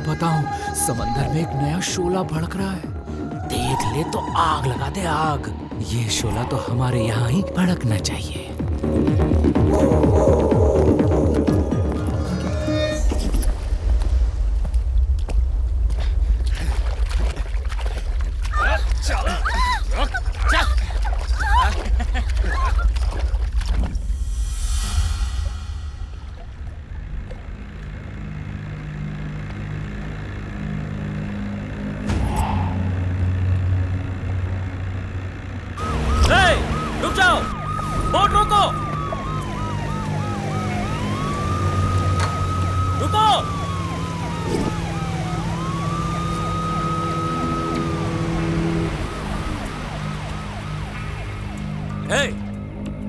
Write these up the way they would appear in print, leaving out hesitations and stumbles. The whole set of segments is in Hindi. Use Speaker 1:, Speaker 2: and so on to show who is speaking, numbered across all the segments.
Speaker 1: बताऊं, समंदर में एक नया शोला भड़क रहा है। देख ले तो आग लगा दे आग। ये शोला तो हमारे यहाँ ही भड़कना चाहिए।
Speaker 2: रुक जाओ, बोट रोको, रुको।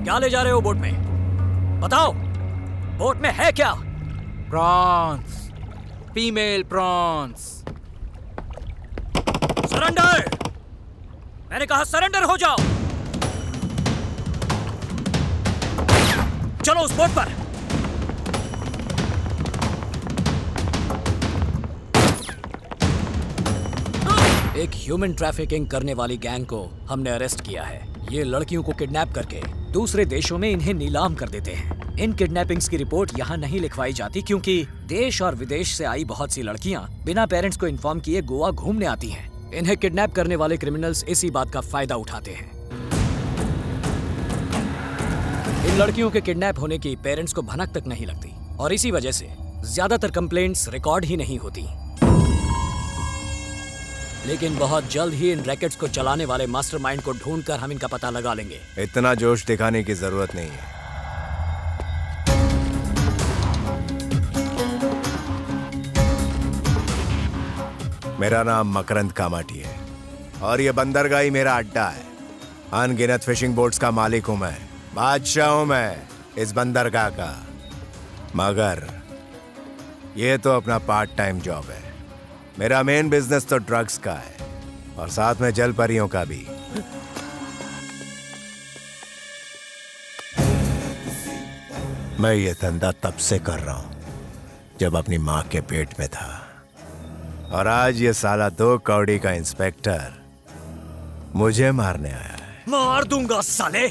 Speaker 2: क्या ले जा रहे हो बोट में? बताओ, बोट में है क्या?
Speaker 1: Prawns, female prawns.
Speaker 2: सरेंडर! मैंने कहा सरेंडर हो जाओ। चलो उस बोट पर। एक ह्यूमन ट्रैफिकिंग करने वाली गैंग को हमने अरेस्ट किया है। ये लड़कियों को किडनैप करके दूसरे देशों में इन्हें नीलाम कर देते हैं। इन किडनैपिंग्स की रिपोर्ट यहाँ नहीं लिखवाई जाती क्योंकि देश और विदेश से आई बहुत सी लड़कियाँ बिना पेरेंट्स को इन्फॉर्म किए गोवा घूमने आती हैं। इन्हें किडनैप करने वाले क्रिमिनल्स इसी बात का फायदा उठाते हैं। इन लड़कियों के किडनैप होने की पेरेंट्स को भनक तक नहीं लगती और इसी वजह से ज्यादातर कंप्लेंट्स रिकॉर्ड ही नहीं होती। लेकिन बहुत जल्द ही इन रैकेट्स को चलाने वाले मास्टरमाइंड को ढूंढकर हम इनका पता लगा लेंगे।
Speaker 3: इतना जोश दिखाने की जरूरत नहीं है। मेरा नाम मकरंद कामाटी है और ये बंदरगाह ही मेरा अड्डा है। अनगिनत फिशिंग बोट्स का मालिक हूं मैं, बादशाह हूं मैं इस बंदरगाह का। मगर ये तो अपना पार्ट टाइम जॉब है। मेरा मेन बिजनेस तो ड्रग्स का है और साथ में जल परियों का भी। मैं ये धंधा तब से कर रहा हूं जब अपनी माँ के पेट में था और आज ये साला 2 कौड़ी का इंस्पेक्टर मुझे मारने आया है।
Speaker 2: मार दूंगा साले।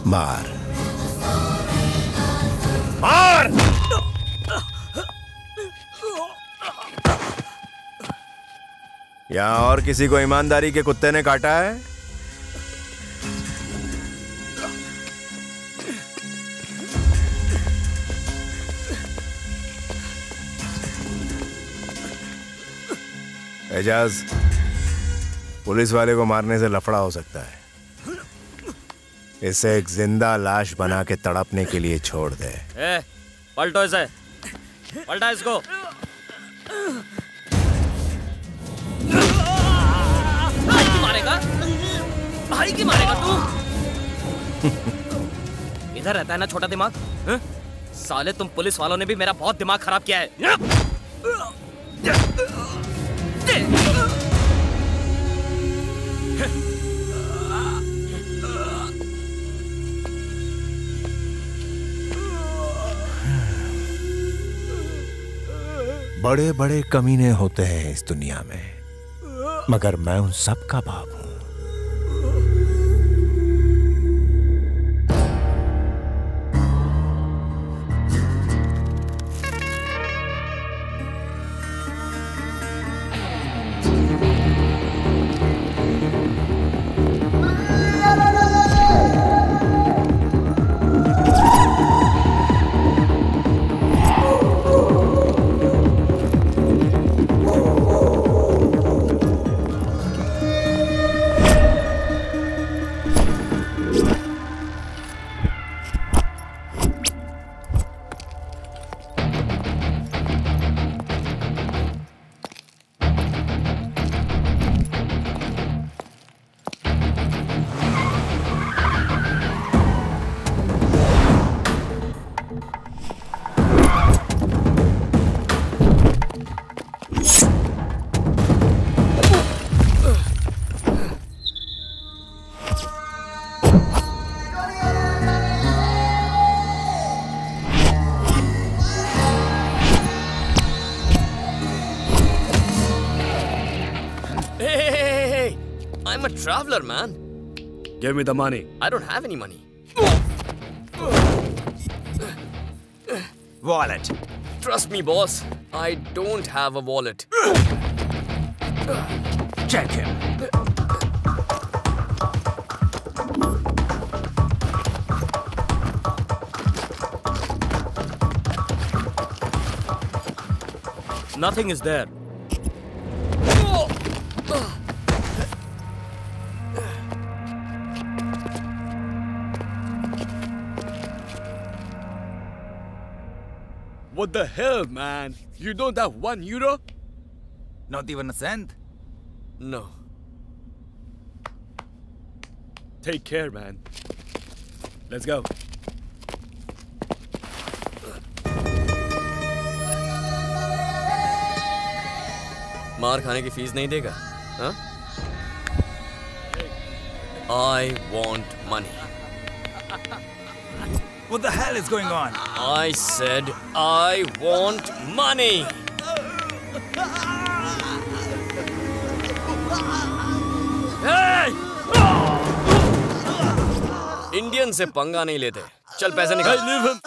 Speaker 3: मार मार। यहाँ और किसी को ईमानदारी के कुत्ते ने काटा है? एजाज, पुलिस वाले को मारने से लफड़ा हो सकता है। इसे एक जिंदा लाश बना के तड़पने के लिए छोड़ दे।
Speaker 2: पलटो इसे, पलटा इसको। भाई की मारेगा? भाई की मारेगा तू? इधर रहता है ना छोटा दिमाग? साले तुम पुलिस वालों ने भी मेरा बहुत दिमाग खराब किया है।
Speaker 3: बड़े बड़े कमीने होते हैं इस दुनिया में, मगर मैं उन सब का बाप हूं।
Speaker 4: I'm a traveler, man.
Speaker 5: Give me the money.
Speaker 4: I don't have any money.
Speaker 6: Wallet.
Speaker 4: Trust me, boss. I don't have a wallet.
Speaker 6: Check him.
Speaker 5: Nothing is there. What the hell, man? You don't have €1?
Speaker 6: Not even a cent?
Speaker 4: No.
Speaker 5: Take care, man. Let's go.
Speaker 4: मार खाने की फीस नहीं देगा? हाँ? I want money.
Speaker 6: What the hell is going on?
Speaker 4: I said I want money.
Speaker 5: Hey!
Speaker 4: Indian से पंगा नहीं लेते. चल पैसे निकाल.
Speaker 5: Hey, leave him.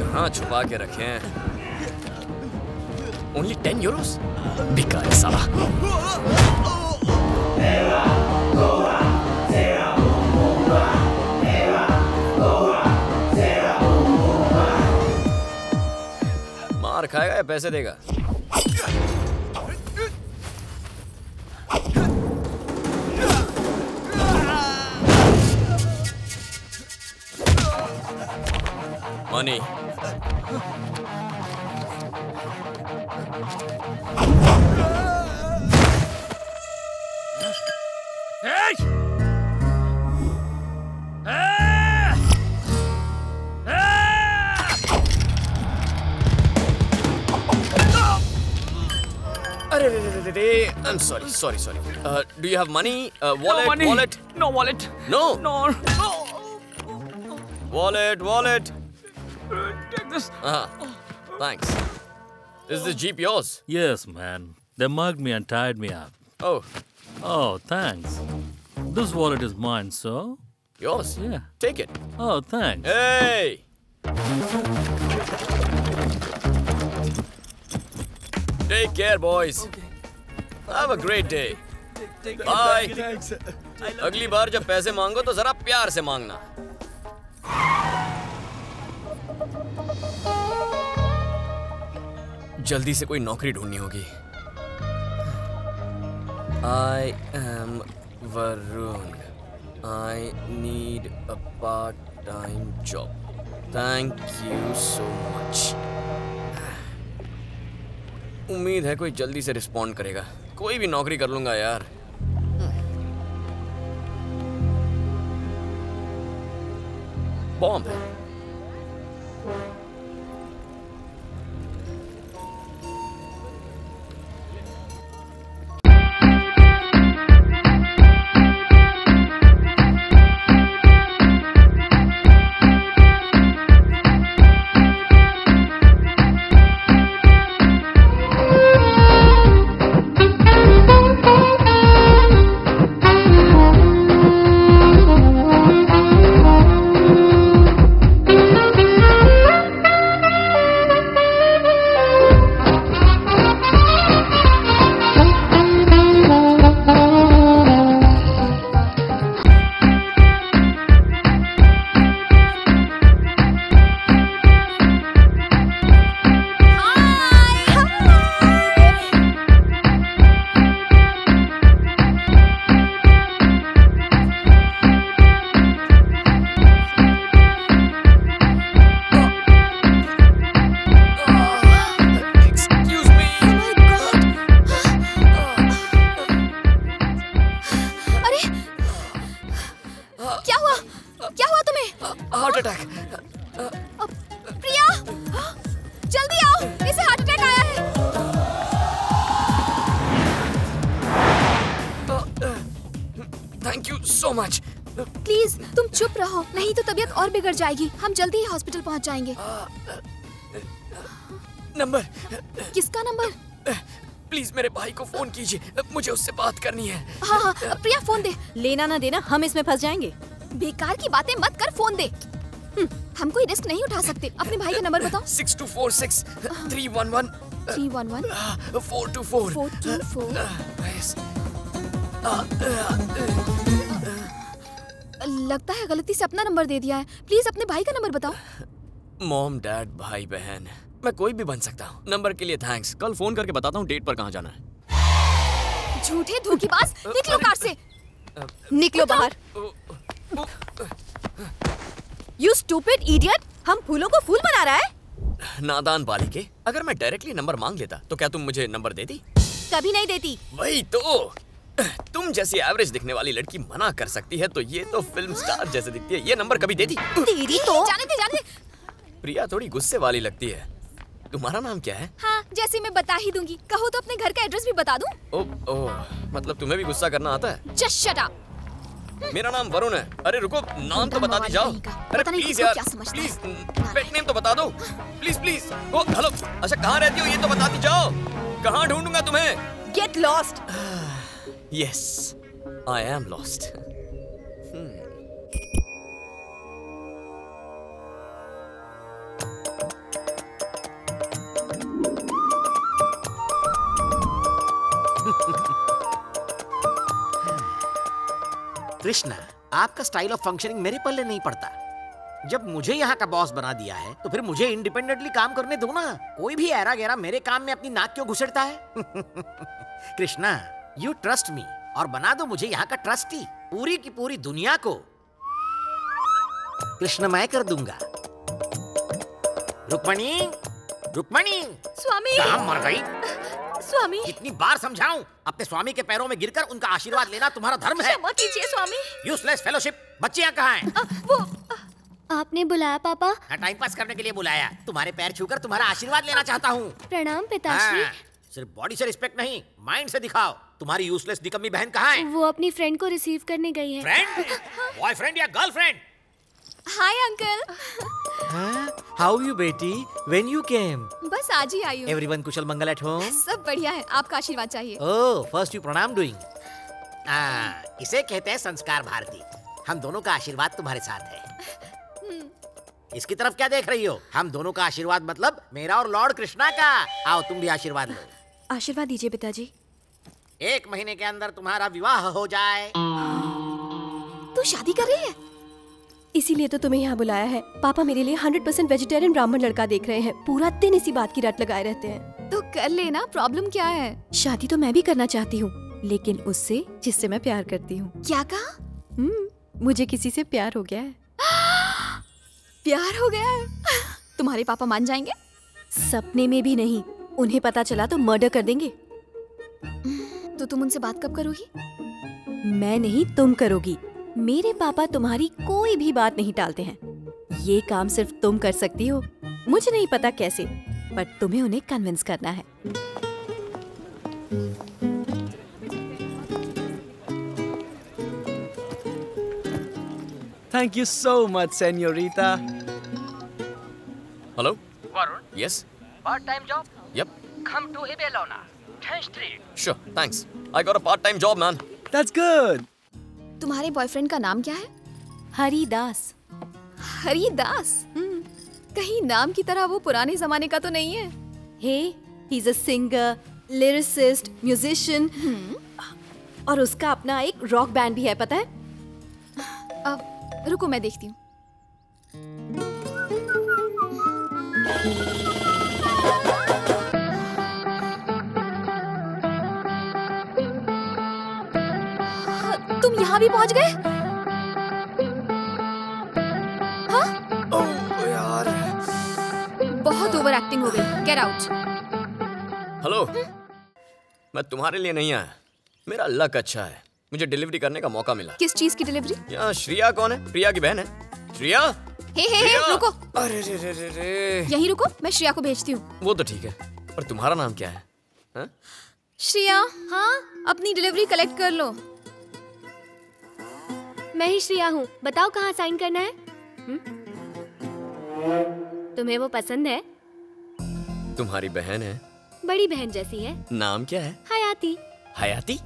Speaker 4: कहाँ छुपा के रखे हैं? Only 10 euros? बेकार है साला. मार खाएगा या पैसे देगा? Money.
Speaker 5: Hey!
Speaker 4: I'm sorry. Do you have money? Wallet?
Speaker 1: No money.
Speaker 4: Wallet?
Speaker 1: No wallet.
Speaker 4: No.
Speaker 1: No.
Speaker 4: Wallet.
Speaker 1: Take this.
Speaker 4: Thanks. Is the Jeep yours?
Speaker 7: Yes, man. They mugged me and tied me up.
Speaker 4: Oh,
Speaker 7: Oh, thanks. This wallet is mine, so?
Speaker 4: yours?
Speaker 7: Yeah.
Speaker 4: Take it.
Speaker 7: Oh, thanks.
Speaker 4: Hey! Take care, boys. Have a great day. Bye. अगली बार जब पैसे मांगो तो जरा प्यार से मांगना. जल्दी से कोई नौकरी ढूंढनी होगी. I am Varun. I need a part-time job. Thank you so much. उम्मीद है कोई जल्दी से रिस्पॉन्ड करेगा. कोई भी नौकरी कर लूंगा यार. बॉम्ब है. Heart attack.
Speaker 8: प्रिया, जल्दी आओ, इसे हार्ट अटैक आया है.
Speaker 4: Thank you so much.
Speaker 8: Please तुम चुप रहो, नहीं तो तबीयत और बिगड़ जाएगी. हम जल्दी ही हॉस्पिटल पहुंच जाएंगे.
Speaker 4: नंबर।
Speaker 8: किसका नंबर?
Speaker 4: प्लीज मेरे भाई को फोन कीजिए, मुझे उससे बात करनी है।
Speaker 8: हाँ हाँ प्रिया फोन दे।
Speaker 9: लेना ना देना हम इसमें फंस जाएंगे।
Speaker 8: बेकार की बातें मत कर, फोन दे। हम कोई रिस्क नहीं उठा सकते। अपने भाई का नंबर बताओ।
Speaker 4: 6246 311
Speaker 8: 311
Speaker 4: 424
Speaker 8: 424।
Speaker 4: Yes.
Speaker 8: लगता है गलती से अपना नंबर दे दिया है। प्लीज अपने भाई का नंबर बताओ।
Speaker 4: मॉम, डैड, भाई, बहन, मैं कोई भी बन सकता हूँ। नंबर के लिए थैंक्स। कल फोन करके बताता हूँ डेट पर कहाँ जाना है।
Speaker 8: झूठे धोखेबाज, निकलो कार से।
Speaker 9: निकलो बाहर। यू स्टूपिड इडियट, हम फूलों को फूल बना रहा है।
Speaker 4: नादान बालिके, अगर मैं डायरेक्टली नंबर मांग लेता तो क्या तुम मुझे नंबर देती?
Speaker 9: कभी नहीं देती।
Speaker 4: वही तो, तुम जैसी एवरेज दिखने वाली लड़की मना कर सकती है तो ये तो फिल्म स्टार जैसे दिखती है, ये नंबर कभी देती?
Speaker 9: तेरी तो।
Speaker 8: जाने दे।
Speaker 4: प्रिया थोड़ी गुस्से वाली लगती है। तुम्हारा नाम क्या है?
Speaker 8: हाँ जैसे मैं बता ही दूंगी। कहो तो अपने घर का एड्रेस भी बता दूं?
Speaker 4: ओह, मतलब तुम्हें भी गुस्सा करना आता है?
Speaker 8: Just shut up.
Speaker 4: मेरा नाम वरुण है। अरे रुको, नाम तो बता दी जाओ। अरे प्लीज यार, प्लीज पेट नेम तो बता दो। Please please. ओ हेलो, अच्छा कहाँ रहती हो ये तो बता दी जाओ। कहाँ ढूंढूंगा तुम्हें?
Speaker 9: Get lost.
Speaker 4: Yes, I am lost.
Speaker 10: Krishna, आपका स्टाइल ऑफ फंक्शनिंग मेरे पल्ले नहीं पड़ता। जब मुझे यहाँ का बॉस बना दिया है तो फिर मुझे इंडिपेंडेंटली काम करने दो ना। कोई भी ऐरा गैरा मेरे काम में अपनी नाक क्यों घुसेड़ता है? कृष्णा, यू ट्रस्ट मी और बना दो मुझे यहाँ का ट्रस्टी। पूरी की पूरी दुनिया को कृष्ण मैं कर दूंगा। रुक्मणी, रुक्मणी,
Speaker 8: स्वामी।
Speaker 10: कहाँ मर गई?
Speaker 8: स्वामी,
Speaker 10: कितनी बार समझाऊं? अपने स्वामी के पैरों में गिरकर उनका आशीर्वाद लेना तुम्हारा धर्म है।
Speaker 8: क्षमा कीजिए स्वामी।
Speaker 10: Useless fellowship. बच्चियां कहाँ हैं?
Speaker 8: वो
Speaker 11: आपने बुलाया पापा?
Speaker 10: हाँ, टाइम पास करने के लिए बुलाया। तुम्हारे पैर छूकर तुम्हारा आशीर्वाद लेना चाहता हूँ।
Speaker 11: प्रणाम पिताश्री।
Speaker 10: हाँ, सिर्फ बॉडी से रिस्पेक्ट नहीं, माइंड से दिखाओ। तुम्हारी यूजलेस निकम्मी बहन कहाँ है?
Speaker 11: वो अपनी फ्रेंड को रिसीव करने गई है।
Speaker 10: फ्रेंड? बॉयफ्रेंड या girlfriend?
Speaker 8: Hi uncle.
Speaker 10: How you बेटी? When you came?
Speaker 8: बस आज ही आई हूँ।
Speaker 10: एवरीवन कुशल मंगल एट होम?
Speaker 8: सब बढ़िया है, आपका आशीर्वाद चाहिए।
Speaker 10: Oh, first you pranam doing. इसे कहते हैं संस्कार भारती। हम दोनों का आशीर्वाद तुम्हारे साथ है। इसकी तरफ क्या देख रही हो? हम दोनों का आशीर्वाद मतलब मेरा और लॉर्ड कृष्णा का। आओ तुम भी आशीर्वाद लो।
Speaker 9: आशीर्वाद दीजिए पिताजी।
Speaker 10: 1 महीने के अंदर तुम्हारा विवाह हो जाए।
Speaker 8: तू शादी कर रही है?
Speaker 9: इसीलिए तो तुम्हें यहाँ बुलाया है। पापा मेरे लिए 100% वेजिटेरियन ब्राह्मण लड़का देख रहे हैं। पूरा दिन इसी बात की रट लगाए रहते हैं।
Speaker 8: तो कर लेना, प्रॉब्लम क्या है?
Speaker 9: शादी तो मैं भी करना चाहती हूँ, लेकिन उससे जिससे मैं प्यार करती हूँ।
Speaker 8: क्या कहा?
Speaker 9: मुझे किसी से प्यार हो गया है।
Speaker 8: प्यार हो गया है? तुम्हारे पापा मान जाएंगे?
Speaker 9: सपने में भी नहीं। उन्हें पता चला तो मर्डर कर देंगे।
Speaker 8: तो तुम उनसे बात कब करोगी?
Speaker 9: मैं नहीं, तुम करोगी। मेरे पापा तुम्हारी कोई भी बात नहीं टालते हैं। ये काम सिर्फ तुम कर सकती हो। मुझे नहीं पता कैसे, पर तुम्हें उन्हें कन्विंस करना है।
Speaker 5: Thank you so much, señorita.
Speaker 4: Hello?
Speaker 12: Varun?
Speaker 4: Yes?
Speaker 12: Part-time job?
Speaker 4: Yep.
Speaker 12: Come to Ibelona, 10th Street.
Speaker 4: Sure, thanks. I got a part-time job, man.
Speaker 5: That's good.
Speaker 8: तुम्हारे बॉयफ्रेंड का नाम क्या है?
Speaker 9: हरिदास।
Speaker 8: हरिदास? कहीं नाम की तरह वो पुराने जमाने का तो नहीं है?
Speaker 9: Hey, he's a singer, lyricist, musician, और उसका अपना एक रॉक बैंड भी है, पता है?
Speaker 8: अब रुको मैं देखती हूँ। तुम यहाँ भी पहुँच गए? हाँ?
Speaker 4: ओह यार।
Speaker 8: बहुत ओवर एक्टिंग हो गई। Get out.
Speaker 4: हेलो, मैं तुम्हारे लिए नहीं आया। मेरा लक अच्छा है, मुझे डिलीवरी करने का मौका मिला।
Speaker 8: किस चीज की डिलीवरी?
Speaker 4: यहाँ श्रिया कौन है? प्रिया की बहन है। श्रिया?
Speaker 8: हे रुको।
Speaker 4: अरे रे रे रे रे।
Speaker 8: यहीं रुको, मैं श्रिया को भेजती हूँ।
Speaker 4: वो तो ठीक है, पर तुम्हारा नाम क्या है? हा?
Speaker 8: श्रिया, हाँ अपनी डिलीवरी कलेक्ट कर लो।
Speaker 11: मैं ही श्रिया हूँ। बताओ कहाँ साइन करना है? तुम्हें वो पसंद है?
Speaker 4: तुम्हारी बहन है?
Speaker 11: बड़ी बहन जैसी है।
Speaker 4: नाम क्या है?
Speaker 11: हयाती।
Speaker 4: हयाती?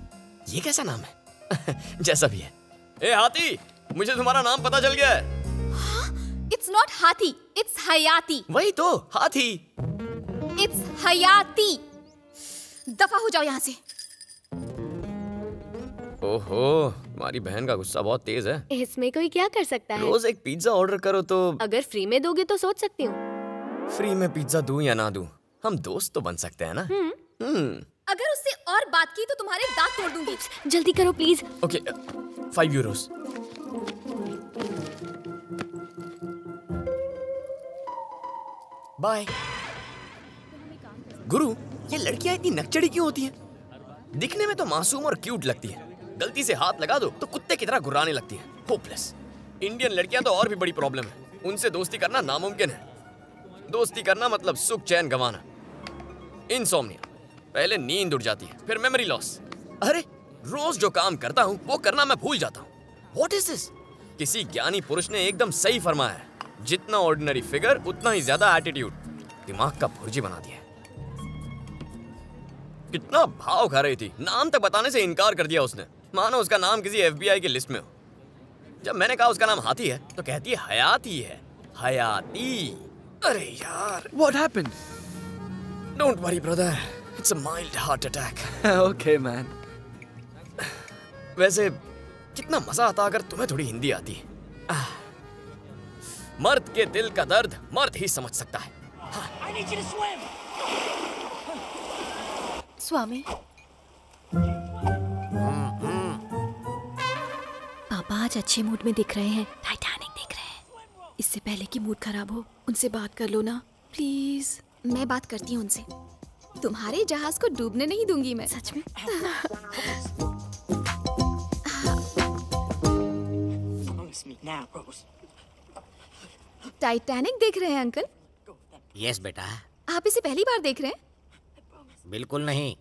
Speaker 4: ये कैसा नाम है? जैसा भी है। ए हाथी, मुझे तुम्हारा नाम पता चल गया है।
Speaker 8: It's not हाथी, it's हयाती।
Speaker 4: वही तो, हाथी।
Speaker 8: It's हयाती। दफा हो जाओ यहाँ से।
Speaker 4: ओहो, तुम्हारी बहन का गुस्सा बहुत तेज है।
Speaker 11: इसमें कोई क्या कर सकता है?
Speaker 4: रोज एक पिज्जा ऑर्डर करो तो।
Speaker 11: अगर फ्री में दोगे तो सोच सकती हूँ।
Speaker 4: फ्री में पिज्जा दूं या ना दूं, हम दोस्त तो बन सकते हैं ना।
Speaker 8: अगर उससे और बात की तो तुम्हारे दांत तोड़ दूंगी।
Speaker 11: जल्दी करो प्लीज।
Speaker 4: Okay, 5 Euros. बाय। गुरु, ये लड़कियां इतनी नकचड़ी क्यों होती हैं? दिखने में तो मासूम और क्यूट लगती है, गलती से हाथ लगा दो तो कुत्ते की तरह गुर्राने लगती है। होपलेस। इंडियन लड़कियां तो और भी बड़ी प्रॉब्लम है, उनसे दोस्ती करना नामुमकिन है। दोस्ती करना मतलब सुख चैन गंवाना। इंसोम्निया, पहले नींद उड़ जाती है, फिर मेमोरी लॉस। अरे रोज जो काम करता हूँ वो करना मैं भूल जाता हूँ। What is this? किसी ज्ञानी पुरुष ने एकदम सही फरमाया है, जितना ऑर्डिनरी फिगर उतना ही ज्यादा एटीट्यूड। दिमाग का भुर्जी बना दिया। कितना भाव खा रही थी, नाम तक बताने से इनकार कर दिया उसने, मानो उसका नाम किसी FBI की लिस्ट में हो। जब मैंने कहा उसका नाम हाथी है तो कहती है हयाती है। हयाती। अरे यार।
Speaker 5: What happened?
Speaker 4: Don't worry brother, it's a mild heart attack.
Speaker 5: Okay man.
Speaker 4: वैसे कितना मजा आता अगर तुम्हें थोड़ी हिंदी आती। मर्द के दिल का दर्द मर्द ही समझ सकता है।
Speaker 12: I need you to swim.
Speaker 8: स्वामी।
Speaker 9: पापा आज अच्छे मूड में दिख रहे हैं, टाइटैनिक देख रहे हैं। इससे पहले कि मूड खराब हो, उनसे बात कर लो ना प्लीज।
Speaker 8: मैं बात करती हूँ उनसे। तुम्हारे जहाज को डूबने नहीं दूंगी मैं।
Speaker 9: सच में?
Speaker 8: टाइटैनिक देख रहे हैं अंकल?
Speaker 10: यस बेटा।
Speaker 8: आप इसे पहली बार देख रहे हैं?
Speaker 10: बिल्कुल नहीं,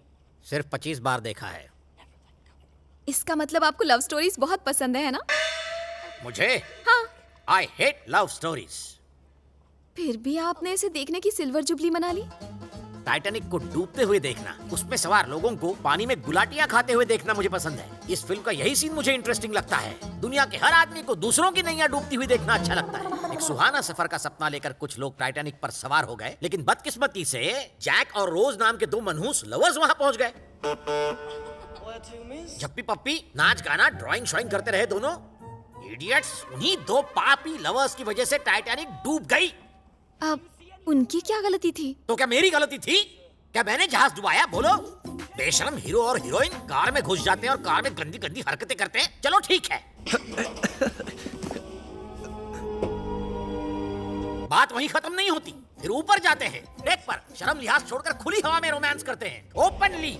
Speaker 10: सिर्फ 25 बार देखा है।
Speaker 8: इसका मतलब आपको लव स्टोरीज बहुत पसंद है ना?
Speaker 10: मुझे?
Speaker 8: हाँ।
Speaker 10: I hate love stories।
Speaker 8: फिर भी आपने इसे देखने की सिल्वर जुबली मना ली।
Speaker 10: टाइटैनिक को डूबते हुए देखना, उसमें सवार लोगों को पानी में गुलाटियां खाते हुए देखना मुझे पसंद है। इस फिल्म का यही सीन मुझे इंटरेस्टिंग लगता है। दुनिया के हर आदमी को दूसरों की नैया डूबती हुई देखना अच्छा लगता है। एक सुहाना सफर का सपना लेकर कुछ लोग टाइटैनिक पर सवार हो गए, लेकिन बदकिस्मती से जैक और रोज नाम के 2 मनहूस लवर्स वहां पहुंच गए। झप्पी पप्पी नाच गाना ड्राइंग शॉइंग करते रहे दोनों। इडियट्स, उन्हीं 2 पापी लवर्स की वजह से टाइटैनिक डूब गई।
Speaker 8: अब उनकी क्या गलती थी?
Speaker 10: तो क्या मेरी गलती थी? क्या मैंने जहाज डुबाया? बोलो। बेशरम हीरो और हीरोइन कार में घुस जाते हैं और कार में गंदी गंदी हरकतें करते हैं। चलो ठीक है। बात वहीं खत्म नहीं होती, फिर ऊपर जाते हैं, डेक पर शर्म लिहाज छोड़कर खुली हवा में रोमांस करते हैं, ओपनली।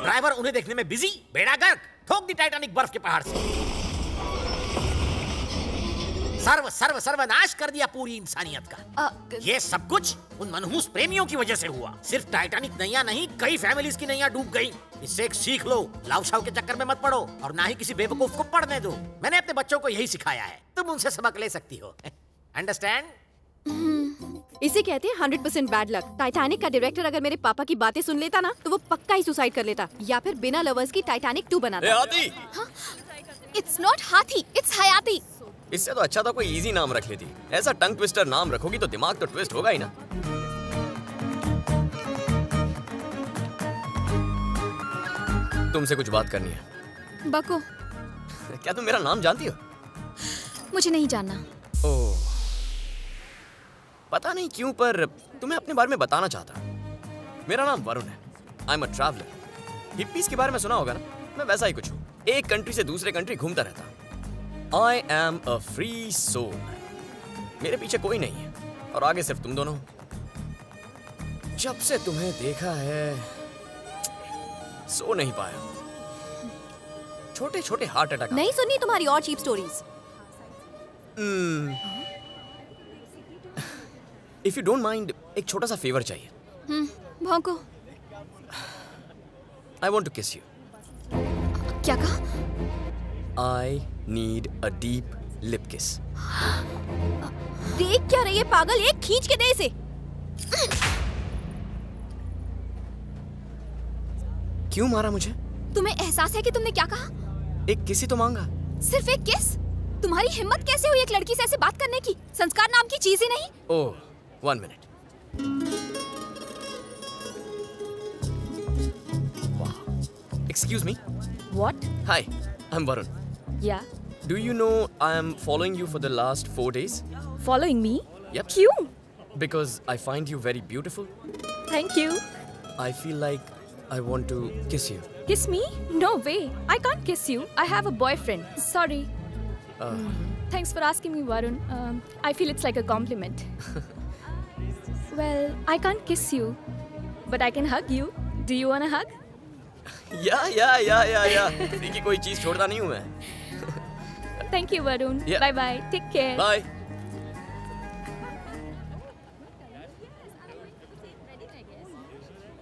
Speaker 10: ड्राइवर उन्हें देखने में बिजी, बेड़ा गर्क, ठोक दी टाइटैनिक बर्फ के पहाड़ से। सर्वनाश कर दिया पूरी इंसानियत का। ये सब कुछ उन मनहूस प्रेमियों की वजह से हुआ। सिर्फ टाइटैनिक नैया नहीं, कई फैमिलीज की नैया डूब गई। इससे एक सीख लो, लव शाव के चक्कर में मत पड़ो और ना ही किसी बेवकूफ को पढ़ने दो। मैंने अपने बच्चों को यही सिखाया है, तुम उनसे सबक ले सकती हो। अंडरस्टैंड?
Speaker 9: इसे कहते हैं 100% बैड लक। टाइटैनिक का डायरेक्टर अगर मेरे पापा की बातें सुन लेता ना तो वो पक्का ही सुसाइड कर लेता, या फिर बिना लवर्स की टाइटैनिक 2 बनाता।
Speaker 8: It's not हाथी, it's हयाती।
Speaker 4: इससे तो अच्छा था कोई इजी नाम रख लेती। ऐसा टंग ट्विस्टर नाम रखोगी तो दिमाग तो ट्विस्ट होगा ही ना। तुमसे कुछ बात करनी है।
Speaker 8: बको।
Speaker 4: क्या तुम मेरा नाम जानती हो?
Speaker 8: मुझे नहीं जानना।
Speaker 4: ओह, पता नहीं क्यों पर तुम्हें अपने बारे में बताना चाहता हूँ। मेरा नाम वरुण है। I am a traveller. Hippies के बारे में सुना होगा ना, मैं वैसा ही कुछ हूँ। एक कंट्री से दूसरे कंट्री घूमता रहता हूँ। I am a free soul। मेरे पीछे कोई नहीं है और आगे सिर्फ तुम दोनों। जब से तुम्हें देखा है सो नहीं पाया। छोटे छोटे हार्ट अटैक।
Speaker 9: नहीं सुननी तुम्हारी और cheap stories.
Speaker 4: If you don't mind, एक छोटा सा फेवर चाहिए।
Speaker 8: भौंको।
Speaker 4: I want to kiss you।
Speaker 8: क्या कहा?
Speaker 4: I need a deep lip kiss।
Speaker 9: देख क्या रही है पागल, एक खींच के दे इसे।
Speaker 4: क्यों मारा मुझे?
Speaker 8: तुम्हें एहसास है कि तुमने क्या कहा?
Speaker 4: एक किस ही तो मांगा।
Speaker 8: सिर्फ एक किस? तुम्हारी हिम्मत कैसे हुई एक लड़की से ऐसे बात करने की? संस्कार नाम की चीज ही नहीं।
Speaker 4: ओह, 1 minute. Excuse me.
Speaker 11: What?
Speaker 4: Hi, I'm Varun.
Speaker 11: Yeah.
Speaker 4: Do you know I am following you for the last 4 days?
Speaker 11: Following me?
Speaker 4: Yep.
Speaker 11: क्यों?
Speaker 4: Because I find you very beautiful.
Speaker 11: Thank you.
Speaker 4: I feel like I want to kiss you.
Speaker 11: Kiss me? No way. I can't kiss you. I have a boyfriend. Sorry. Thanks for asking me, Varun. I feel it's like a compliment. Well, I can't kiss you, but I can hug you. Do you want a hug?
Speaker 4: या फ्री की कोई चीज छोड़ता नहीं हूँ मैं।
Speaker 11: Thank you, Varun.
Speaker 4: Yeah.
Speaker 11: Bye bye. Take care.
Speaker 4: Bye.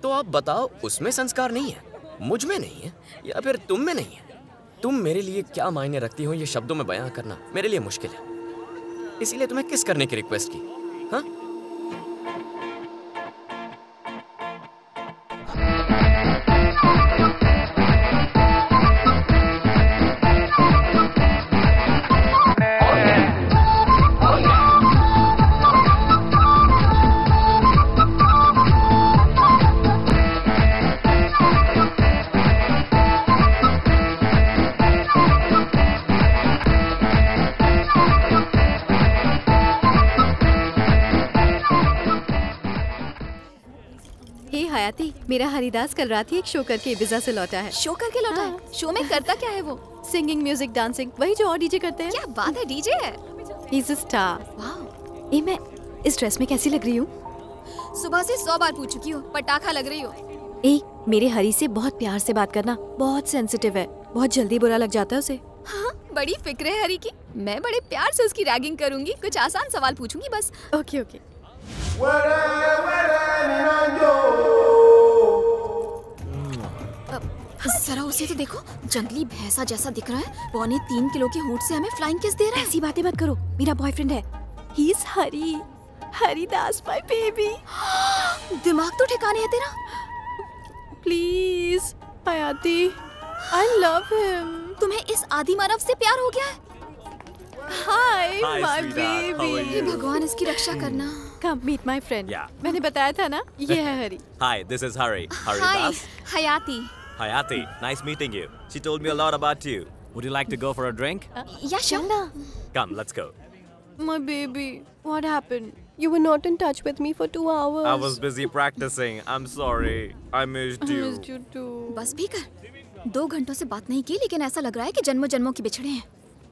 Speaker 4: तो आप बताओ, उसमें संस्कार नहीं है, मुझ में नहीं है, या फिर तुम में नहीं है? तुम मेरे लिए क्या मायने रखती हो ये शब्दों में बयां करना मेरे लिए मुश्किल है। इसीलिए तुम्हें किस करने की रिक्वेस्ट की। हाँ?
Speaker 9: हयाती, मेरा हरिदास कल रात ही एक शो करके इबिजा से लौटा है।
Speaker 8: शो करके लौटा है? शो में करता क्या है वो?
Speaker 9: सिंगिंग, म्यूजिक, डांसिंग, वही जो और डीजे करते हैं।
Speaker 8: क्या बात है, डीजे है?
Speaker 9: He is a star.
Speaker 8: Wow.
Speaker 9: ए, मैं इस ड्रेस में कैसी लग रही हूँ?
Speaker 8: सुबह से 100 बार पूछ चुकी हूँ, पटाखा लग रही हो।
Speaker 9: ए, मेरे हरी से बहुत प्यार से बात करना, बहुत सेंसिटिव है, बहुत जल्दी बुरा लग जाता है उसे।
Speaker 8: हाँ, बड़ी फिक्र है हरी की। मैं बड़े प्यार से उसकी रैगिंग करूंगी, कुछ आसान सवाल पूछूंगी बस।
Speaker 9: Okay okay.
Speaker 8: जरा उसे तो देखो, जंगली भैंसा जैसा दिख रहा है। 3.25 किलो के होंठ से हमें फ्लाइंग किस दे रहा है।
Speaker 9: ऐसी बातें मत करो, मेरा बॉयफ्रेंड है। He is Hari, Haridas my baby.
Speaker 8: दिमाग तो ठिकाने है तेरा।
Speaker 9: प्लीज हयाती, आई लव हिम।
Speaker 8: तुम्हें इस आदि मानव से प्यार हो गया है?
Speaker 9: Hi my baby.
Speaker 8: हे भगवान, इसकी रक्षा करना।
Speaker 9: कम मीट माय फ्रेंड। मैंने बताया था ना, ये है हरी।
Speaker 13: हाय, दिस इज हरी।
Speaker 8: हाय, हयाती।
Speaker 13: Hayati, nice meeting you. She told me a lot about you. Would you like to go for a drink?
Speaker 8: Yeah, sure.
Speaker 13: Come, let's go.
Speaker 9: My baby, what happened? You were not in touch with me for 2 hours.
Speaker 13: I was busy practicing. I'm sorry. I missed you.
Speaker 9: I missed you too.
Speaker 8: बस भी कर। 2 घंटों से बात नहीं की, लेकिन ऐसा लग रहा है कि जन्मों जन्मों के बिछड़े हैं।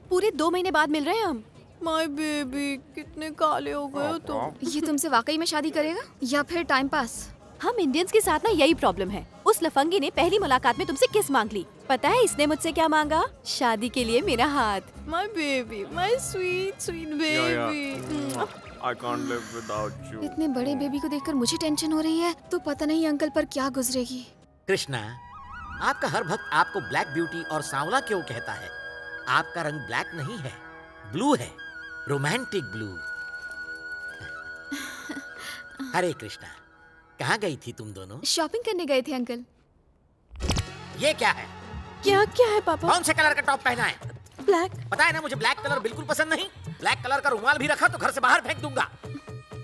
Speaker 9: पूरे 2 महीने बाद मिल रहे हैं हम। My baby, कितने काले हो गए हो तुम।
Speaker 8: ये तुमसे वाकई में शादी करेगा या फिर टाइम पास?
Speaker 9: हम इंडियंस के साथ ना यही प्रॉब्लम है। उस लफंगी ने पहली मुलाकात में तुमसे किस मांग ली। पता है इसने मुझसे क्या मांगा? शादी के लिए मेरा हाथ। My baby, my sweet sweet baby.
Speaker 13: I can't live without you.
Speaker 8: इतने बड़े बेबी को देखकर मुझे टेंशन हो रही है, तो पता नहीं अंकल पर क्या गुजरेगी।
Speaker 10: कृष्णा, आपका हर भक्त आपको ब्लैक ब्यूटी और सांवला क्यों कहता है? आपका रंग ब्लैक नहीं है, ब्लू है, रोमांटिक ब्लू। हरे कृष्णा, कहाँ गई थी तुम दोनों?
Speaker 8: शॉपिंग करने गए थे अंकल।
Speaker 10: ये क्या है?
Speaker 9: क्या क्या है पापा?
Speaker 10: कौन से कलर का टॉप पहना है?
Speaker 9: ब्लैक।
Speaker 10: पता है ना, मुझे ब्लैक कलर बिल्कुल पसंद नहीं। ब्लैक कलर का रुमाल भी रखा तो घर से बाहर फेंक दूंगा।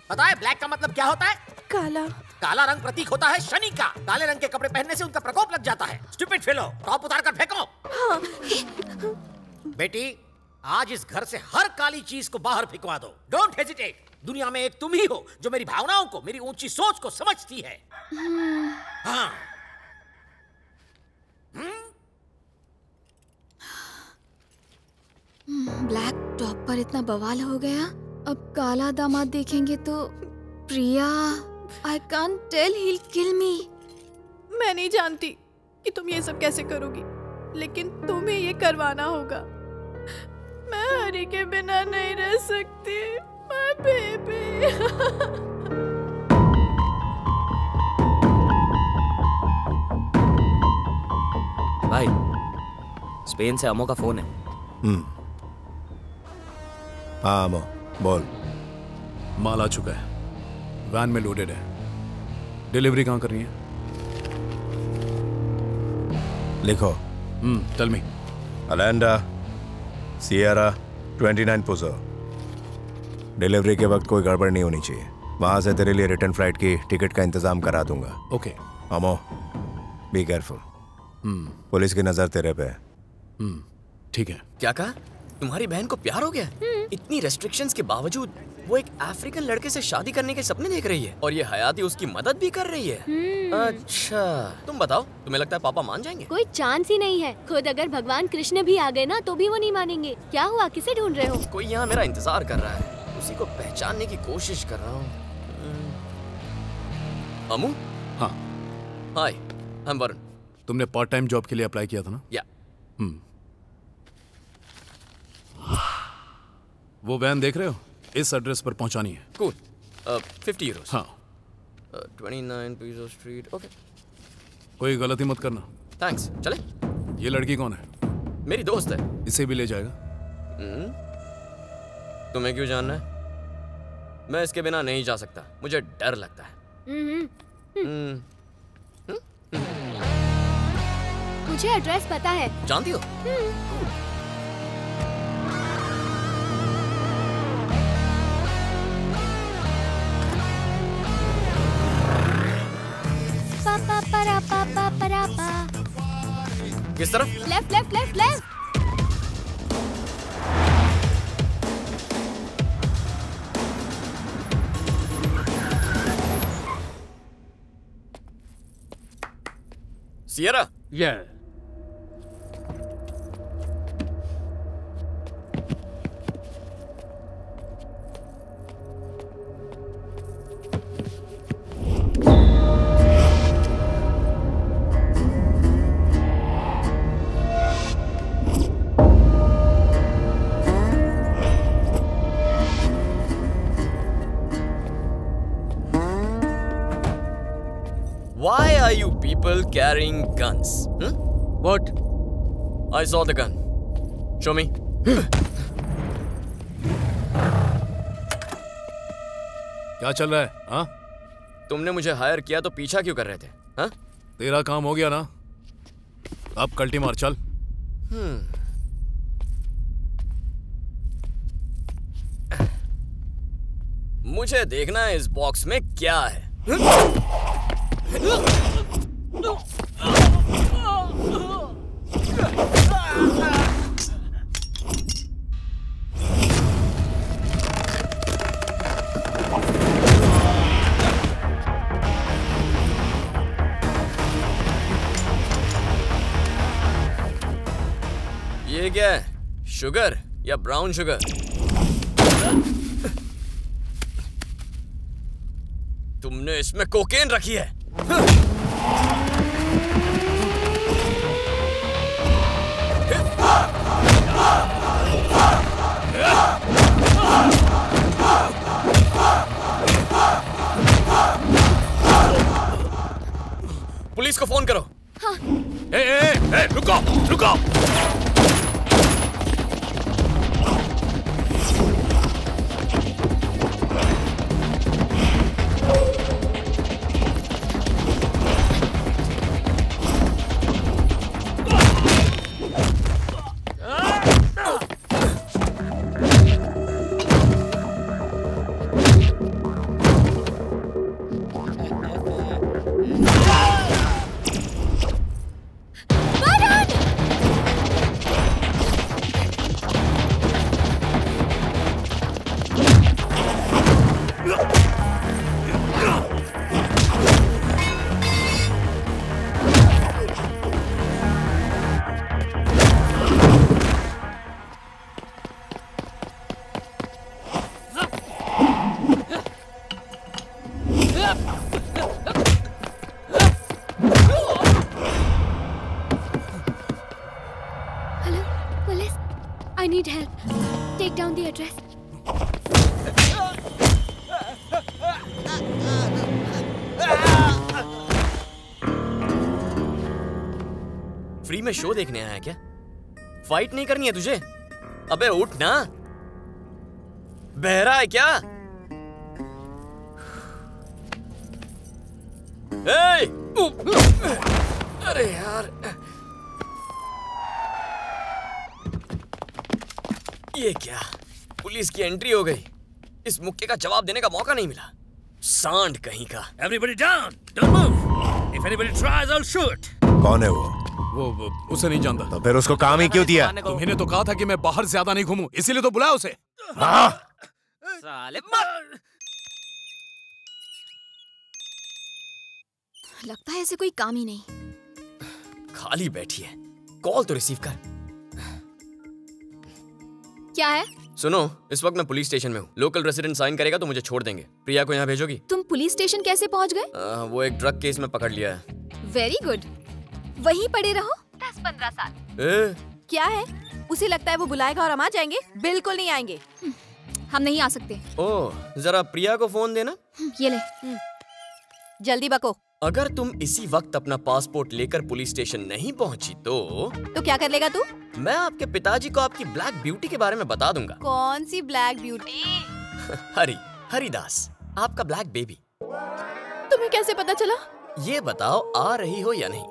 Speaker 10: पता है ब्लैक का मतलब क्या होता है?
Speaker 9: काला।
Speaker 10: काला रंग प्रतीक होता है शनि का। काले रंग के कपड़े पहनने से उनका प्रकोप लग जाता है। स्टूपिड फेलो, टॉप उतार कर फेंको।
Speaker 9: हाँ।
Speaker 10: बेटी, आज इस घर से हर काली चीज को बाहर फेंकवा दो। Don't hesitate. दुनिया में एक तुम ही हो जो मेरी भावनाओं को, मेरी ऊंची सोच को समझती है। हाँ।
Speaker 8: ब्लैक टॉप पर इतना बवाल हो गया, अब काला दामाद देखेंगे तो Priya, I can't tell, he will kill me.
Speaker 9: मैं नहीं जानती कि तुम ये सब कैसे करोगी, लेकिन तुम्हें ये करवाना होगा। मैं हरी के बिना नहीं रह सकती। My baby.
Speaker 4: भाई, स्पेन से अमो का फोन है।
Speaker 3: हाँ अमो, बोल।
Speaker 14: माल आ चुका है, वैन में लोडेड है। डिलीवरी कहाँ करनी है?
Speaker 3: लिखो।
Speaker 14: Tell me.
Speaker 3: अलेंडा सियरा 29 पुजो। डिलीवरी के वक्त कोई गड़बड़ नहीं होनी चाहिए। वहां से तेरे लिए रिटर्न फ्लाइट की टिकट का इंतजाम करा दूंगा।
Speaker 14: ओके।
Speaker 3: अमो बी केयरफुल। पुलिस की नजर तेरे पे है।
Speaker 14: ठीक है।
Speaker 4: क्या कहा? तुम्हारी बहन को प्यार हो गया? इतनी रेस्ट्रिक्शंस के बावजूद वो एक अफ्रीकन लड़के से शादी करने के सपने देख रही है और ये हयाती उसकी मदद भी कर रही है। अच्छा, तुम बताओ, तुम्हें लगता है पापा मान जाएंगे?
Speaker 15: कोई चांस ही नहीं है। खुद अगर भगवान कृष्ण भी आ गए ना तो भी वो नहीं मानेंगे। क्या हुआ, किसे ढूंढ रहे हो?
Speaker 4: कोई यहाँ मेरा इंतजार कर रहा है, उसी को पहचानने की कोशिश कर रहा हूँ। अमू?
Speaker 14: हाँ।
Speaker 4: हाय, हम वरुण।
Speaker 14: तुमने पार्ट टाइम जॉब के लिए अप्लाई किया था ना?
Speaker 4: या।
Speaker 14: वो वैन देख रहे हो? इस एड्रेस पर पहुंचानी है।
Speaker 4: कूल। 50 यूरोस।
Speaker 14: हाँ।
Speaker 4: 29 पीजो स्ट्रीट। ओके।
Speaker 14: कोई गलती मत करना।
Speaker 4: थैंक्स। चले?
Speaker 14: ये लड़की कौन है?
Speaker 4: मेरी दोस्त है।
Speaker 14: इसे भी ले जाएगा?
Speaker 4: तुम्हें क्यों जानना है? मैं इसके बिना नहीं जा सकता, मुझे डर लगता है।
Speaker 15: मुझे एड्रेस पता है।
Speaker 4: जानती हो? किस तरफ?
Speaker 15: Left left left left.
Speaker 4: Sierra?
Speaker 7: Yeah.
Speaker 4: Why are you people carrying guns?
Speaker 7: What?
Speaker 4: I saw the gun. Show me.
Speaker 14: क्या चल रहा है? हाँ?
Speaker 4: तुमने मुझे हायर किया तो पीछा क्यों कर रहे थे? हाँ?
Speaker 14: तेरा काम हो गया ना? अब कल्टी मार, चल।
Speaker 4: मुझे देखना है इस बॉक्स में क्या है। ये क्या है? शुगर या ब्राउन शुगर? तुमने इसमें कोकेन रखी है? पुलिस को फोन करो।
Speaker 15: हाँ।
Speaker 14: रुको रुको।
Speaker 15: I need help. Take down the address.
Speaker 4: Free में शो देखने आया है क्या? फाइट नहीं करनी है तुझे? अबे उठ ना। बहरा है क्या? अरे यार, ये क्या? पुलिस की एंट्री हो गई। इस मुक्के का जवाब देने का मौका नहीं मिला। सांड कहीं का।
Speaker 7: Everybody down! Don't move! If anybody tries, I'll shoot!
Speaker 3: कौन है वो?
Speaker 14: वो उसे नहीं जानता।
Speaker 3: तो फिर उसको काम ही क्यों दिया?
Speaker 14: तुम्हें तो कहा था कि मैं बाहर ज्यादा नहीं घूमूं, इसीलिए तो बुलाया उसे।
Speaker 3: हाँ?
Speaker 4: साले
Speaker 8: लगता है ऐसे कोई काम ही नहीं।
Speaker 4: खाली बैठी है, कॉल तो रिसीव कर।
Speaker 8: क्या है?
Speaker 4: सुनो, इस वक्त मैं पुलिस स्टेशन में हूँ। लोकल रेसिडेंट साइन करेगा तो मुझे छोड़ देंगे। प्रिया को यहाँ भेजोगी?
Speaker 8: तुम पुलिस स्टेशन कैसे पहुँच गए?
Speaker 4: वो एक ड्रग केस में पकड़ लिया है।
Speaker 8: वेरी गुड, वहीं पड़े रहो।
Speaker 15: 10-15 साल।
Speaker 9: क्या है? उसे लगता है वो बुलाएगा और हम आ जाएंगे? बिल्कुल नहीं आएंगे।
Speaker 8: हम नहीं आ सकते।
Speaker 4: ओह, जरा प्रिया को फोन देना।
Speaker 8: ये ले।
Speaker 9: जल्दी बको।
Speaker 4: अगर तुम इसी वक्त अपना पासपोर्ट लेकर पुलिस स्टेशन नहीं पहुंची तो
Speaker 9: क्या कर लेगा तू?
Speaker 4: मैं आपके पिताजी को आपकी ब्लैक ब्यूटी के बारे में बता दूंगा।
Speaker 9: कौन सी ब्लैक ब्यूटी?
Speaker 4: हरिदास, आपका ब्लैक बेबी।
Speaker 9: तुम्हें कैसे पता चला?
Speaker 4: ये बताओ, आ रही हो या नहीं?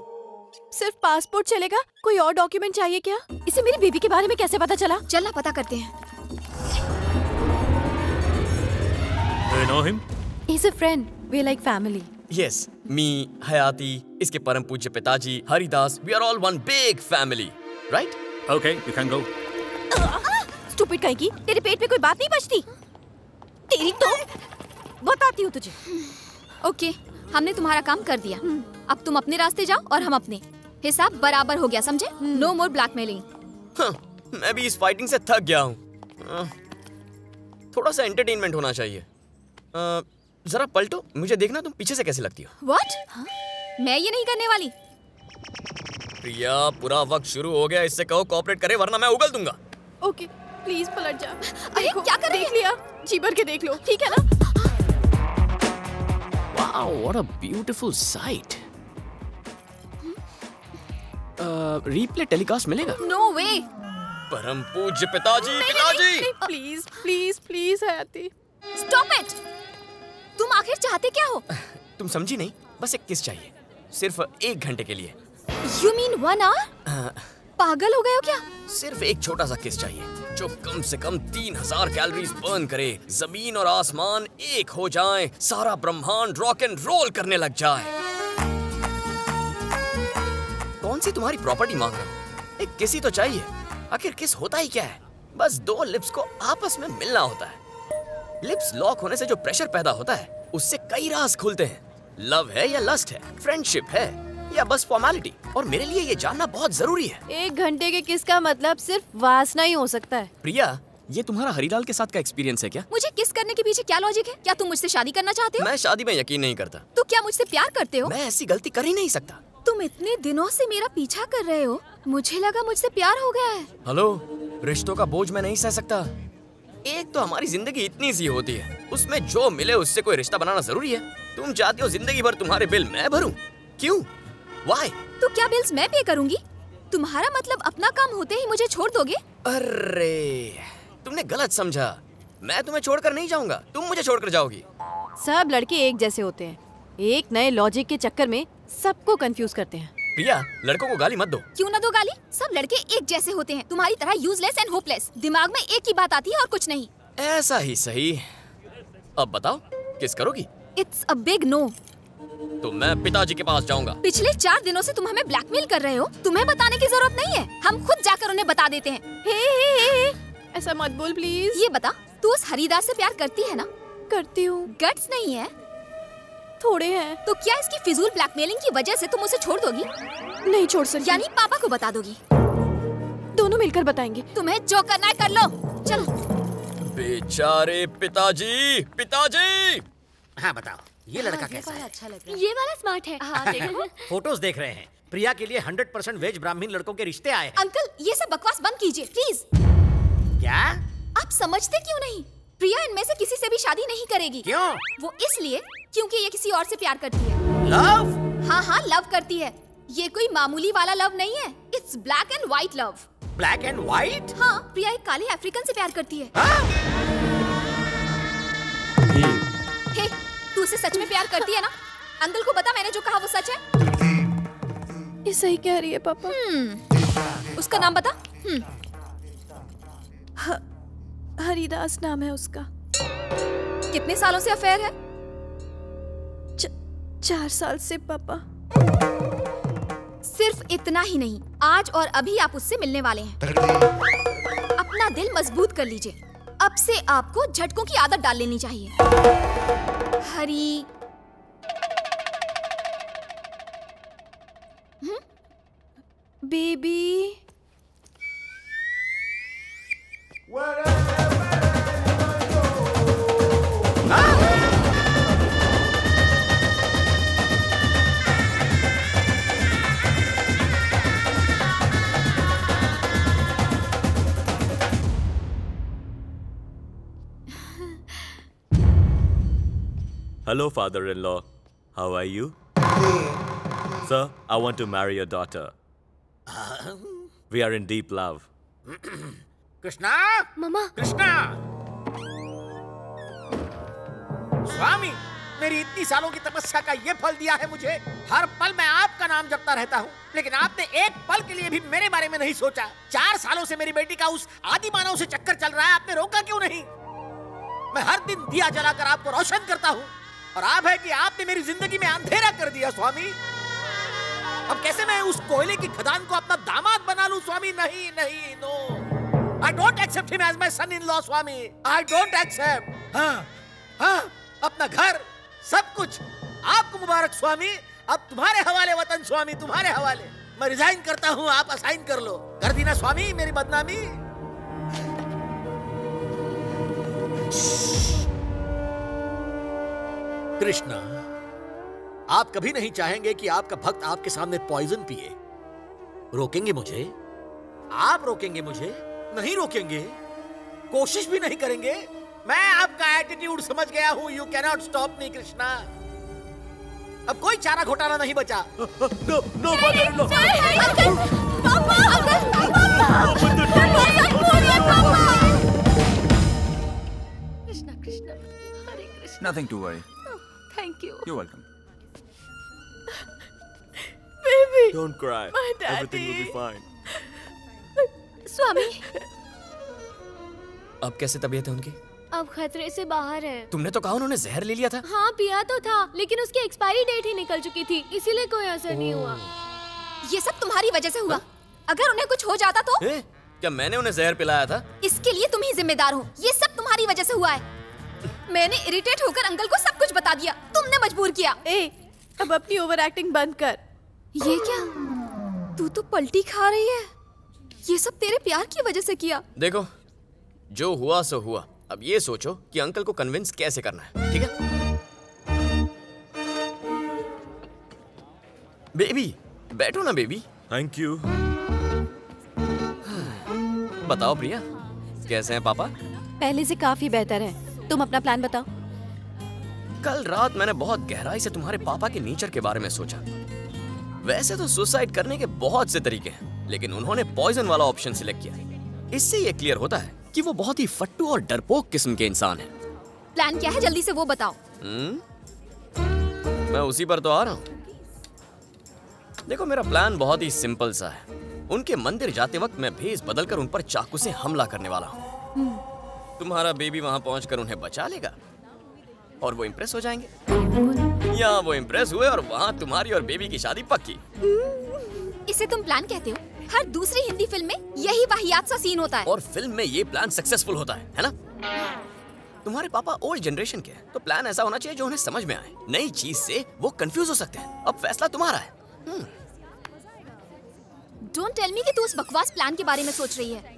Speaker 9: सिर्फ पासपोर्ट चलेगा? कोई और डॉक्यूमेंट चाहिए क्या? इसे मेरी बेबी के बारे में कैसे पता चला?
Speaker 8: चलना पता करते हैं।
Speaker 7: Do you know him?
Speaker 9: He's a friend. We're like family.
Speaker 4: Yes, me, हयाती, इसके परम पूज्य पिताजी, Haridas, we are all one big family, right?
Speaker 7: Okay, you can go.
Speaker 9: Stupid कहीं की, तेरे पेट में कोई बात नहीं बचती? तेरी तो बताती हूँ तुझे।
Speaker 8: ओके, हमने तुम्हारा काम कर दिया। अब तुम अपने रास्ते जाओ और हम अपने। हिसाब बराबर हो गया, समझे? नो मोर ब्लैकमेलिंग।
Speaker 4: मैं भी इस फाइटिंग से थक गया हूँ। थोड़ा सा एंटरटेनमेंट होना चाहिए। जरा पलटो, मुझे देखना तुम पीछे से कैसे लगती हो।
Speaker 8: What? मैं ये नहीं करने वाली।
Speaker 4: प्रिया, पूरा वक्त शुरू हो गया, इससे कहो कोऑपरेट करे वरना मैं उगल दूंगा।
Speaker 9: ओके, प्लीज पलट जा।
Speaker 8: अरे क्या कर रही है?
Speaker 9: देख लिया, जी भर के देख लो, ठीक है ना?
Speaker 2: Wow, what a beautiful sight. Replay telecast मिलेगा?
Speaker 8: No way.
Speaker 4: परम पूज्य पिताजी, पिताजी।
Speaker 9: प्लीज प्लीज प्लीज हयाती।
Speaker 8: Stop it. तुम आखिर चाहते क्या हो?
Speaker 4: तुम समझी नहीं, बस एक किस चाहिए, सिर्फ 1 घंटे के लिए।
Speaker 8: You mean 1 hour? पागल हो गए हो क्या?
Speaker 4: सिर्फ एक छोटा सा किस चाहिए, जो कम से कम 3000 कैलोरीज बर्न करे, जमीन और आसमान एक हो जाएं, सारा ब्रह्मांड रॉक एंड रोल करने लग जाए। कौन सी तुम्हारी प्रॉपर्टी मांग रहा हूँ? एक किस ही तो चाहिए। आखिर किस होता ही क्या है? बस 2 लिप्स को आपस में मिलना होता है। लिप्स लॉक होने से जो प्रेशर पैदा होता है, उससे कई राज खुलते हैं। लव है या लस्ट है, फ्रेंडशिप है या बस फॉर्मेलिटी, और मेरे लिए ये जानना बहुत जरूरी है।
Speaker 9: 1 घंटे के किस का मतलब सिर्फ वासना ही हो सकता है।
Speaker 4: प्रिया, ये तुम्हारा हरिलाल के साथ का एक्सपीरियंस है क्या?
Speaker 8: मुझे किस करने के पीछे क्या लॉजिक है? क्या तुम मुझसे शादी करना चाहते हो?
Speaker 4: मैं शादी में यकीन नहीं करता।
Speaker 8: तो क्या मुझसे प्यार करते हो?
Speaker 4: मैं ऐसी गलती कर ही नहीं सकता।
Speaker 8: तुम इतने दिनों से मेरा पीछा कर रहे हो, मुझे लगा मुझसे प्यार हो गया है।
Speaker 4: हेलो, रिश्तों का बोझ मैं नहीं सह सकता। एक तो हमारी जिंदगी इतनी सी होती है, उसमें जो मिले उससे कोई रिश्ता बनाना जरूरी है। तुम चाहती हो जिंदगी भर तुम्हारे बिल मैं भरूं? क्यों? Why?
Speaker 8: तो क्या बिल्स मैं पे करूंगी? तुम्हारा मतलब अपना काम होते ही मुझे छोड़ दोगे?
Speaker 4: अरे, तुमने गलत समझा। मैं तुम्हें छोड़कर नहीं जाऊंगा, तुम मुझे छोड़कर जाओगी।
Speaker 9: सब लड़के एक जैसे होते हैं, एक नए लॉजिक के चक्कर में सबको कंफ्यूज करते हैं।
Speaker 4: प्रिया, लड़कों को गाली मत दो।
Speaker 8: क्यों ना दो गाली? सब लड़के एक जैसे होते हैं, तुम्हारी तरह यूजलेस एंड होपलेस। दिमाग में एक ही बात आती है और कुछ नहीं।
Speaker 4: ऐसा ही सही। अब बताओ, किस करोगी?
Speaker 8: It's a big no.
Speaker 4: तो मैं पिताजी के पास जाऊंगा।
Speaker 8: पिछले 4 दिनों से तुम हमें ब्लैकमेल कर रहे हो। तुम्हें बताने की जरूरत नहीं है, हम खुद जाकर उन्हें बता देते हैं।
Speaker 9: हे, ऐसा मत बोल प्लीज।
Speaker 8: ये बता, तू उस हरिदास से प्यार करती है ना?
Speaker 9: करती हूँ।
Speaker 8: गट्स नहीं है?
Speaker 9: थोड़े हैं।
Speaker 8: तो क्या इसकी फिजूल ब्लैकमेलिंग की वजह से तुम उसे छोड़ दोगी?
Speaker 9: नहीं छोड़ सकती।
Speaker 8: यानी पापा को बता दोगी?
Speaker 9: दोनों मिलकर बताएंगे।
Speaker 8: तुम्हें जो करना है कर लो, चलो।
Speaker 4: बेचारे पिताजी, पिताजी।
Speaker 10: हाँ बताओ, ये लड़का कैसा है?
Speaker 15: अच्छा लग रहा है। ये वाला स्मार्ट है। हाँ देखो।
Speaker 10: फोटोज देख रहे हैं। प्रिया के लिए 100% वेज ब्राह्मण लड़कों के रिश्ते आए हैं।
Speaker 8: अंकल, ये सब बकवास बंद कीजिए प्लीज।
Speaker 10: क्या?
Speaker 8: आप समझते क्यों नहीं? प्रिया इनमें से किसी से भी शादी नहीं करेगी।
Speaker 10: क्यों?
Speaker 8: वो इसलिए क्योंकि ये किसी और से प्यार करती है।
Speaker 10: लव?
Speaker 8: हाँ हाँ, लव करती है। ये कोई मामूली वाला लव नहीं है, it's black and white love.
Speaker 10: Black and white?
Speaker 8: हाँ, प्रिया एक काले अफ्रीकन से प्यार करती है। हे, तू उसे सच में प्यार करती है ना? अंकल को बता मैंने जो कहा वो सच है।
Speaker 9: ये सही कह रही है पापा।
Speaker 8: उसका नाम बता।
Speaker 9: हरिदास नाम है उसका।
Speaker 8: कितने सालों से अफेयर है?
Speaker 9: 4 साल से पापा।
Speaker 8: सिर्फ इतना ही नहीं, आज और अभी आप उससे मिलने वाले हैं। अपना दिल मजबूत कर लीजिए। अब से आपको झटकों की आदत डाल लेनी चाहिए। हरी
Speaker 9: baby.
Speaker 13: Hello, father-in-law. How are you? Sir, I want to marry your daughter. We are in deep love.
Speaker 10: Krishna,
Speaker 15: मामा,
Speaker 10: कृष्णा, स्वामी, मेरी इतनी सालों की तपस्या का ये फल दिया है मुझे। हर पल मैं आपका नाम जपता रहता हूँ, लेकिन आपने एक पल के लिए भी मेरे बारे में नहीं सोचा। 4 सालों से मेरी बेटी का उस आदि मानव से चक्कर चल रहा है, आपने रोका क्यों नहीं? मैं हर दिन दिया जलाकर आपको रोशन करता हूँ, और आप है कि आपने मेरी जिंदगी में अंधेरा कर दिया स्वामी। अब कैसे मैं उस कोयले की खदान को अपना दामाद बना लूं स्वामी? नहीं नहीं, no, I don't accept him as my son in law स्वामी। I don't accept. हाँ, अपना घर, सब कुछ आपको मुबारक स्वामी। अब तुम्हारे हवाले वतन स्वामी, तुम्हारे हवाले। मैं रिजाइन करता हूँ, आप असाइन कर लो। कर दी ना स्वामी मेरी बदनामी? कृष्णा, आप कभी नहीं चाहेंगे कि आपका भक्त आपके सामने पॉइजन पिए। रोकेंगे मुझे? आप रोकेंगे मुझे? नहीं रोकेंगे, कोशिश भी नहीं करेंगे। मैं आपका एटीट्यूड समझ गया हूं। You cannot stop me Krishna. अब कोई चारा घोटाला नहीं बचा। No no
Speaker 15: Krishna Krishna, Hare Krishna.
Speaker 6: Nothing to worry.
Speaker 15: Thank you.
Speaker 6: You're welcome.
Speaker 9: Baby.
Speaker 13: Don't cry.
Speaker 9: My daddy.
Speaker 13: Everything will be fine.
Speaker 15: स्वामी,
Speaker 4: अब कैसे तबीयत है उनकी?
Speaker 15: अब खतरे से बाहर है।
Speaker 4: तुमने तो कहा उन्होंने जहर ले लिया था।
Speaker 15: हाँ, पिया तो था, लेकिन उसकी एक्सपायरी डेट ही निकल चुकी थी, इसीलिए कोई असर नहीं हुआ।
Speaker 8: ये सब तुम्हारी वजह से हुआ। अगर उन्हें कुछ हो जाता तो?
Speaker 4: क्या मैंने उन्हें जहर पिलाया था?
Speaker 8: इसके लिए तुम ही जिम्मेदार हो। ये सब तुम्हारी वजह से हुआ है। मैंने इरिटेट होकर अंकल को सब कुछ बता दिया, तुमने मजबूर किया।
Speaker 9: अब अपनी ओवर एक्टिंग बंद कर।
Speaker 8: ये क्या? तू तो पलटी खा रही है। ये सब तेरे प्यार की वजह से किया।
Speaker 4: देखो, जो हुआ सो हुआ। अब ये सोचो कि अंकल को कन्विंस कैसे करना है, ठीक है? बेबी, बैठो ना बेबी।
Speaker 13: Thank you.
Speaker 4: बताओ प्रिया, कैसे हैं पापा?
Speaker 9: पहले से काफी बेहतर है। तुम अपना प्लान बताओ।
Speaker 4: कल रात मैंने बहुत गहराई से तुम्हारे पापा के नेचर के बारे में सोचा। वैसे तो सुसाइड करने के बहुत से तरीके हैं, लेकिन उन्होंने पॉइजन वाला ऑप्शन सिलेक्ट किया। इससे ये क्लियर होता है कि वो बहुत ही फट्टू और डरपोक किस्म के इंसान हैं।
Speaker 8: प्लान क्या है, जल्दी से वो बताओ।
Speaker 4: मैं उसी पर तो आ रहा हूँ। देखो, मेरा प्लान बहुत ही सिंपल सा है। उनके मंदिर जाते वक्त मैं भेष बदलकर उन पर चाकू से हमला करने वाला हूँ। तुम्हारा बेबी वहां पहुंचकर उन्हें बचा लेगा और वो इम्प्रेस हो जाएंगे, या वो इम्प्रेस हुए और वहां तुम्हारी और बेबी की शादी पक्की।
Speaker 8: इसे तुम प्लान कहते हो? हर दूसरी हिंदी फिल्म में यही वाहियात सा सीन होता है।
Speaker 4: और फिल्म में ये प्लान सक्सेसफुल होता है ना? तुम्हारे पापा ओल्ड जनरेशन के हैं, तो प्लान ऐसा होना चाहिए जो उन्हें समझ में आए। नई चीज से वो कंफ्यूज हो सकते हैं। अब फैसला तुम्हारा है।
Speaker 8: डोंट टेल मी कि तू उस बकवास प्लान के बारे में सोच रही है।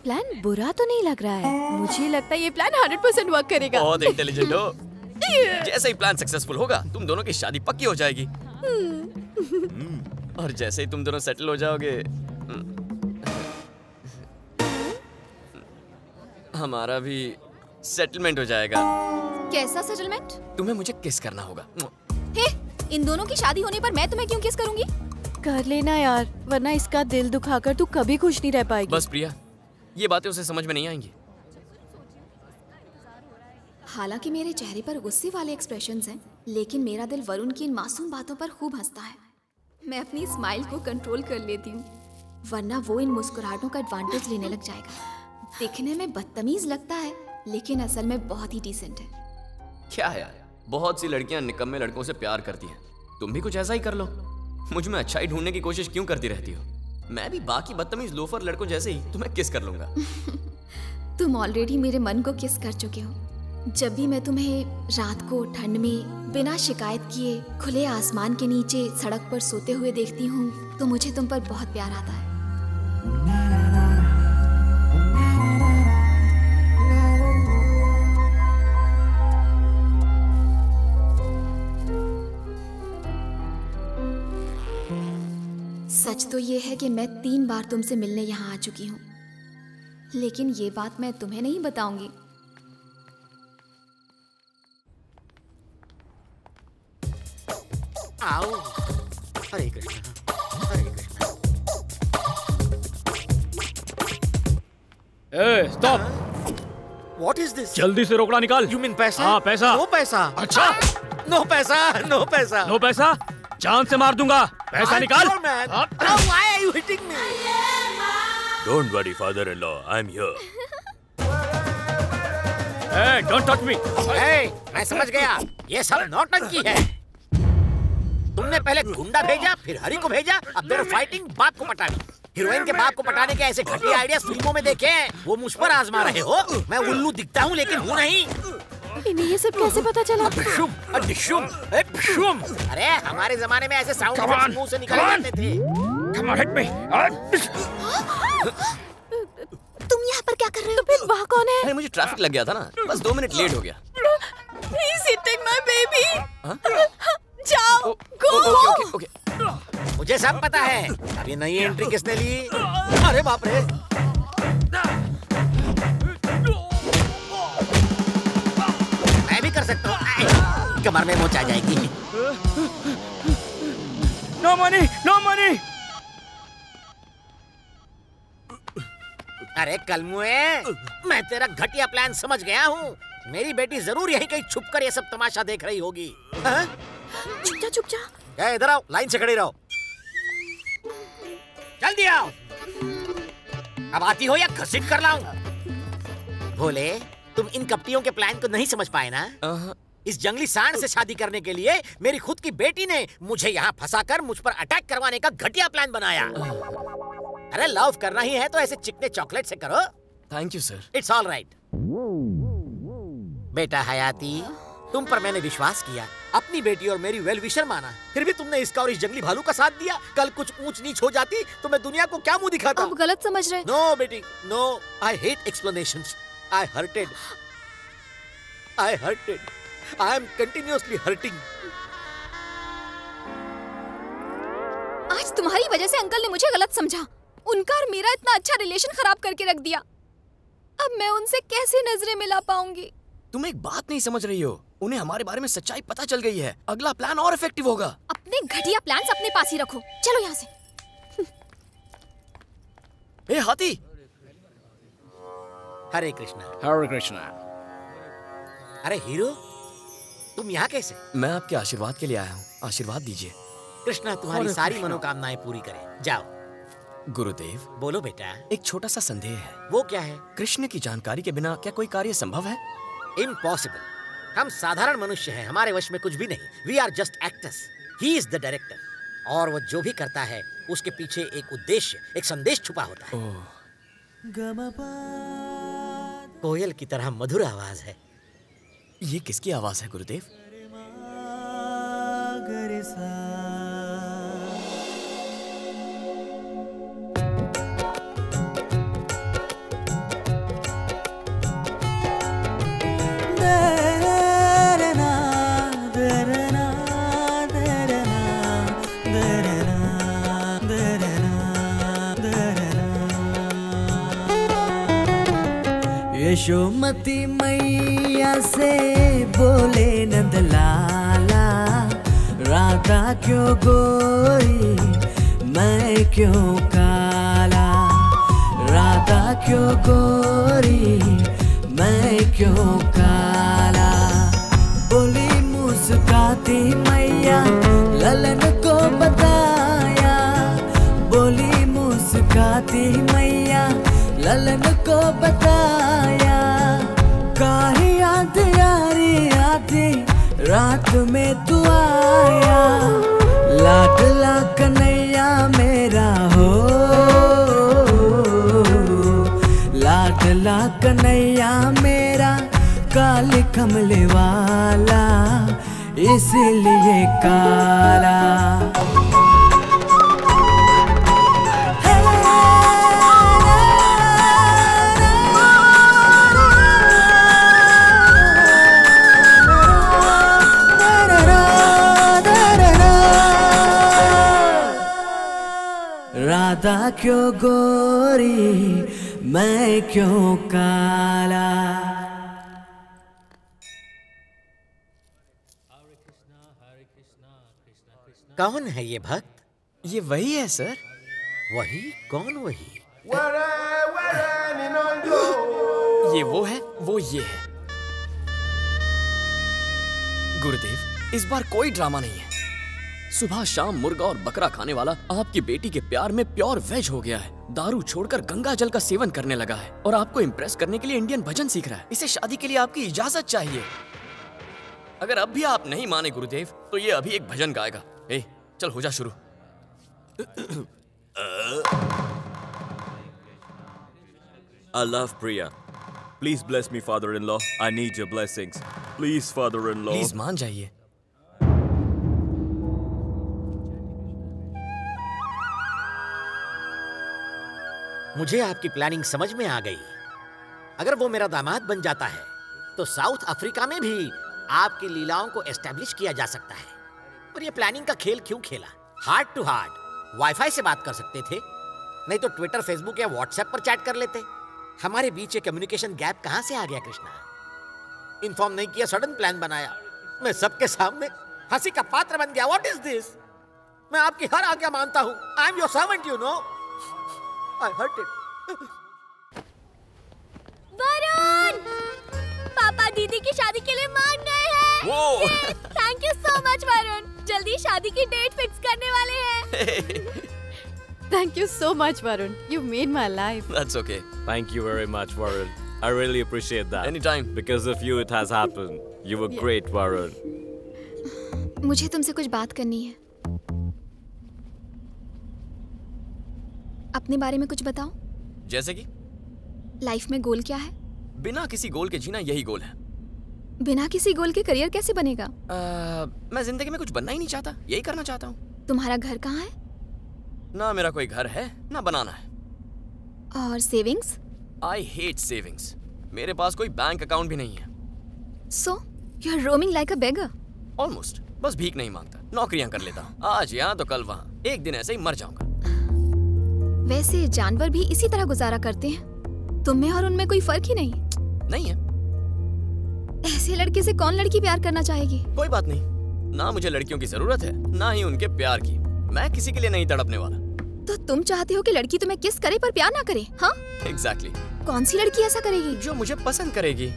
Speaker 9: प्लान बुरा तो नहीं लग रहा है। मुझे लगता है ये प्लान 100% वर्क करेगा।
Speaker 4: बहुत इंटेलिजेंट हो। जैसे ही प्लान सक्सेसफुल होगा, तुम दोनों की शादी पक्की हो जाएगी। और जैसे ही तुम दोनों सेटल हो जाओगे, हमारा भी सेटलमेंट हो जाएगा।
Speaker 8: कैसा सेटलमेंट?
Speaker 4: तुम्हें मुझे किस करना होगा।
Speaker 8: हे, इन दोनों की शादी होने पर मैं तुम्हें क्यों किस करूंगी?
Speaker 9: कर लेना यार, वरना इसका दिल दुखाकर तू कभी खुश नहीं रह पाएगी।
Speaker 4: बस प्रिया, ये बातें उसे समझ में नहीं आएंगी।
Speaker 8: हालांकि मेरे चेहरे पर गुस्से वाले एक्सप्रेशंस हैं, लेकिन मेरा दिल वरुण की इन मासूम बातों पर खूब हंसता है। मैं अपनी स्माइल को कंट्रोल कर लेती हूँ, वरना वो इन मुस्कुराहटों का एडवांटेज लेने लग जाएगा। दिखने में बदतमीज लगता है, लेकिन असल में बहुत ही डिसेंट है।
Speaker 4: क्या है यार, बहुत सी लड़कियां निकम्मे लड़कों से प्यार करती हैं। तुम भी कुछ ऐसा ही कर लो। मुझ में अच्छाई ढूंढने की कोशिश क्यों करती रहती हो? मैं भी बाकी बदतमीज लोफर लड़कों जैसे ही तुम्हें किस कर लूंगा।
Speaker 8: तुम ऑलरेडी मेरे मन को किस कर चुके हो। जब भी मैं तुम्हें रात को ठंड में बिना शिकायत किए खुले आसमान के नीचे सड़क पर सोते हुए देखती हूँ तो मुझे तुम पर बहुत प्यार आता है। सच तो ये है कि मैं 3 बार तुमसे मिलने यहाँ आ चुकी हूँ, लेकिन ये बात मैं तुम्हें नहीं बताऊंगी।
Speaker 10: आओ। हरे कृष्णा, हरे कृष्णा।
Speaker 1: ए, स्टॉप।
Speaker 10: What is this?
Speaker 1: जल्दी से रोकड़ा निकाल।
Speaker 10: You mean पैसा?
Speaker 1: हाँ, पैसा।
Speaker 10: नो पैसा।
Speaker 1: अच्छा।
Speaker 10: नो पैसा, नो पैसा।
Speaker 1: नो पैसा? जान से मार दूंगा। पैसा निकाल।
Speaker 10: Why are you hitting me?
Speaker 13: Don't worry, father-in-law. I'm here.
Speaker 1: Hey, don't touch me.
Speaker 10: Hey, मैं समझ गया। ये सब नौटंकी है। तुमने पहले गुंडा भेजा, फिर हरी को भेजा, अब दोनों फाइटिंग बाप को पटानी। हीरोइन के बाप को पटाने के ऐसे घटिया आइडियाज फिल्मों में देखे हैं, वो मुझ पर आजमा रहे हो। मैं उल्लू दिखता हूँ लेकिन हूँ नहीं।
Speaker 9: इन्हें ये सब कैसे पता चला?
Speaker 10: अरे हमारे जमाने में ऐसे साउंड मुंह से निकल जाते थे।
Speaker 8: तुम यहाँ पर क्या कर रहे हो?
Speaker 9: तो फिर वहाँ कौन है?
Speaker 4: अरे मुझे ट्रैफिक लग गया था ना, बस 2 मिनट लेट हो गया।
Speaker 9: He's hitting my baby. जाओ, go.
Speaker 10: ओके। मुझे सब पता है। अब ये नई एंट्री किसने ली? अरे बाप रे। मैं भी कर सकता हूँ। कमर में मोच आ जाएगी।
Speaker 1: No money, no money.
Speaker 10: अरे कलमुए, मैं तेरा घटिया प्लान समझ गया हूँ। मेरी बेटी जरूर यहीं कहीं छुपकर ये सब तमाशा देख रही होगी।
Speaker 9: चुप जा।
Speaker 10: इधर आओ, लाइन से खड़े रहो। जल्दी आओ। अब आती हो या घसीट कर लाऊं? भोले, तुम इन कपटियों के प्लान को नहीं समझ पाए ना? इस जंगली सांड से शादी करने के लिए मेरी खुद की बेटी ने मुझे यहाँ फंसाकर मुझ पर अटैक करवाने का घटिया प्लान बनाया। अरे लव करना ही है तो ऐसे चिकने चॉकलेट से करो।
Speaker 4: Thank you sir.
Speaker 10: It's all right. बेटा हयाती, तुम पर मैंने विश्वास किया, अपनी बेटी और मेरी वेल विशर माना, फिर भी तुमने इसका और इस जंगली भालू का साथ दिया। कल कुछ ऊंच नीच हो जाती तो मैं दुनिया को क्या मुंह दिखाता?
Speaker 8: अब गलत समझ रहे।
Speaker 10: नो बेटी, no. I hate explanations. I hurted. I am continuously hurting.
Speaker 8: आज तुम्हारी वजह से अंकल ने मुझे गलत समझा। उनका और मेरा इतना अच्छा रिलेशन खराब करके रख दिया। अब मैं उनसे कैसे नजरें मिला पाऊंगी?
Speaker 4: तुम एक बात नहीं समझ रही हो, उन्हें हमारे बारे में सच्चाई पता चल गई है। अगला प्लान और इफेक्टिव होगा।
Speaker 8: अपने घटिया प्लान्स अपने पास ही रखो। चलो यहाँ से।
Speaker 4: ए हाथी।
Speaker 10: हरे कृष्णा।
Speaker 1: हरे कृष्णा।
Speaker 10: अरे हीरो, तुम यहाँ कैसे?
Speaker 4: मैं आपके आशीर्वाद के लिए आया हूँ, आशीर्वाद दीजिए।
Speaker 10: कृष्णा तुम्हारी सारी मनोकामनाएं पूरी करे। जाओ।
Speaker 4: गुरुदेव।
Speaker 10: बोलो बेटा।
Speaker 4: एक छोटा सा संदेह है।
Speaker 10: वो क्या है?
Speaker 4: कृष्ण की जानकारी के बिना क्या कोई कार्य संभव है?
Speaker 10: इम्पॉसिबल। हम साधारण मनुष्य हैं, हमारे वश में कुछ भी नहीं। We are just actors. He is the director. और वो जो भी करता है उसके पीछे एक उद्देश्य, एक संदेश छुपा होता है। कोयल की तरह मधुर आवाज है।
Speaker 4: ये किसकी आवाज है गुरुदेव?
Speaker 16: यशोमती मैया से बोले नंदलाला, राधा क्यों गोरी मैं क्यों काला, राधा क्यों गोरी मैं क्यों काला। बोली मुस्काती मैया ललन को बताया, बोली मुस्काती मैया ललन को बताया। काहे याद यारी आती रात में तू आया, लाडला कन्हैया मेरा हो, लाडला कन्हैया मेरा, काले कमले वाला इसलिए काला। राधा क्यों गोरी मैं क्यों काला।
Speaker 10: कौन है ये भक्त?
Speaker 4: ये वही है सर।
Speaker 10: वही? कौन वही?
Speaker 4: ये वो है, वो ये है। गुरुदेव, इस बार कोई ड्रामा नहीं है। सुबह शाम मुर्गा और बकरा खाने वाला आपकी बेटी के प्यार में प्योर वेज हो गया है। दारू छोड़कर गंगा जल का सेवन करने लगा है और आपको इम्प्रेस करने के लिए इंडियन भजन सीख रहा है। इसे शादी के लिए आपकी इजाजत चाहिए। अगर अब भी आप नहीं माने गुरुदेव, तो ये अभी एक भजन गाएगा। ए, चल हो जा शुरू।
Speaker 13: I love Priya. Please bless me, father-in-law. I need your blessings. Please, father-in-law.
Speaker 4: Please मान जाइए।
Speaker 10: मुझे आपकी प्लानिंग समझ में आ गई। अगर वो मेरा दामाद बन जाता है तो साउथ अफ्रीका में भी आपकी लीलाओं को एस्टेब्लिश किया जा सकता है। और ये प्लानिंग का खेल क्यों खेला? हार्ट टू हार्ट वाईफाई से बात कर सकते थे, नहीं तो ट्विटर, फेसबुक या व्हाट्सएप पर चैट कर लेते। हमारे बीच ये कम्युनिकेशन गैप कहां से आ गया कृष्णा? इन्फॉर्म नहीं किया, सडन प्लान बनाया। मैं सबके सामने हंसी का पात्र बन गया। What is this? मैं आपकी हर आज्ञा मानता हूं। I am your servant, you know. I hurt it.
Speaker 15: Varun! पापा दीदी की शादी के लिए मान गए हैं। Thank you so much Varun. जल्दी शादी की डेट फिक्स करने वाले हैं।
Speaker 9: Thank you so much, Varun. You made my life.
Speaker 4: That's okay.
Speaker 13: Thank you very much, Varun. I really appreciate that.
Speaker 4: Anytime.
Speaker 13: Because of you, it has happened. You were great, Varun.
Speaker 8: मुझे तुमसे कुछ बात करनी है। अपने बारे में कुछ बताओ।
Speaker 4: जैसे कि?
Speaker 8: लाइफ में गोल क्या है?
Speaker 4: बिना किसी गोल के जीना, यही गोल है।
Speaker 8: बिना किसी गोल के करियर कैसे बनेगा?
Speaker 4: मैं जिंदगी में कुछ बनना ही नहीं चाहता, यही करना चाहता हूँ।
Speaker 8: तुम्हारा घर कहाँ है?
Speaker 4: ना मेरा कोई घर है, ना बनाना है।
Speaker 8: और सेविंग्स?
Speaker 4: I hate savings. मेरे पास कोई बैंक अकाउंट भी नहीं है।
Speaker 8: So, you're roaming like a beggar.
Speaker 4: Almost. बस भीख नहीं मांगता, नौकरियां कर लेता हूँ। आज यहाँ तो कल वहाँ। एक दिन ऐसे ही मर जाऊंगा।
Speaker 8: वैसे जानवर भी इसी तरह गुजारा करते हैं। तुम में और उनमें कोई फर्क ही नहीं
Speaker 4: है।
Speaker 8: ऐसे लड़के से कौन लड़की प्यार करना चाहेगी?
Speaker 4: कोई बात नहीं। ना मुझे लड़कियों की जरूरत है, ना ही उनके प्यार की। मैं किसी के लिए नहीं तड़पने वाला।
Speaker 8: तो तुम चाहते हो कि लड़की तुम्हें किस करे पर प्यार ना करे? हाँ?
Speaker 4: Exactly.
Speaker 8: कौन सी लड़की ऐसा करेगी?
Speaker 4: जो मुझे पसंद करेगी।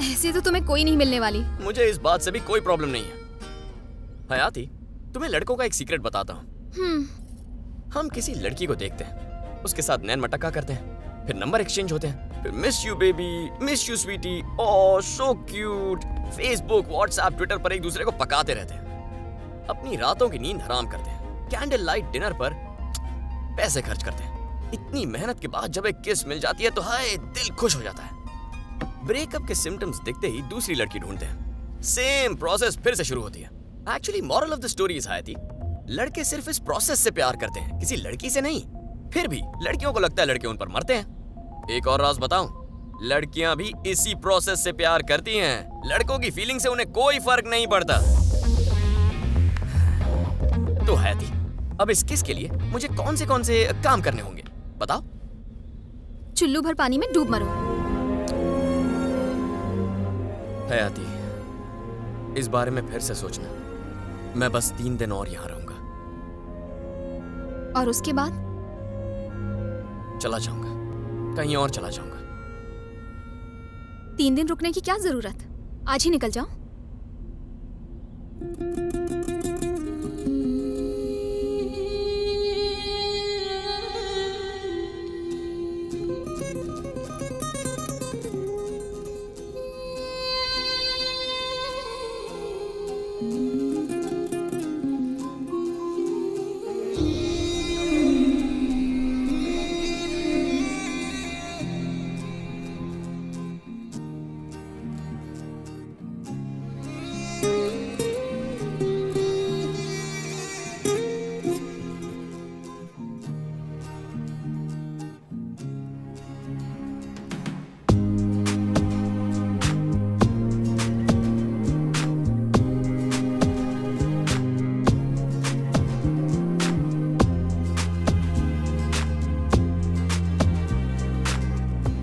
Speaker 8: ऐसे तो तुम्हें कोई नहीं मिलने वाली।
Speaker 4: मुझे इस बात से भी कोई प्रॉब्लम नहीं है। हयाती, तुम्हें लड़कों का एक सीक्रेट बताता हूँ। हम किसी लड़की को देखते हैं, उसके साथ नैन मटक्का करते हैं, फिर नंबर एक्सचेंज होते हैं, फिर miss you baby, miss you sweetie, oh so cute, Facebook, WhatsApp, Twitter पर एक दूसरे को पकाते रहते हैं। अपनी रातों की नींद हराम करते हैं, कैंडल लाइट डिनर पर पैसे खर्च करते हैं। इतनी मेहनत के बाद जब एक किस मिल जाती है तो हाय दिल खुश हो जाता है। ब्रेकअप के सिम्टम्स दिखते ही दूसरी लड़की ढूंढते हैं। सेम प्रोसेस फिर से शुरू होती है। Actually moral of the story is Hayati, लड़के सिर्फ इस प्रोसेस से प्यार करते हैं, किसी लड़की से नहीं। फिर भी लड़कियों को लगता है लड़के उन पर मरते हैं। एक और राज बताऊं, लड़कियां भी इसी प्रोसेस से प्यार करती हैं। लड़कों की फीलिंग से उन्हें कोई फर्क नहीं पड़ता। तो हैती, अब इस किस के लिए मुझे कौन से काम करने होंगे बताओ?
Speaker 8: चुल्लू भर पानी में डूब मरो।
Speaker 4: हयाती, इस बारे में फिर से सोचना। मैं बस 3 दिन और यहाँ रहूंगा।
Speaker 8: और उसके बाद?
Speaker 4: चला जाऊंगा, कहीं और चला जाऊंगा।
Speaker 8: 3 दिन रुकने की क्या जरूरत? आज ही निकल जाओ।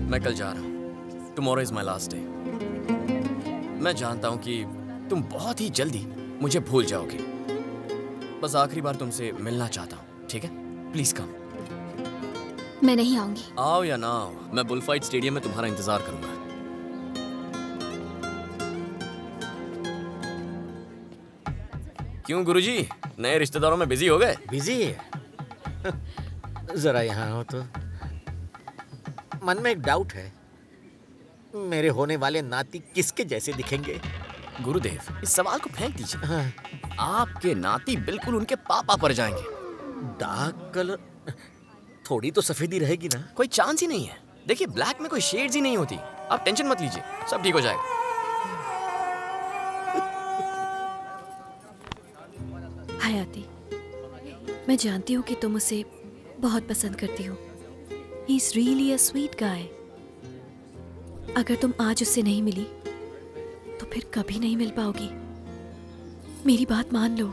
Speaker 4: मैं कल जा रहा हूँ। Tomorrow is my last day. मैं जानता हूँ कि तुम बहुत ही जल्दी मुझे भूल जाओगे। बस आखिरी बार तुमसे मिलना चाहता हूँ, ठीक है? Please come.
Speaker 8: मैं नहीं आऊंगी।
Speaker 4: आओ या ना आओ, मैं बुलफाइट स्टेडियम में तुम्हारा इंतजार करूंगा। क्यों गुरुजी, नए रिश्तेदारों में बिजी हो गए?
Speaker 10: बिजी है? जरा यहाँ हो तो। मन में एक डाउट है, मेरे होने वाले नाती किसके जैसे दिखेंगे?
Speaker 4: गुरुदेव, इस सवाल को फेंक दीजिए। हाँ। आपके नाती बिल्कुल उनके पापा पर जाएंगे।
Speaker 10: डार्क कलर, थोड़ी तो सफेदी रहेगी ना?
Speaker 4: कोई चांस ही नहीं है। देखिए, ब्लैक में कोई शेड्स ही नहीं होती। आप टेंशन मत लीजिए, सब ठीक हो जाएगा।
Speaker 9: हयाती, मैं जानती हूँ कि तुम उसे बहुत पसंद करती हो। He is really a sweet guy. अगर तुम आज उससे नहीं मिली तो फिर कभी नहीं मिल पाओगी। मेरी बात मान लो।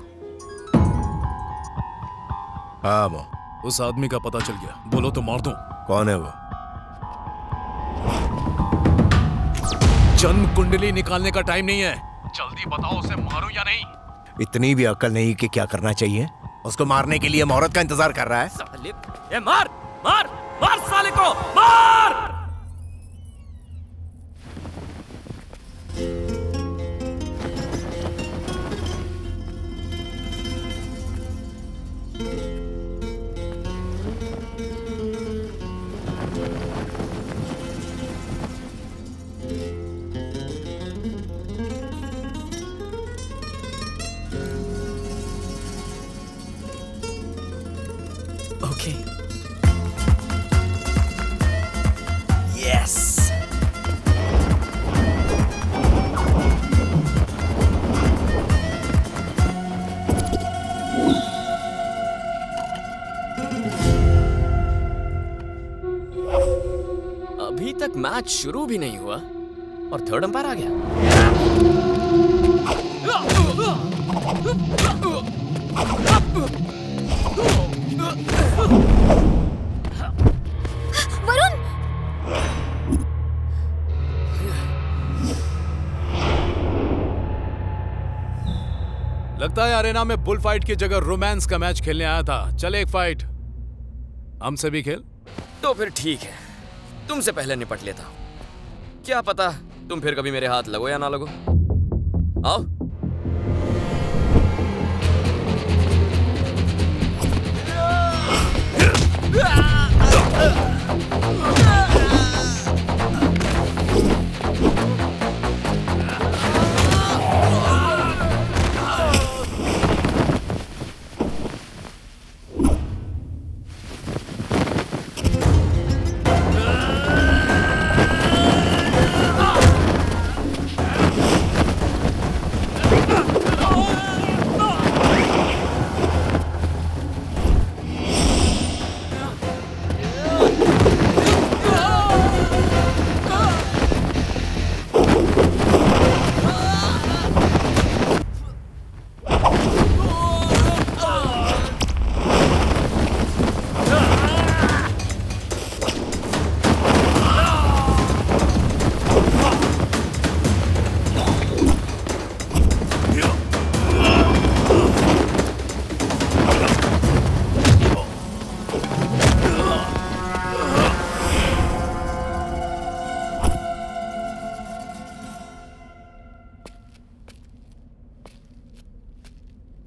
Speaker 3: हाँ मो।
Speaker 14: उस आदमी का पता चल गया, बोलो तो मार दूं।
Speaker 3: कौन है वो?
Speaker 14: जन्म कुंडली निकालने का टाइम नहीं है, जल्दी बताओ उसे मारूं या नहीं।
Speaker 3: इतनी भी अक्ल नहीं कि क्या करना चाहिए? उसको मारने के लिए औरत का इंतजार कर रहा है।
Speaker 4: ये मार मार मार साले को, मार! Okay. Yes. अभी तक मैच शुरू भी नहीं हुआ और थर्ड अंपायर आ गया।
Speaker 8: वरुण!
Speaker 14: लगता है अरेना में बुल फाइट की जगह रोमांस का मैच खेलने आया था। चल एक फाइट हमसे भी खेल।
Speaker 4: तो फिर ठीक है, तुमसे पहले निपट लेता हूं। क्या पता तुम फिर कभी मेरे हाथ लगो या ना लगो। आओ।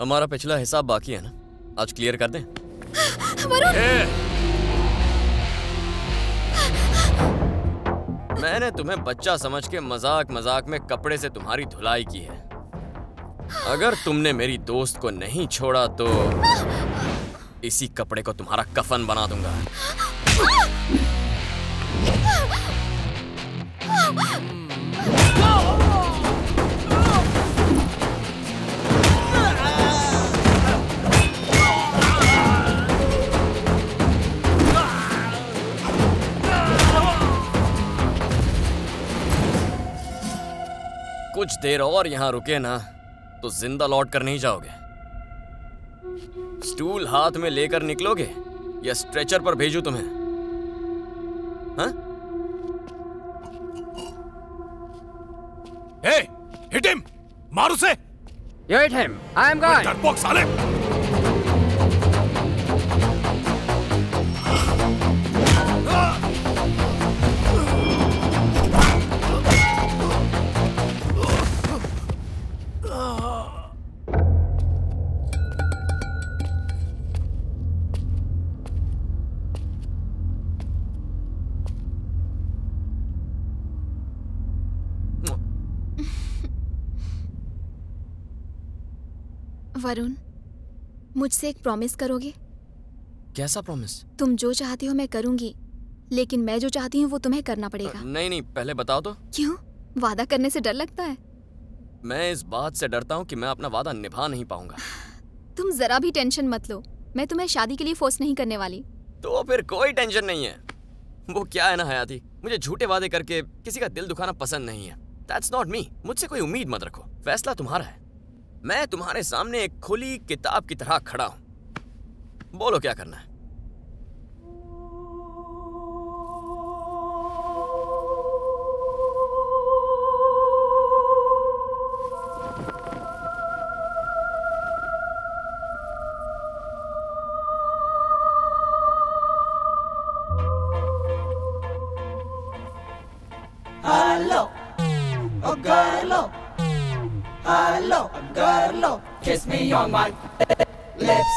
Speaker 4: हमारा पिछला हिसाब बाकी है ना, आज क्लियर कर दें। मैंने तुम्हें बच्चा समझ के मजाक मजाक में कपड़े से तुम्हारी धुलाई की है। अगर तुमने मेरी दोस्त को नहीं छोड़ा तो इसी कपड़े को तुम्हारा कफन बना दूंगा। कुछ देर और यहां रुके ना तो जिंदा लौट कर नहीं जाओगे। स्टूल हाथ में लेकर निकलोगे या स्ट्रेचर पर भेजूं तुम्हें? हाँ?
Speaker 14: Hey, hit him! मार उसे!
Speaker 17: You hit him. I am gone.
Speaker 14: डरपोक साले!
Speaker 8: वरुण, मुझसे एक प्रॉमिस करोगे?
Speaker 4: कैसा प्रॉमिस?
Speaker 8: तुम जो चाहती हो मैं करूंगी, लेकिन मैं जो चाहती हूँ वो तुम्हें करना पड़ेगा।
Speaker 4: नहीं, पहले बताओ तो।
Speaker 8: क्यों? वादा करने से डर लगता है?
Speaker 4: मैं इस बात से डरता हूँ कि मैं अपना वादा निभा नहीं पाऊंगा।
Speaker 8: तुम जरा भी टेंशन मत लो, मैं तुम्हें शादी के लिए फोर्स नहीं करने वाली।
Speaker 4: तो फिर कोई टेंशन नहीं है। वो क्या है ना हयाती, मुझे झूठे वादे करके किसी का दिल दुखाना पसंद नहीं है। That's not me। मुझसे कोई उम्मीद मत रखो, फैसला तुम्हारा है। मैं तुम्हारे सामने एक खुली किताब की तरह खड़ा हूं। बोलो क्या करना है?
Speaker 16: Hello, oh girl, hello, girl, kiss me on my lips.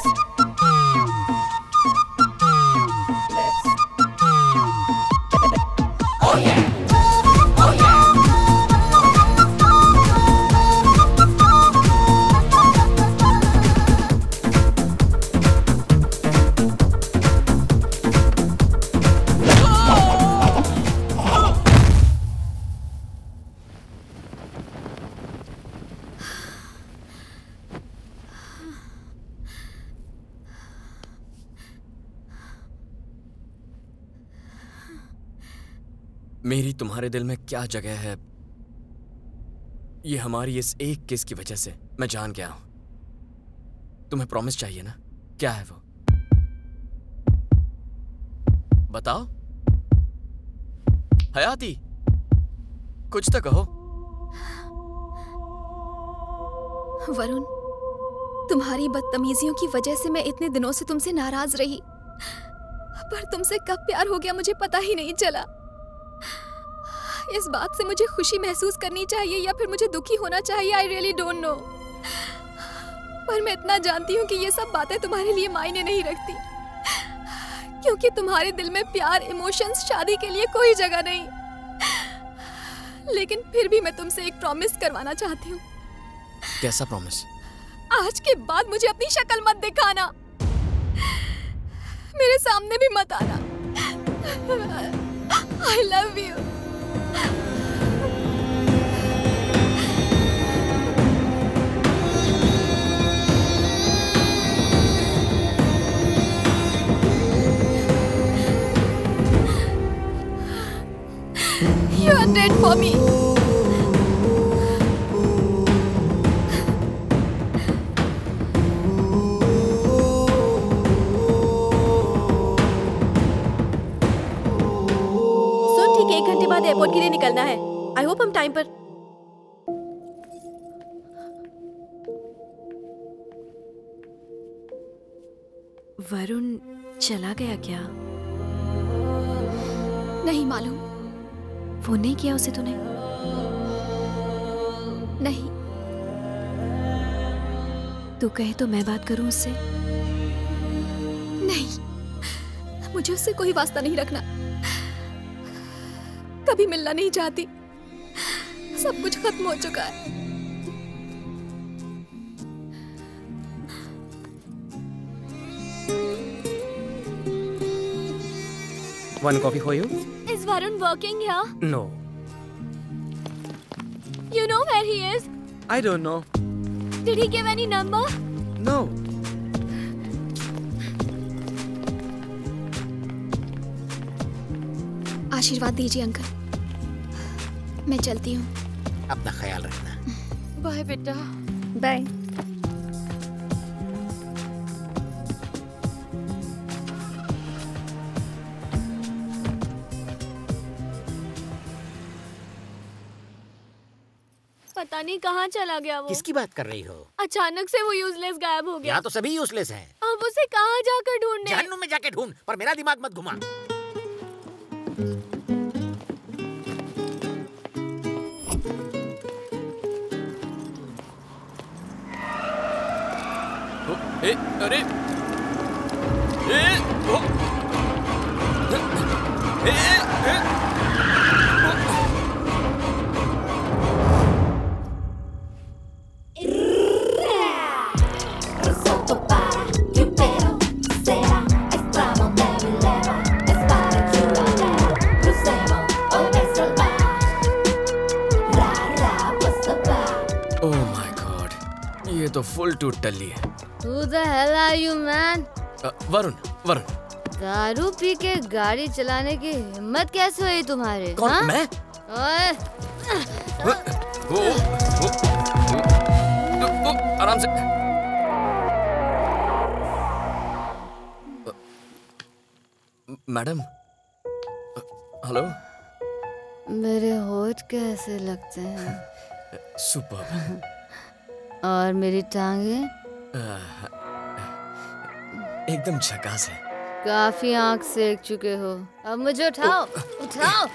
Speaker 16: Oh yeah, oh yeah.
Speaker 4: मेरी तुम्हारे दिल में क्या जगह है, ये हमारी इस एक किस की वजह से मैं जान गया हूं। तुम्हें प्रॉमिस चाहिए ना? क्या है वो? बताओ हयाती, कुछ तो कहो।
Speaker 8: वरुण, तुम्हारी बदतमीजियों की वजह से मैं इतने दिनों से तुमसे नाराज रही, पर तुमसे कब प्यार हो गया मुझे पता ही नहीं चला। इस बात से मुझे खुशी महसूस करनी चाहिए या फिर मुझे दुखी होना चाहिए, आई रियली डोंट नो। पर मैं इतना जानती हूँ कि ये सब बातें तुम्हारे लिए मायने नहीं रखती, क्योंकि तुम्हारे दिल में प्यार, इमोशंस, शादी के लिए कोई जगह नहीं। लेकिन फिर भी मैं तुमसे एक प्रॉमिस करवाना चाहती हूँ।
Speaker 4: कैसा प्रॉमिस?
Speaker 8: आज के बाद मुझे अपनी शक्ल मत दिखाना, मेरे सामने भी मत आना। I love you. You are dead for me.
Speaker 9: Airport के लिए निकलना है। आई होप हम टाइम पर। वरुण चला गया क्या?
Speaker 8: नहीं मालूम।
Speaker 9: फोन नहीं किया उसे तूने?
Speaker 8: नहीं। तू कहे तो मैं बात करूं उससे? नहीं, मुझे उससे कोई वास्ता नहीं रखना। कभी मिलना नहीं चाहती। सब कुछ खत्म हो चुका है।
Speaker 4: One coffee for you?
Speaker 15: Is Varun working here?
Speaker 4: No.
Speaker 15: You know where he is?
Speaker 5: I don't know.
Speaker 15: Did he give any number?
Speaker 5: No.
Speaker 8: आशीर्वाद दीजिए अंकल। मैं चलती हूँ।
Speaker 10: अपना ख्याल रखना।
Speaker 15: बाय बेटा।
Speaker 8: बाय।
Speaker 15: पता नहीं कहाँ चला गया वो।
Speaker 10: किसकी बात कर रही हो?
Speaker 15: अचानक से वो यूजलेस गायब हो गया।
Speaker 10: यहाँ तो सभी यूजलेस हैं।
Speaker 15: अब उसे कहाँ जाकर ढूंढने?
Speaker 10: जहन्नुम में जाके ढूंढ, पर मेरा दिमाग मत घुमा।
Speaker 4: ए, अरे ए, ओ, ए, ए, तो फुल टूट टल्ली है।
Speaker 18: Who the hell are you, man?
Speaker 4: Varun, Varun.
Speaker 18: दारू पी के गाड़ी चलाने की हिम्मत कैसे हुई तुम्हारे?
Speaker 4: कौन?
Speaker 18: हाँ?
Speaker 4: मैं?
Speaker 18: ओए!
Speaker 4: आराम से। Madam, hello.
Speaker 18: मेरे होठ कैसे लगते हैं?
Speaker 4: सुपर।
Speaker 18: और मेरी टांगे?
Speaker 4: एकदम झकास है।
Speaker 18: काफी आंख सेक चुके हो, अब मुझे उठाओ। उठाओ।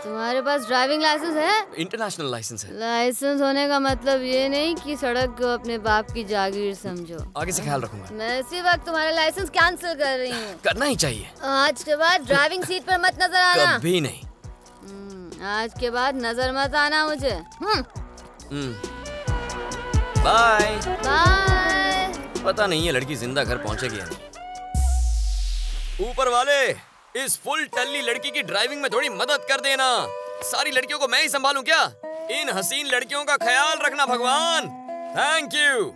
Speaker 18: तुम्हारे पास ड्राइविंग लाइसेंस है?
Speaker 4: इंटरनेशनल लाइसेंस है।
Speaker 18: लाइसेंस होने का मतलब ये नहीं कि सड़क को अपने बाप की जागीर समझो।
Speaker 4: आगे से ख्याल रखूंगा।
Speaker 18: मैं इसी वक्त तुम्हारा लाइसेंस कैंसिल कर रही हूँ।
Speaker 4: करना ही चाहिए।
Speaker 18: आज के बाद ड्राइविंग सीट पर मत नजर आना।
Speaker 4: कभी नहीं।
Speaker 18: आज के बाद नजर मत आना मुझे।
Speaker 4: Bye
Speaker 18: bye.
Speaker 4: पता नहीं है लड़की जिंदा घर पहुंचेगी या नहीं। ऊपर वाले, इस फुल टल्ली लड़की की ड्राइविंग में थोड़ी मदद कर देना। सारी लड़कियों को मैं ही संभालूं क्या? इन हसीन लड़कियों का ख्याल रखना भगवान। Thank you.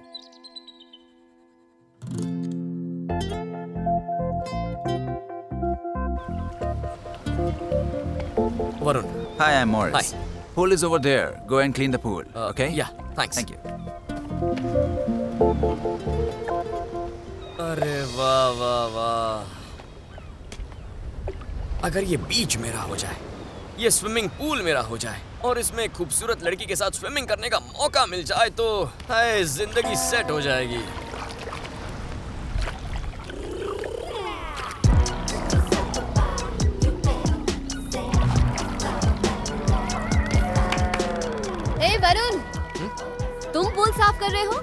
Speaker 4: Varun.
Speaker 6: Hi, I'm Morris.
Speaker 4: Hi.
Speaker 6: Pool is over there. Go and clean the pool. Okay?
Speaker 4: Yeah, thanks.
Speaker 6: Thank you.
Speaker 4: अरे वाह वाह वाह। अगर ये बीच मेरा हो जाए, ये स्विमिंग पूल मेरा हो जाए और इसमें एक खूबसूरत लड़की के साथ स्विमिंग करने का मौका मिल जाए तो हाय जिंदगी सेट हो जाएगी।
Speaker 18: वरुण, तुम पूल साफ कर रहे हो?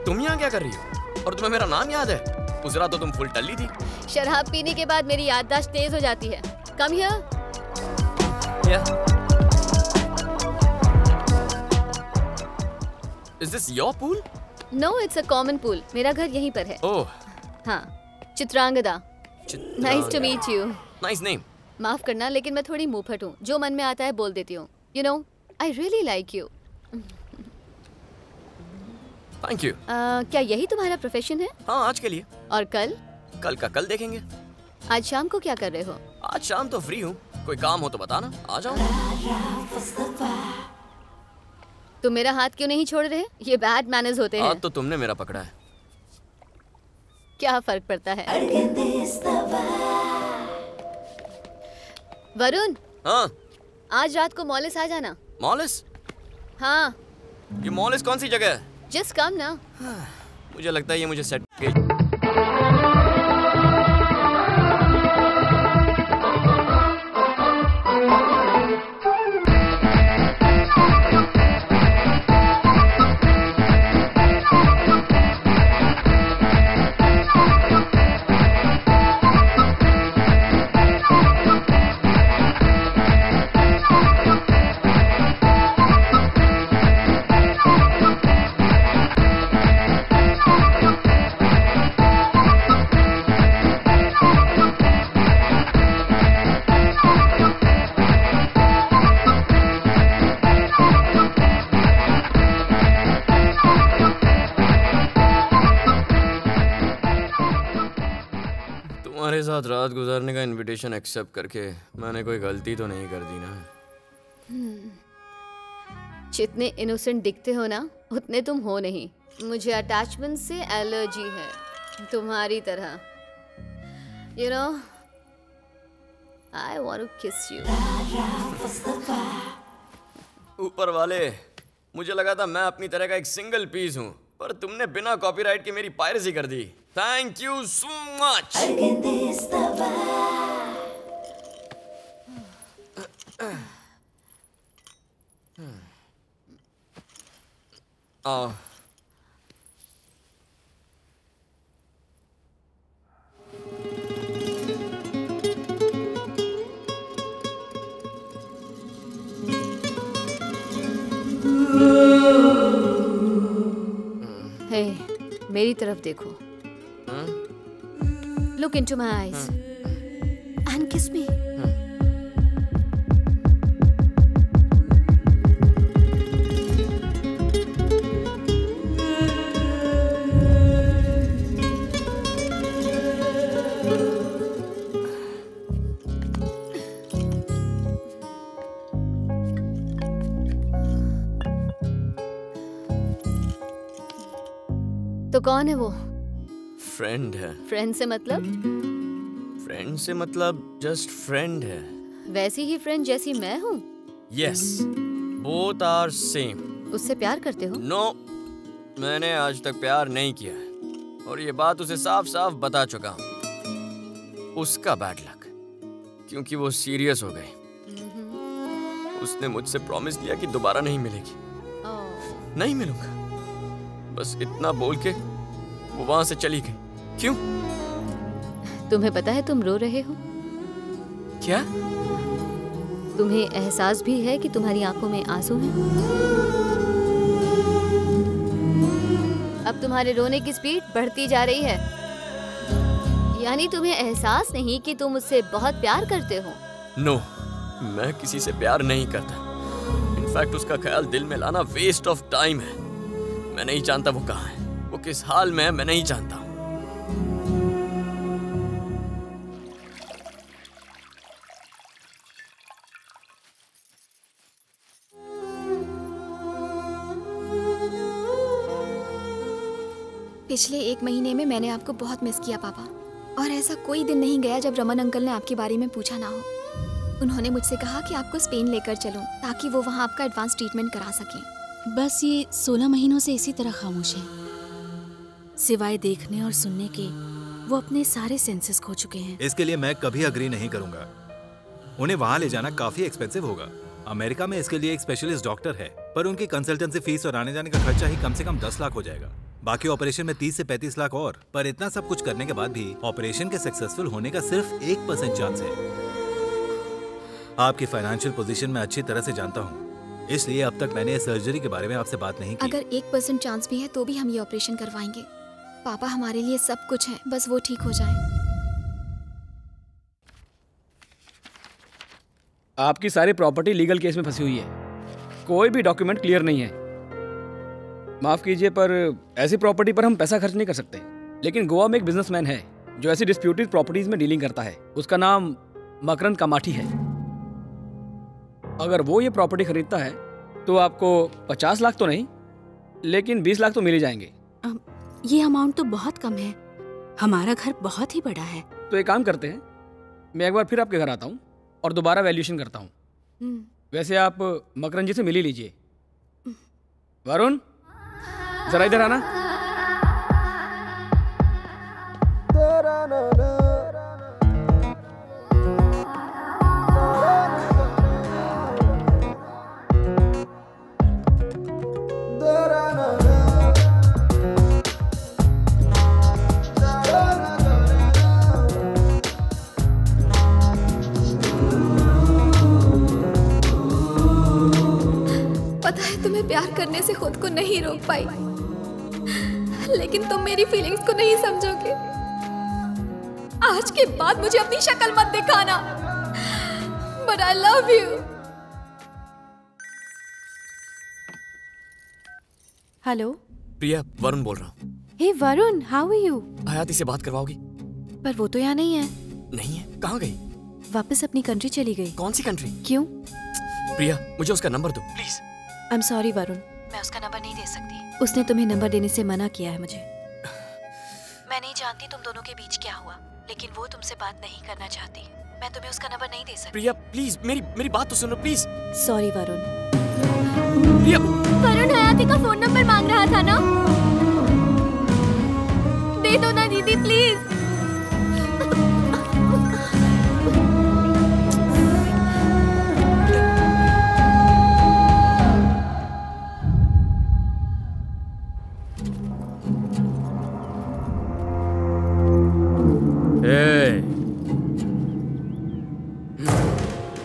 Speaker 4: तुम यहाँ क्या कर रही हो? और तुम्हें मेरा नाम याद है? उस रात तो तुम फुल टल्ली थी।
Speaker 18: शराब पीने के बाद मेरी याददाश्त तेज हो जाती है। Come here.
Speaker 4: Is this your pool?
Speaker 18: No, it's a common pool. मेरा घर यहीं पर है।
Speaker 4: Oh.
Speaker 18: हाँ, Chitrangada. Nice to meet you.
Speaker 4: Nice name.
Speaker 18: माफ करना, लेकिन मैं थोड़ी मुंहफट हूँ। जो मन में आता है बोल देती हूँ। You know, I really like you.
Speaker 4: Thank you.
Speaker 18: क्या यही तुम्हारा प्रोफेशन है?
Speaker 4: हाँ, आज के लिए।
Speaker 18: और कल?
Speaker 4: कल का कल देखेंगे।
Speaker 18: आज शाम को क्या कर रहे हो?
Speaker 4: आज शाम तो फ्री हूँ। कोई काम हो तो बताना, आ जाओ।
Speaker 18: तुम मेरा हाथ क्यों नहीं छोड़ रहे? ये बैड मैनर्स होते हैं।
Speaker 4: हाथ तो तुमने मेरा पकड़ा है।
Speaker 18: क्या फर्क पड़ता है? वरुण।
Speaker 4: हाँ।
Speaker 18: आज रात को मॉलिस आ जाना।
Speaker 4: मॉलिस?
Speaker 18: हाँ।
Speaker 4: ये मॉलिस कौन सी जगह है?
Speaker 18: जस्ट कम ना।
Speaker 4: मुझे लगता है ये मुझे सेट तुम्हारे साथ रात गुजारने का इनविटेशन एक्सेप्ट करके मैंने कोई गलती तो नहीं कर दी ना?
Speaker 18: जितने इनोसेंट दिखते हो ना उतने तुम हो नहीं। मुझे अटैचमेंट से एलर्जी है, तुम्हारी तरह। You know, I want to kiss you.
Speaker 4: ऊपर वाले, मुझे लगा था मैं अपनी तरह का एक सिंगल पीस हूँ, पर तुमने बिना कॉपीराइट के मेरी पायरेसी कर दी। Thank you so much.
Speaker 18: Hey, मेरी तरफ देखो। Look into my eyes and kiss me. तो कौन है वो?
Speaker 4: फ्रेंड है।
Speaker 18: फ्रेंड से मतलब?
Speaker 4: फ्रेंड से मतलब जस्ट फ्रेंड है।
Speaker 18: वैसी ही फ्रेंड जैसी मैं हूँ?
Speaker 4: Yes, both are same.
Speaker 18: उससे प्यार करते हो?
Speaker 4: नो, मैंने आज तक प्यार नहीं किया और ये बात उसे साफ साफ बता चुका हूँ। उसका बैड लक, क्योंकि वो सीरियस हो गई। उसने मुझसे प्रॉमिस किया कि दोबारा नहीं मिलेगी। नहीं मिलूंगा, बस इतना बोल के वो वहां से चली गई। क्यों?
Speaker 18: तुम्हें पता है तुम रो रहे हो?
Speaker 4: क्या?
Speaker 18: तुम्हें एहसास भी है कि तुम्हारी आंखों में आंसू हैं? अब तुम्हारे रोने की स्पीड बढ़ती जा रही है। यानी तुम्हें एहसास नहीं कि तुम उससे बहुत प्यार करते हो?
Speaker 4: नो, मैं किसी से प्यार नहीं करता। इनफैक्ट उसका ख्याल दिल में लाना वेस्ट ऑफ टाइम है। मैं नहीं जानता वो कहाँ है, वो किस हाल में है, मैं नहीं जानता।
Speaker 8: पिछले 1 महीने में मैंने आपको बहुत मिस किया पापा, और ऐसा कोई दिन नहीं गया जब रमन अंकल ने आपके बारे में पूछा ना हो। उन्होंने मुझसे कहा कि आपको स्पेन लेकर चलूं ताकि वो वहाँ आपका एडवांस ट्रीटमेंट करा सकें।
Speaker 19: बस ये 16 महीनों से इसी तरह खामोश है। सिवाय देखने और सुनने के वो अपने सारे सेंसेस खो चुके हैं।
Speaker 20: इसके लिए मैं कभी अग्री नहीं करूंगा। उन्हें वहाँ ले जाना काफी एक्सपेंसिव होगा। अमेरिका में इसके लिए एक स्पेशलिस्ट डॉक्टर है, पर उनकी कंसल्टेंसी फीस और आने जाने का खर्चा ही कम से कम 10 लाख हो जाएगा। बाकी ऑपरेशन में 30 से 35 लाख और। पर इतना सब कुछ करने के बाद भी ऑपरेशन के सक्सेसफुल होने का सिर्फ 1% चांस है। आपकी फाइनेंशियल पोजीशन मैं अच्छी तरह से जानता हूँ, इसलिए अब तक मैंने सर्जरी के बारे में आपसे बात नहीं की।
Speaker 8: अगर 1% चांस भी है तो भी हम ये ऑपरेशन करवाएंगे। पापा हमारे लिए सब कुछ है, बस वो ठीक हो जाए।
Speaker 5: आपकी सारी प्रॉपर्टी लीगल केस में फंसी हुई है। कोई भी डॉक्यूमेंट क्लियर नहीं है। माफ कीजिए, पर ऐसी प्रॉपर्टी पर हम पैसा खर्च नहीं कर सकते। लेकिन गोवा में एक बिजनेसमैन है जो ऐसी डिस्प्यूटेड प्रॉपर्टीज में डीलिंग करता है। उसका नाम मकरंद कामाठी है। अगर वो ये प्रॉपर्टी खरीदता है तो आपको 50 लाख तो नहीं, लेकिन 20 लाख तो मिल ही जाएंगे।
Speaker 19: ये अमाउंट तो बहुत कम है। हमारा घर बहुत ही बड़ा है।
Speaker 5: तो एक काम करते हैं, मैं एक बार फिर आपके घर आता हूँ और दोबारा वैल्यूएशन करता हूँ। वैसे आप मकरंद जी से मिल ही लीजिए। वरुण, जरा इधर आना।
Speaker 8: पता है तुम्हें प्यार करने से खुद को नहीं रोक पाई, लेकिन तुम मेरी फीलिंग्स को नहीं समझोगे। आज के बाद मुझे अपनी शक्ल मत दिखाना, but I love you.
Speaker 19: Hello
Speaker 4: Priya, Varun बोल रहा हूँ।
Speaker 19: Hey Varun, how are you?
Speaker 4: Hayati से बात करवाओगी?
Speaker 19: पर वो तो यहाँ नहीं है।
Speaker 4: नहीं है। कहाँ गई?
Speaker 9: वापस अपनी कंट्री चली गई।
Speaker 4: कौन सी कंट्री?
Speaker 9: क्यों?
Speaker 4: प्रिया, मुझे उसका नंबर दो please.
Speaker 9: I am sorry Varun, मैं उसका नंबर नहीं दे सकती। उसने तुम्हें नंबर देने से मना किया है मुझे। मैं नहीं जानती तुम दोनों के बीच क्या हुआ, लेकिन वो तुमसे बात नहीं करना चाहती। मैं तुम्हें उसका नंबर नहीं दे सकती।
Speaker 4: प्रिया प्लीज, मेरी बात तो सुनो प्लीज।
Speaker 9: सॉरी वरुण।
Speaker 4: प्रिया,
Speaker 15: वरुण हयाती का फोन नंबर मांग रहा था ना, दे दो ना दीदी प्लीज।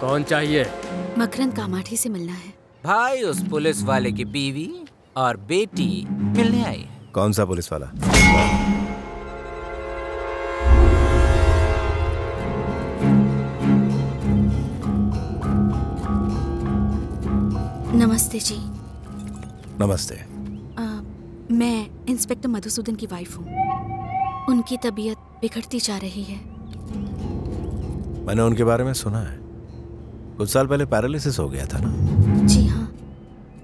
Speaker 17: कौन चाहिए?
Speaker 19: मकरंद कामाठी से मिलना है।
Speaker 1: भाई उस पुलिस वाले की बीवी और बेटी मिलने आई है।
Speaker 3: कौन सा पुलिस वाला?
Speaker 19: नमस्ते जी।
Speaker 3: नमस्ते।
Speaker 19: मैं इंस्पेक्टर मधुसूदन की वाइफ हूँ। उनकी तबीयत बिगड़ती जा रही है।
Speaker 3: मैंने उनके बारे में सुना है, कुछ साल पहले पैरालिसिस हो गया था ना?
Speaker 19: जी हाँ,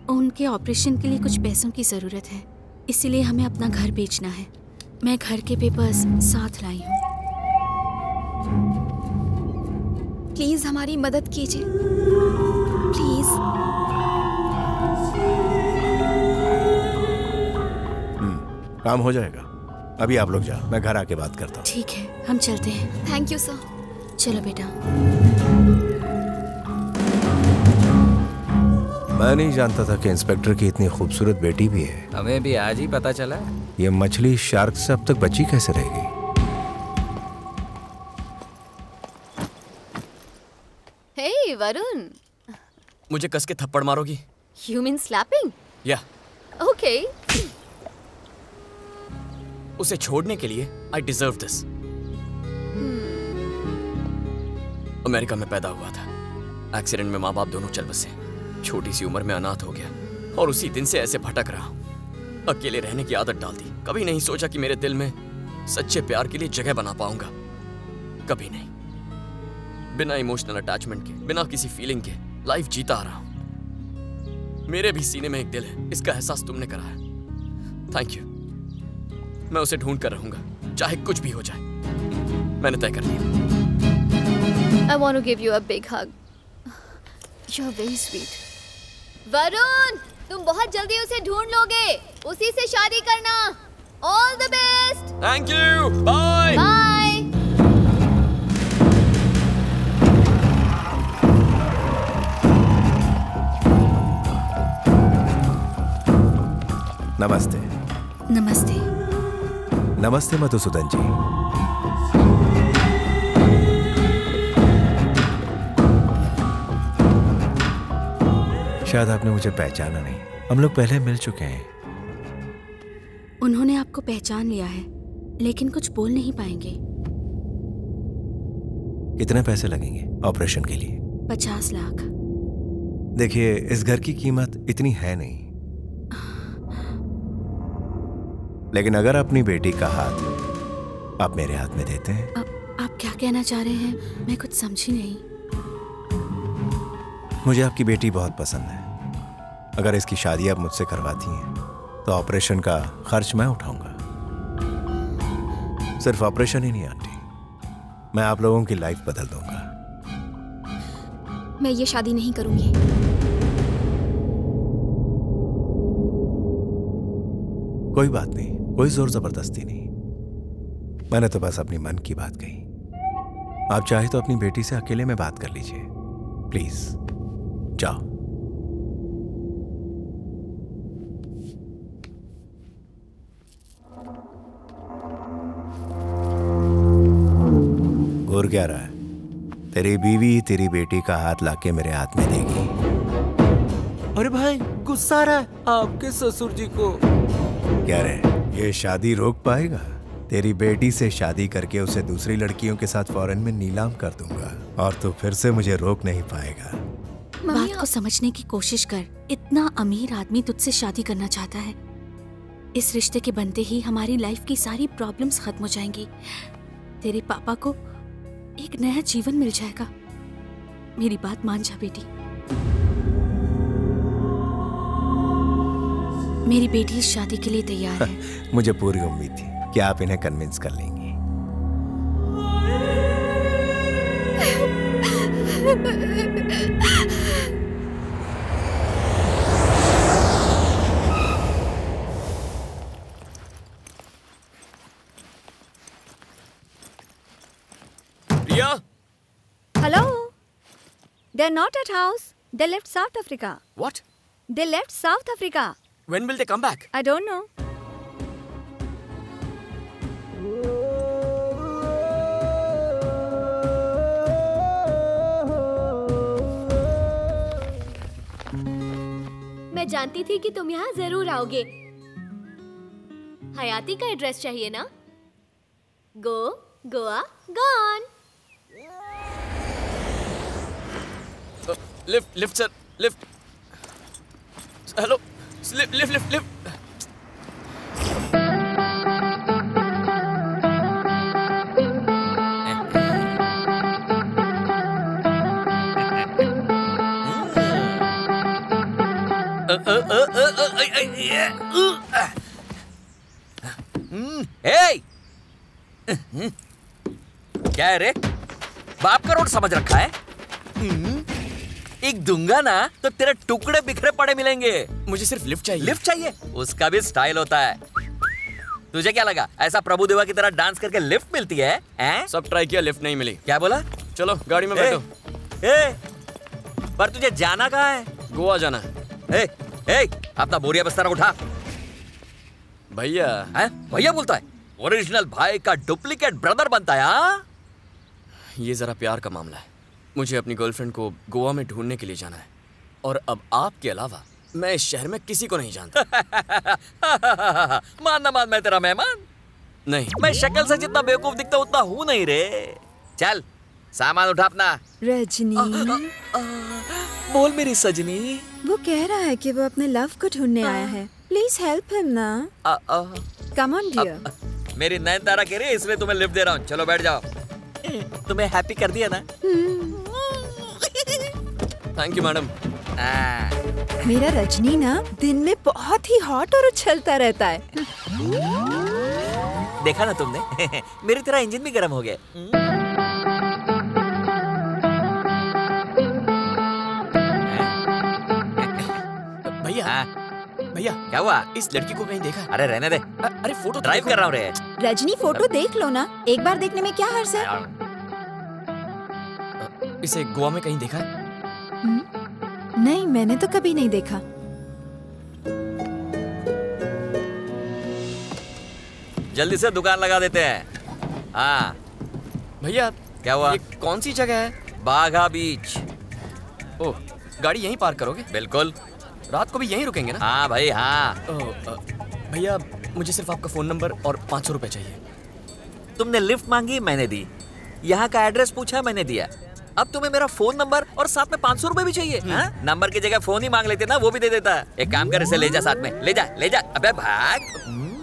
Speaker 19: उनके ऑपरेशन के लिए कुछ पैसों की ज़रूरत है, इसीलिए हमें अपना घर बेचना है। मैं घर के पेपर्स साथ लाई हूँ।
Speaker 8: प्लीज हमारी मदद कीजिए, प्लीज।
Speaker 3: काम हो जाएगा। अभी आप लोग जाओ, मैं घर आके बात करता हूँ।
Speaker 19: ठीक है, हम चलते हैं।
Speaker 8: Thank you sir.
Speaker 19: चलो बेटा।
Speaker 3: मैं नहीं जानता था कि इंस्पेक्टर की इतनी खूबसूरत बेटी भी है।
Speaker 1: हमें भी आज ही पता चला।
Speaker 3: ये मछली शार्क से अब तक बची कैसे रहेगी?
Speaker 18: हे वरुण,
Speaker 4: मुझे कस के थप्पड़ मारोगी?
Speaker 18: You mean slapping?
Speaker 4: या
Speaker 18: Okay.
Speaker 4: उसे छोड़ने के लिए I deserve this. अमेरिका में पैदा हुआ था। एक्सीडेंट में माँ बाप दोनों चल बसे। छोटी सी उम्र में अनाथ हो गया और उसी दिन से ऐसे भटक रहा हूँ। अकेले रहने की आदत डाल दी। कभी नहीं सोचा कि मेरे दिल में सच्चे प्यार के लिए जगह बना पाऊंगा। कभी नहीं। बिना इमोशनल अटैचमेंट के, बिना किसी फीलिंग के लाइफ जीता आ रहा हूँ। मेरे भी सीने में एक दिल है, इसका एहसास तुमने कराया। Thank you. मैं उसे ढूंढ कर रहूंगा, चाहे कुछ भी हो जाए। मैंने तय कर लिया।
Speaker 18: I want to give you a big hug. You're very sweet. Varun, तुम बहुत जल्दी उसे ढूंढ लोगे। उसी से शादी करना। All the best.
Speaker 4: Thank you. Bye.
Speaker 18: Bye.
Speaker 3: नमस्ते।
Speaker 19: नमस्ते।
Speaker 3: नमस्ते मधुसूदन जी। शायद आपने मुझे पहचाना नहीं, हम लोग पहले मिल चुके हैं।
Speaker 19: उन्होंने आपको पहचान लिया है, लेकिन कुछ बोल नहीं पाएंगे।
Speaker 3: कितने पैसे लगेंगे ऑपरेशन के लिए?
Speaker 19: 50 लाख।
Speaker 3: देखिए, इस घर की कीमत इतनी है नहीं, लेकिन अगर अपनी बेटी का हाथ आप मेरे हाथ में देते हैं।
Speaker 19: आप क्या कहना चाह रहे हैं? मैं कुछ समझी नहीं।
Speaker 3: मुझे आपकी बेटी बहुत पसंद है। अगर इसकी शादी आप मुझसे करवाती हैं तो ऑपरेशन का खर्च मैं उठाऊंगा। सिर्फ ऑपरेशन ही नहीं आंटी, मैं आप लोगों की लाइफ बदल दूंगा।
Speaker 8: मैं ये शादी नहीं करूंगी।
Speaker 3: कोई बात नहीं, कोई जोर जबरदस्ती नहीं। मैंने तो बस अपनी मन की बात कही। आप चाहे तो अपनी बेटी से अकेले में बात कर लीजिए, प्लीज। जाओ। घूर क्या रहा है? तेरी बीवी तेरी बेटी का हाथ लाके मेरे हाथ में देगी।
Speaker 1: अरे भाई, गुस्सा आ रहा है आपके ससुर जी को।
Speaker 3: क्या रहे, ये शादी रोक पाएगा? तेरी बेटी से शादी करके उसे दूसरी लड़कियों के साथ फॉरेन में नीलाम कर दूंगा और तू फिर से मुझे रोक नहीं पाएगा।
Speaker 19: बात को समझने की कोशिश कर। इतना अमीर आदमी तुझसे शादी करना चाहता है। इस रिश्ते के बनते ही हमारी लाइफ की सारी प्रॉब्लम्स खत्म हो जाएंगी। तेरे पापा को एक नया जीवन मिल जाएगा। मेरी बात मान जा बेटी। मेरी बेटी इस शादी के लिए तैयार है।
Speaker 3: मुझे पूरी उम्मीद थी कि आप इन्हें कन्विंस कर लेंगी।
Speaker 4: प्रिया,
Speaker 15: Hello. They're not at house. They left South Africa.
Speaker 4: What?
Speaker 15: They left South Africa.
Speaker 4: When will they come back?
Speaker 15: I don't know.
Speaker 18: मैं जानती थी कि तुम यहाँ जरूर आओगे। हयाती का एड्रेस चाहिए ना? Goa gone.
Speaker 4: Lift sir, lift. Hello, lift. क्या है रे? बाप का रोड समझ रखा है? एक दूंगा ना तो तेरे टुकड़े बिखरे पड़े मिलेंगे। मुझे सिर्फ लिफ्ट चाहिए। लिफ्ट चाहिए? उसका भी स्टाइल होता है। तुझे क्या लगा ऐसा प्रभु देवा की तरह डांस करके लिफ्ट मिलती है? सब ट्राई किया, लिफ्ट नहीं मिली। क्या बोला? चलो गाड़ी में बैठो।
Speaker 10: पर तुझे जाना कहाँ है?
Speaker 4: गोवा जाना है।
Speaker 10: अपना बोरिया बिस्तर उठा।
Speaker 4: भैया।
Speaker 10: भैया बोलता है? ओरिजिनल भाई का डुप्लीकेट ब्रदर बनता है।
Speaker 4: ये जरा प्यार का मामला है। मुझे अपनी गर्लफ्रेंड को गोवा में ढूंढने के लिए जाना है, और अब आपके अलावा मैं इस शहर में किसी को नहीं जानता।
Speaker 10: मान मैं तेरा मेहमान
Speaker 4: नहीं।
Speaker 10: मैं शक्ल से जितना बेवकूफ दिखता उतना हूँ नहीं रे। चल सामान उठा अपना।
Speaker 21: रजनी,
Speaker 10: बोल मेरी सजनी।
Speaker 21: वो कह रहा है कि वो अपने लव को ढूंढने आया है। प्लीज हेल्प हिम ना। Come on dear.
Speaker 10: मेरी नयनतारा कह रही है इसलिए तुम्हें लिफ्ट दे रहा हूँ। चलो बैठ जाओ। तुम्हें हैप्पी कर दिया ना?
Speaker 4: Thank you madam.
Speaker 21: मेरा रजनी ना दिन में बहुत ही हॉट और उछलता रहता है।
Speaker 10: देखा ना तुमने? मेरी तरह इंजन भी गर्म हो गया।
Speaker 4: भैया
Speaker 10: क्या हुआ?
Speaker 4: इस लड़की को कहीं देखा?
Speaker 10: अरे रहने दे।
Speaker 4: अरे फोटो
Speaker 10: ड्राइव कर रहा हूँ रे।
Speaker 21: रजनी फोटो देख लो ना, एक बार देखने में क्या हर्ज है?
Speaker 4: इसे गोवा में कहीं देखा है?
Speaker 21: नहीं, मैंने तो कभी नहीं देखा।
Speaker 10: जल्दी से दुकान लगा देते हैं। हाँ
Speaker 4: भैया।
Speaker 10: क्या हुआ?
Speaker 4: ये कौन सी जगह है?
Speaker 10: बाघा बीच।
Speaker 4: ओह, गाड़ी यहीं पार्क करोगे?
Speaker 10: बिल्कुल।
Speaker 4: रात को भी यहीं रुकेंगे ना?
Speaker 10: हाँ भाई हाँ।
Speaker 4: भैया मुझे सिर्फ आपका फोन नंबर और 500 रुपए चाहिए।
Speaker 10: तुमने लिफ्ट मांगी, मैंने दी। यहाँ का एड्रेस पूछा, मैंने दिया। अब तुम्हें मेरा फोन नंबर और साथ में 500 रुपए भी चाहिए? नंबर की जगह फोन ही मांग लेते ना, वो भी दे देता। एक काम कर, इसे ले जा साथ में। ले जा। अबे भाग।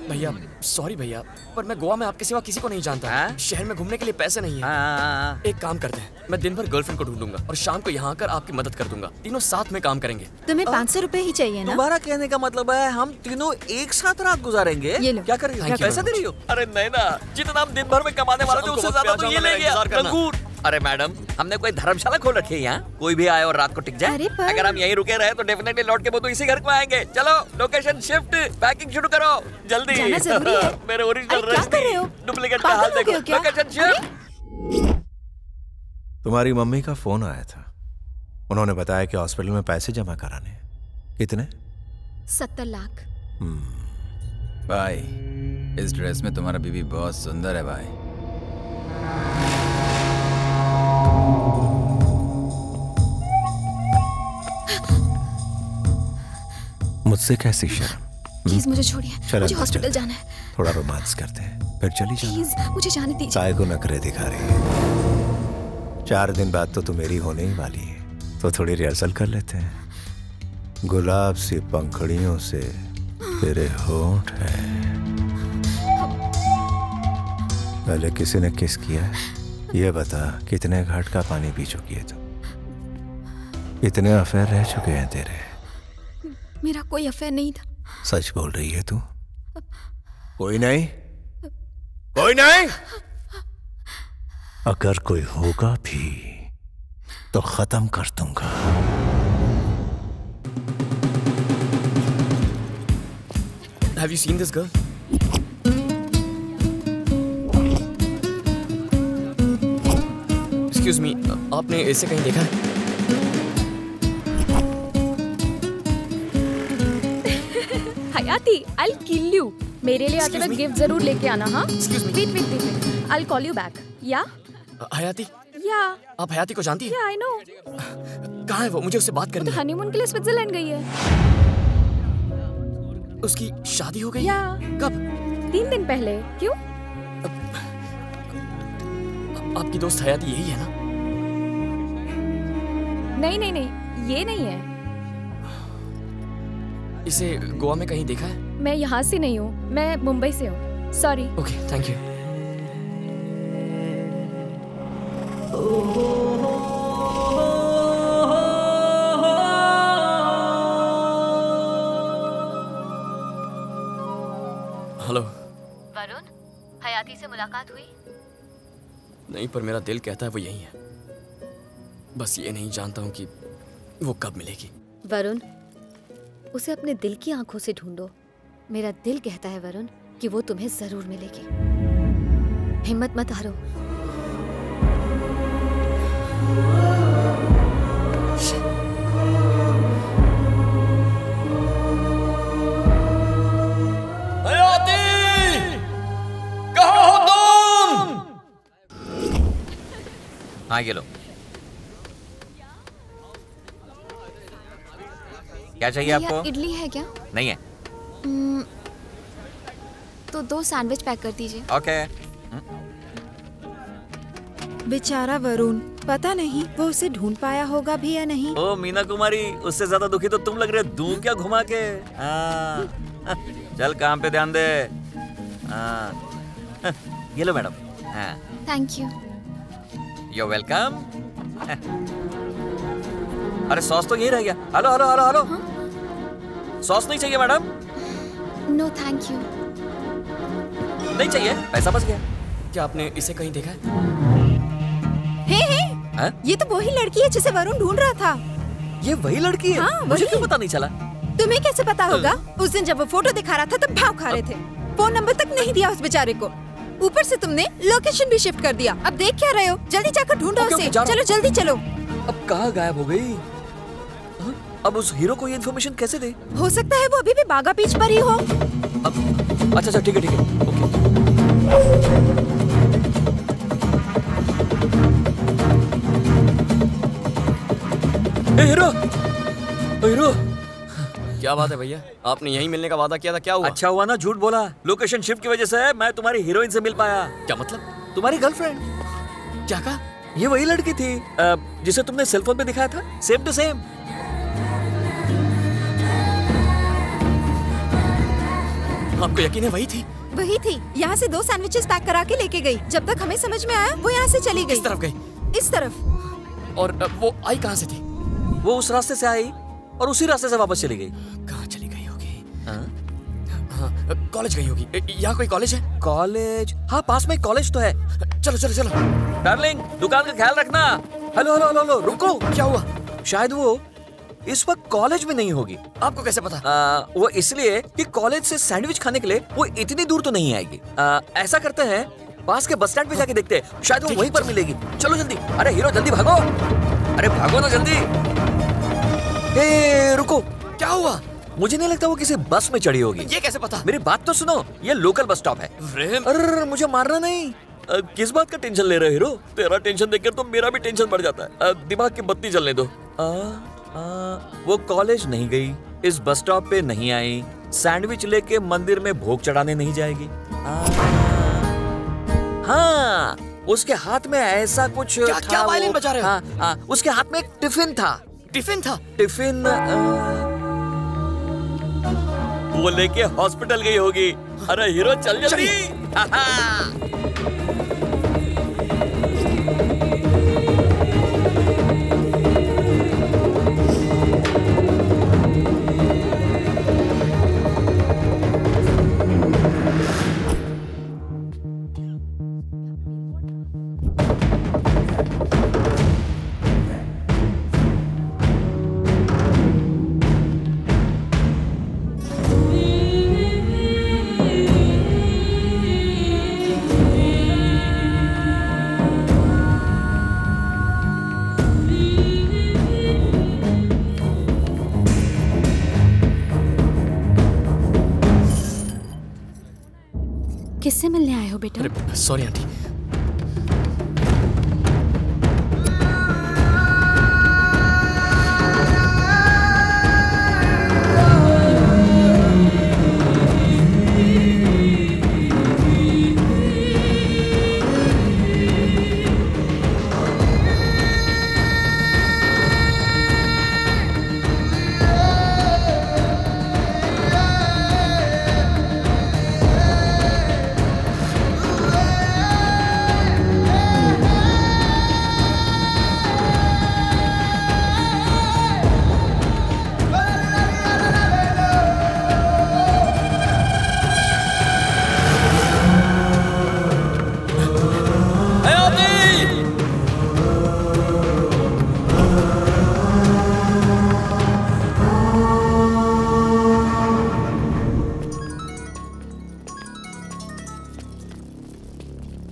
Speaker 4: भैया सॉरी भैया, पर मैं गोवा में आपके सिवा किसी को नहीं जानता। शहर में घूमने के लिए पैसे नहीं है। एक काम करते हैं, मैं दिन भर गर्लफ्रेंड को ढूंढूंगा और शाम को यहाँ आकर आपकी मदद कर दूंगा। तीनों साथ में काम करेंगे।
Speaker 21: तुम्हें 500 रुपए ही चाहिए ना?
Speaker 10: तुम्हारा कहने का मतलब है हम तीनों एक साथ रात गुजारेंगे?
Speaker 21: ये लो।
Speaker 10: क्या कर रही हो? पैसा दे रही हो? अरे नहीं ना, जितना हम दिन भर में कमाने वाले थे उससे ज्यादा तो ये ले गया कंगूर। अरे मैडम, हमने कोई धर्मशाला खोल रखी है यहाँ, कोई भी आए और रात को टिक जाए। अगर हम यहीं रुके रहे तो डेफिनेटली लौट के वो तो इसी घर को आएंगे। चलो लोकेशन शिफ्ट, पैकिंग शुरू करो जल्दी।
Speaker 21: जाना जरूरी है।
Speaker 10: मेरे ओरिजिनल डुप्लीकेट का हाल देखो। Location shift.
Speaker 3: तुम्हारी मम्मी का फोन आया था, उन्होंने बताया कि हॉस्पिटल में पैसे जमा कराने। कितने?
Speaker 8: 70 लाख।
Speaker 6: भाई इस ड्रेस में तुम्हारा बीबी बहुत सुंदर है भाई।
Speaker 3: मुझसे कैसी शर्म?
Speaker 8: प्लीज मुझे छोड़िए, मुझे हॉस्पिटल जाना है।
Speaker 3: थोड़ा रोमांस करते हैं, फिर चली जाना।
Speaker 8: प्लीज मुझे जाने दीजिए।
Speaker 3: काय को नखरे दिखा रही है? 4 दिन बाद तो तू मेरी होने ही वाली है, तो थोड़ी रिहर्सल कर लेते हैं। गुलाब सी पंखड़ियों से तेरे होंठ है। पहले किसी ने किस किया है? ये बता, कितने घाट का पानी पी चुकी है तू? कितने अफेयर रह चुके हैं तेरे?
Speaker 8: मेरा कोई अफेयर नहीं था।
Speaker 3: सच बोल रही है तू? कोई नहीं? कोई नहीं? अगर कोई होगा भी तो खत्म कर दूंगा।
Speaker 4: Have you seen this girl? Excuse me, आपने इसे कहीं देखा है?
Speaker 11: हयाती, I'll kill you. मेरे लिए आते वक्त गिफ्ट जरूर लेके आना, हाँ? Wait. I'll call you back. Yeah?
Speaker 4: हयाती?
Speaker 11: Yeah.
Speaker 4: आप हयाती को जानती हैं?
Speaker 11: Yeah, I know.
Speaker 4: कहाँ है वो? मुझे उससे बात करनी है।
Speaker 11: हनीमून के लिए स्विट्जरलैंड गई है।
Speaker 4: उसकी शादी हो गई?
Speaker 11: Yeah.
Speaker 4: कब?
Speaker 11: 3 दिन पहले। क्यों?
Speaker 4: आपकी दोस्त हयाती यही है ना?
Speaker 11: नहीं, ये नहीं है।
Speaker 4: इसे गोवा में कहीं देखा है?
Speaker 11: मैं यहाँ से नहीं हूँ, मैं मुंबई से हूँ। Sorry.
Speaker 4: Okay, thank you. Hello
Speaker 18: Varun, हयाती से मुलाकात हुई?
Speaker 4: नहीं, पर मेरा दिल कहता है वो यही है। बस ये नहीं जानता हूँ कि वो कब मिलेगी।
Speaker 18: वरुण, उसे अपने दिल की आंखों से ढूंढो। मेरा दिल कहता है वरुण कि वो तुम्हें जरूर मिलेगी। हिम्मत मत हारो।
Speaker 10: हाँ ये लो। क्या चाहिए आपको?
Speaker 8: इडली है क्या?
Speaker 10: नहीं है।
Speaker 8: तो 2 सैंडविच पैक कर दीजिए।
Speaker 10: ओके।
Speaker 21: बेचारा वरुण, पता नहीं वो उसे ढूंढ पाया होगा भी या नहीं।
Speaker 13: ओ मीना कुमारी, उससे ज्यादा दुखी तो तुम लग रहे, दूं क्या घुमा के। चल काम पे ध्यान दे। ये लो madam.
Speaker 8: Thank you.
Speaker 10: You're welcome. अरे सॉस तो यही रह गया। हेलो। सॉस नहीं चाहिए मैडम?
Speaker 8: No thank you.
Speaker 10: नहीं चाहिए, पैसा बच गया।
Speaker 4: क्या आपने इसे कहीं देखा है?
Speaker 21: हे, ये तो वही लड़की है जिसे वरुण ढूंढ रहा था।
Speaker 10: ये वही लड़की है?
Speaker 21: हाँ,
Speaker 10: मुझे क्यों पता नहीं चला?
Speaker 21: तुम्हें कैसे पता होगा? उस दिन जब वो फोटो दिखा रहा था तब भाव खा रहे थे। फोन नंबर तक नहीं दिया उस बेचारे को। ऊपर से तुमने लोकेशन भी शिफ्ट कर दिया। अब देख क्या रहे हो? जल्दी जाकर ढूंढो उसे। चलो जल्दी चलो।
Speaker 10: अब कहाँ गायब हो गई? अब उस हीरो को ये इन्फॉर्मेशन कैसे दे?
Speaker 21: हो सकता है वो अभी भी बागा बीच पर ही हो।
Speaker 10: अच्छा ठीक है। ओके। हीरो
Speaker 4: क्या बात है भैया, आपने यहीं मिलने का वादा किया था, क्या हुआ?
Speaker 13: अच्छा हुआ ना झूठ बोला। लोकेशन शिफ्ट की वजह से मैं तुम्हारी हीरोइन से मिल पाया।
Speaker 4: क्या मतलब?
Speaker 13: तुम्हारी गर्लफ्रेंड।
Speaker 4: क्या कहा?
Speaker 13: ये वही लड़की थी जिसे तुमने सेल फोन पे दिखाया था, सेम टू सेम।
Speaker 4: आपको यकीन है वही थी?
Speaker 21: वही थी। यहाँ से 2 सैंडविचेस पैक करा के लेके गई। जब तक हमें समझ में आया वो यहाँ से चली गई।
Speaker 4: किस तरफ गई?
Speaker 21: इस तरफ।
Speaker 4: और वो आई कहाँ से थी?
Speaker 13: वो उस रास्ते से आई और उसी रास्ते से वापस चली गई।
Speaker 4: कहाँ चली गई होगी? कॉलेज गई होगी। यहाँ कोई कॉलेज है?
Speaker 13: कॉलेज? हाँ, पास में कॉलेज तो है।
Speaker 4: चलो।
Speaker 13: डार्लिंग, दुकान का ख्याल रखना। हेलो, रुको।
Speaker 4: क्या हुआ?
Speaker 13: शायद वो इस वक्त कॉलेज में नहीं होगी।
Speaker 4: आपको कैसे पता?
Speaker 13: वो इसलिए कि कॉलेज से सैंडविच खाने के लिए वो इतनी दूर तो नहीं आएगी। ऐसा करते हैं, पास के बस स्टैंड पे जाके देखते हैं, शायद वो वहीं पर मिलेगी। चलो जल्दी। अरे हीरो जल्दी भागो। अरे भागो ना जल्दी। रुको।
Speaker 4: क्या हुआ?
Speaker 13: मुझे नहीं लगता वो किसी बस में चढ़ी होगी।
Speaker 4: ये कैसे पता?
Speaker 13: मेरी बात तो सुनो, ये लोकल बस स्टॉप है। अरे मुझे मारना नहीं। किस बात का टेंशन ले रहे हो हीरो? तेरा टेंशन देखकर तो मेरा भी टेंशन बढ़ जाता है। दिमाग की बत्ती जलने दो। वो कॉलेज नहीं गई, इस बस स्टॉप पे नहीं आई, सैंडविच लेके मंदिर में भोग चढ़ाने नहीं जाएगी। हाँ, उसके हाथ में ऐसा कुछ था।
Speaker 4: क्या वायलिन बजा रहे हो?
Speaker 13: हाँ, उसके हाथ में एक टिफिन था। टिफिन वो लेके हॉस्पिटल गई होगी। अरे हीरो चल जल्दी।
Speaker 19: किससे मिलने आए हो बेटा?
Speaker 4: Sorry aunty.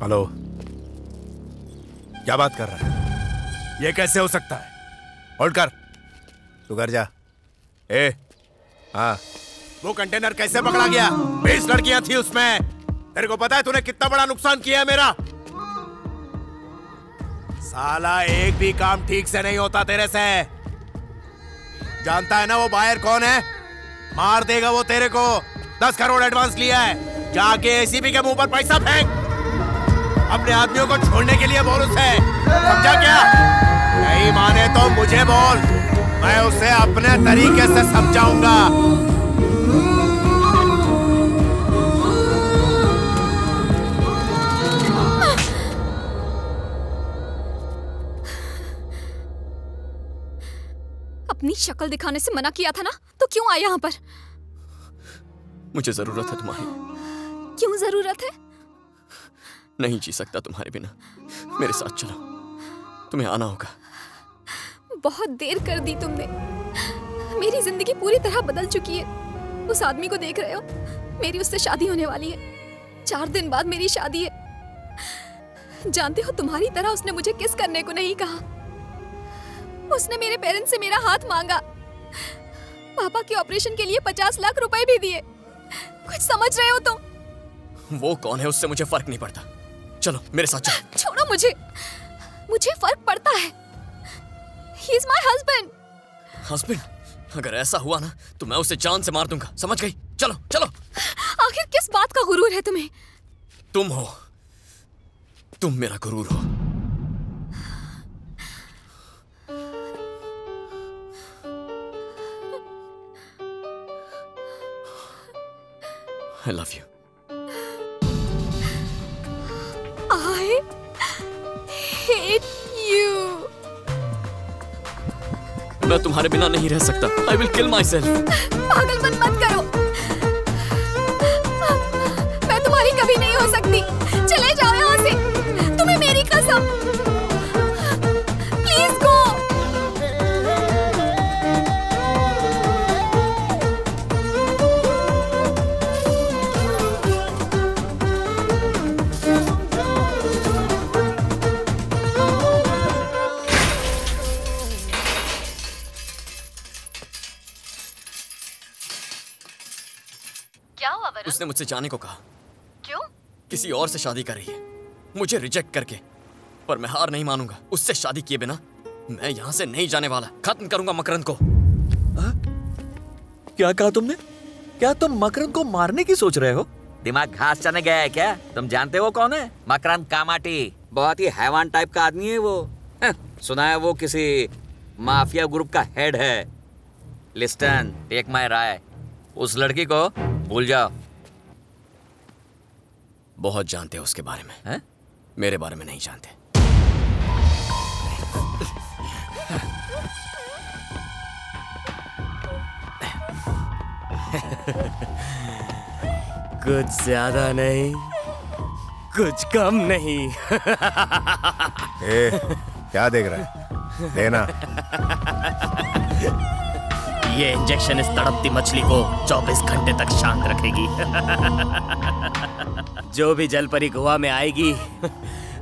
Speaker 3: हेलो, क्या बात कर रहा है? ये कैसे हो सकता है? होल्ड कर, तू घर जा। हाँ, वो कंटेनर कैसे पकड़ा गया? 20 लड़कियां थी उसमें। तेरे को पता है तूने कितना बड़ा नुकसान किया है मेरा? साला एक भी काम ठीक से नहीं होता तेरे से। जानता है ना वो बायर कौन है? मार देगा वो तेरे को। 10 करोड़ एडवांस लिया है। जाके एसीपी के मुंह पर पैसा फेंक। अपने आदमियों को छोड़ने के लिए बोल उसे, समझा क्या? नहीं माने तो मुझे बोल, मैं उसे अपने तरीके से समझाऊंगा।
Speaker 8: अपनी शक्ल दिखाने से मना किया था ना, तो क्यों आया यहाँ पर?
Speaker 4: मुझे जरूरत है तुम्हारी।
Speaker 8: क्यों जरूरत है?
Speaker 4: नहीं जी सकता तुम्हारे बिना। मेरे साथ चलो, तुम्हें आना होगा।
Speaker 8: बहुत देर कर दी तुमने। मेरी जिंदगी पूरी तरह बदल चुकी है। उस आदमी को देख रहे हो? मेरी उससे शादी होने वाली है। 4 दिन बाद मेरी शादी है। जानते हो, तुम्हारी तरह उसने मुझे किस करने को नहीं कहा। उसने मेरे पेरेंट्स से मेरा हाथ मांगा। पापा के ऑपरेशन के लिए 50 लाख रुपए भी दिए। कुछ समझ रहे हो तुम?
Speaker 4: वो कौन है उससे मुझे फर्क नहीं पड़ता। चलो मेरे साथ चलो।
Speaker 8: छोड़ो मुझे। मुझे फर्क पड़ता है। He is my husband.
Speaker 4: Husband? अगर ऐसा हुआ ना तो मैं उसे जान से मार दूंगा, समझ गई? चलो चलो।
Speaker 8: आखिर किस बात का गुरूर है तुम्हें?
Speaker 4: तुम हो, तुम मेरा गुरूर हो। I love you.
Speaker 8: I hate you.
Speaker 4: मैं तुम्हारे बिना नहीं रह सकता। I will kill myself.
Speaker 8: पागलपन मत करो। मैं तुम्हारी कभी नहीं हो सकती। चले जाओ यहाँ से। तुम्हें मेरी कसम। Please go.
Speaker 4: उसने मुझसे जाने को कहा।
Speaker 8: क्यों?
Speaker 4: किसी और से शादी कर रही है, मुझे रिजेक्ट करके। पर मैं हार नहीं मानूंगा। उससे शादी किए बिना मैं यहाँ से नहीं जाने वाला। खत्म करूंगा मकरंद को।
Speaker 13: क्या कहा तुमने? क्या तुम मकरंद को मारने की सोच रहे हो? दिमाग घास चने गया है क्या? तुम जानते हो कौन है? मकरंद कामाटी। बहुत ही हैवान टाइप का आदमी है वो। सुना है वो किसी माफिया ग्रुप का हेड है। लिस्टन, टेक माय राय, उस लड़की को भूल जाओ।
Speaker 4: बहुत जानते हो उसके बारे में है? मेरे बारे में नहीं जानते।
Speaker 12: कुछ ज्यादा नहीं, कुछ कम नहीं।
Speaker 3: ए, क्या देख रहा है? देना।
Speaker 12: ये इंजेक्शन इस तड़पती मछली को 24 घंटे तक शांत रखेगी। जो भी जल परी गोवा में आएगी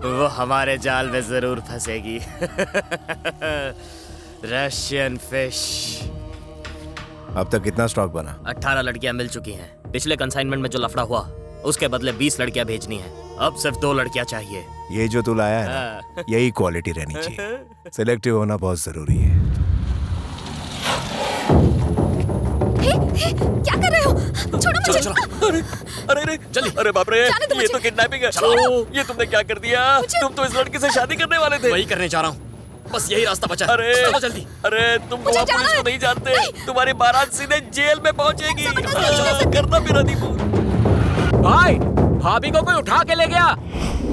Speaker 12: वो हमारे जाल में जरूर फंसेगी। Russian fish.
Speaker 3: अब तक कितना स्टॉक बना?
Speaker 12: 18 लड़कियां मिल चुकी हैं। पिछले कंसाइनमेंट में जो लफड़ा हुआ उसके बदले 20 लड़कियां भेजनी है। अब सिर्फ 2 लड़कियां चाहिए।
Speaker 3: ये जो तू लाया है ना, यही क्वालिटी रहनी चाहिए। सिलेक्टिव होना बहुत जरूरी है।
Speaker 8: क्या कर रहे हो? छोड़ो मुझे।
Speaker 13: अरे अरे अरे जल्दी। अरे बाप रे, ये तो किडनैपिंग है। ये तुमने क्या कर दिया? तुम तो इस लड़की से शादी करने वाले थे।
Speaker 4: वही करने जा रहा हूँ, बस यही रास्ता बचा।
Speaker 13: अरे
Speaker 4: चलो जल्दी।
Speaker 13: अरे तुम गोवा पुलिस को नहीं जानते। तुम्हारी बारात सीधे जेल में पहुंचेगी। करना मेरा दीपू।
Speaker 1: भाई, भाभी को कोई उठा के ले गया।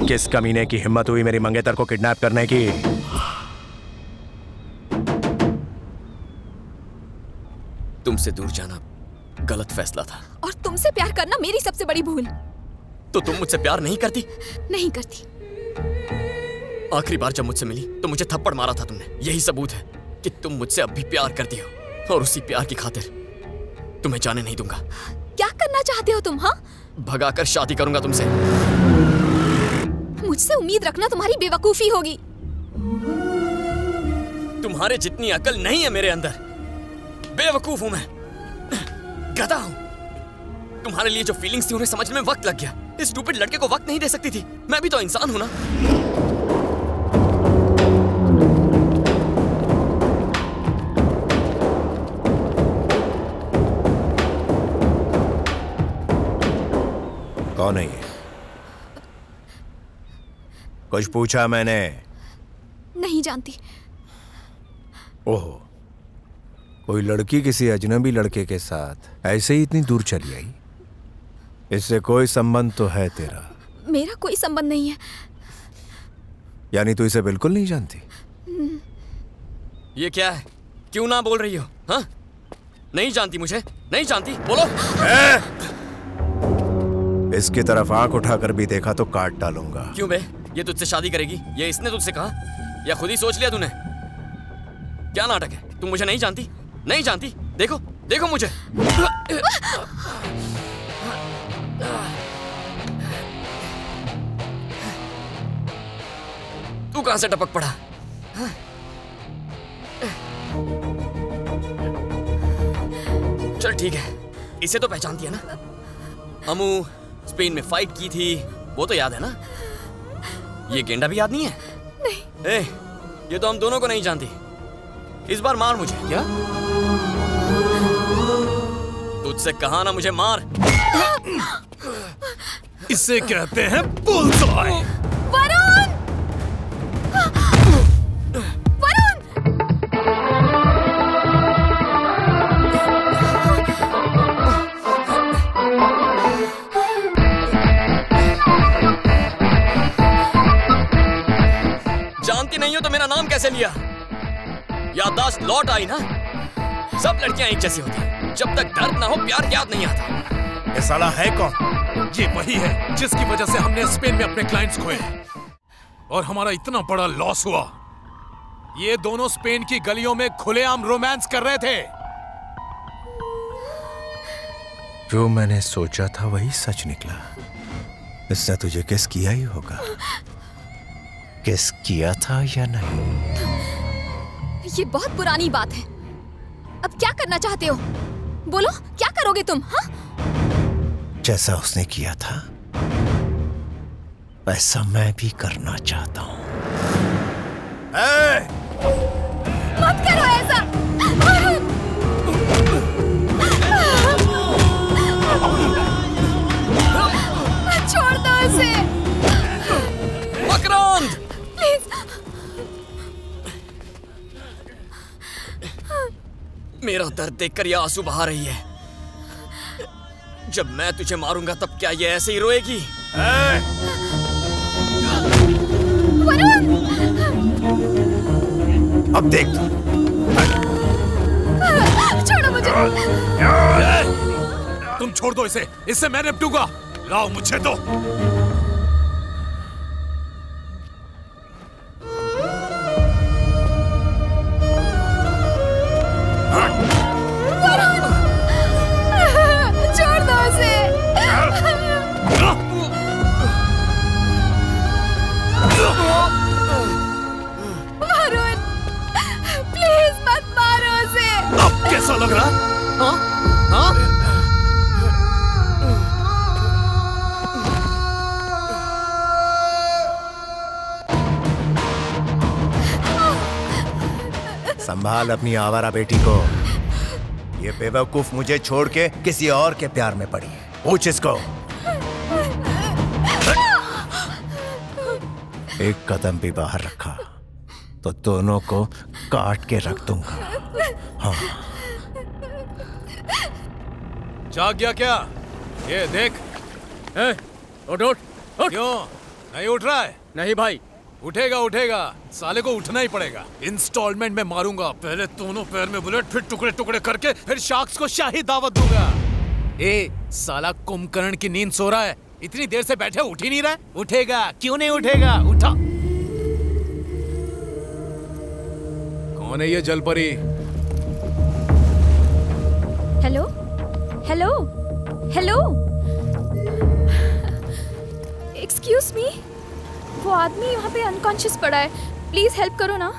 Speaker 3: किस कमीने की हिम्मत हुई मेरी मंगेतर को किडनैप करने की?
Speaker 4: तुमसे दूर जाना गलत फैसला था।
Speaker 8: और तुमसे प्यार करना मेरी सबसे बड़ी भूल।
Speaker 4: तो तुम मुझसे प्यार नहीं करती?
Speaker 8: नहीं करती।
Speaker 4: आखिरी बार जब मुझसे मिली तो मुझे थप्पड़ मारा था तुमने। यही सबूत है कि तुम मुझसे अब भी प्यार करती हो। और उसी प्यार की खातिर तुम्हें जाने नहीं दूंगा।
Speaker 8: क्या करना चाहते हो तुम? हाँ,
Speaker 4: भगाकर शादी करूंगा तुमसे।
Speaker 8: मुझसे उम्मीद रखना तुम्हारी बेवकूफी होगी।
Speaker 4: तुम्हारे जितनी अकल नहीं है मेरे अंदर। बेवकूफ हूं मैं, गधा हूं। तुम्हारे लिए जो फीलिंग्स थी उन्हें समझने में वक्त लग गया। इस स्टूपिड लड़के को वक्त नहीं दे सकती थी। मैं भी तो इंसान हूं ना।
Speaker 3: कौन है ये? कुछ पूछा मैंने?
Speaker 8: नहीं जानती।
Speaker 3: ओहो, कोई लड़की किसी अजनबी लड़के के साथ ऐसे ही इतनी दूर चली आई? इससे कोई संबंध तो है तेरा?
Speaker 8: मेरा कोई संबंध नहीं है।
Speaker 3: यानी तू इसे बिल्कुल नहीं जानती?
Speaker 4: ये क्या है? क्यों ना बोल रही हो? हाँ, नहीं जानती मुझे? नहीं जानती? बोलो।
Speaker 3: इसकी तरफ आंख उठाकर भी देखा तो काट डालूंगा।
Speaker 4: क्यों बे? ये तुझसे शादी करेगी? ये इसने तुझसे कहा या खुद ही सोच लिया तूने? क्या नाटक है? तुम मुझे नहीं जानती? नहीं जानती? देखो देखो मुझे। तू कहां से टपक पड़ा? चल ठीक है, इसे तो पहचानती है ना? अमू स्पेन में फाइट की थी, वो तो याद है ना? ये गेंडा भी याद नहीं है?
Speaker 8: नहीं।
Speaker 4: ए, ये तो हम दोनों को नहीं जानती। इस बार मार मुझे। क्या? तुझसे कहा ना मुझे मार।
Speaker 14: इसे कहते हैं बुलसआई।
Speaker 8: वरुण! वरुण!
Speaker 4: जानती नहीं हो तो मेरा नाम कैसे लिया? याददाश्त लौट आई ना? सब लड़कियां एक जैसी होती हैं। जब तक दर्द ना हो प्यार याद नहीं आता।
Speaker 3: ये साला है कौन?
Speaker 14: ये वही है जिसकी वजह से हमने स्पेन में अपने क्लाइंट्स खोए और हमारा इतना बड़ा लॉस हुआ। ये दोनों स्पेन की गलियों में खुलेआम रोमांस कर रहे थे।
Speaker 3: जो मैंने सोचा था वही सच निकला। इसने तुझे किस किया ही होगा। किस किया था या नहीं?
Speaker 8: ये बहुत पुरानी बात है। अब क्या करना चाहते हो? बोलो, क्या करोगे तुम? हाँ?
Speaker 3: जैसा उसने किया था वैसा मैं भी करना चाहता हूँ।
Speaker 8: मत करो ऐसा। छोड़ दो उसे।
Speaker 4: मकरंद!
Speaker 8: प्लीज।
Speaker 4: मेरा दर्द देखकर यह आंसू बहा रही है। जब मैं तुझे मारूंगा तब क्या ये ऐसे ही रोएगी?
Speaker 3: अब देख
Speaker 15: छोड़ो मुझे।
Speaker 14: तुम छोड़ दो इसे, इससे मैं निपटूंगा। लाओ मुझे दो।
Speaker 15: छोड़ दो उसे। वरुण, प्लीज मत मारो उसे।
Speaker 14: अब कैसा लग रहा? हाँ? हाँ?
Speaker 3: संभाल अपनी आवारा बेटी को। ये बेवकूफ मुझे छोड़ के किसी और के प्यार में पड़ी है। पूछ इसको। एक कदम भी बाहर रखा तो दोनों को काट के रख दूंगा। हाँ।
Speaker 14: जाग गया क्या? ये देख।
Speaker 5: उठ उठ उठ।
Speaker 14: क्यों नहीं उठ रहा है?
Speaker 5: नहीं भाई।
Speaker 14: उठेगा उठेगा, साले को उठना ही पड़ेगा। इंस्टॉलमेंट में मारूंगा। पहले दोनों पैर में बुलेट, फिर टुकड़े टुकड़े करके, फिर शार्क्स को शाही दावत दूंगा। ए साला कुंभकर्ण की नींद सो रहा है, इतनी देर से बैठे उठ ही नहीं रहा है। उठेगा, क्यों नहीं उठेगा? उठा। कौन है ये जलपरी?
Speaker 11: Hello hello hello, excuse me, वो आदमी यहाँ पे अनकॉन्शियस पड़ा है, प्लीज हेल्प करो ना।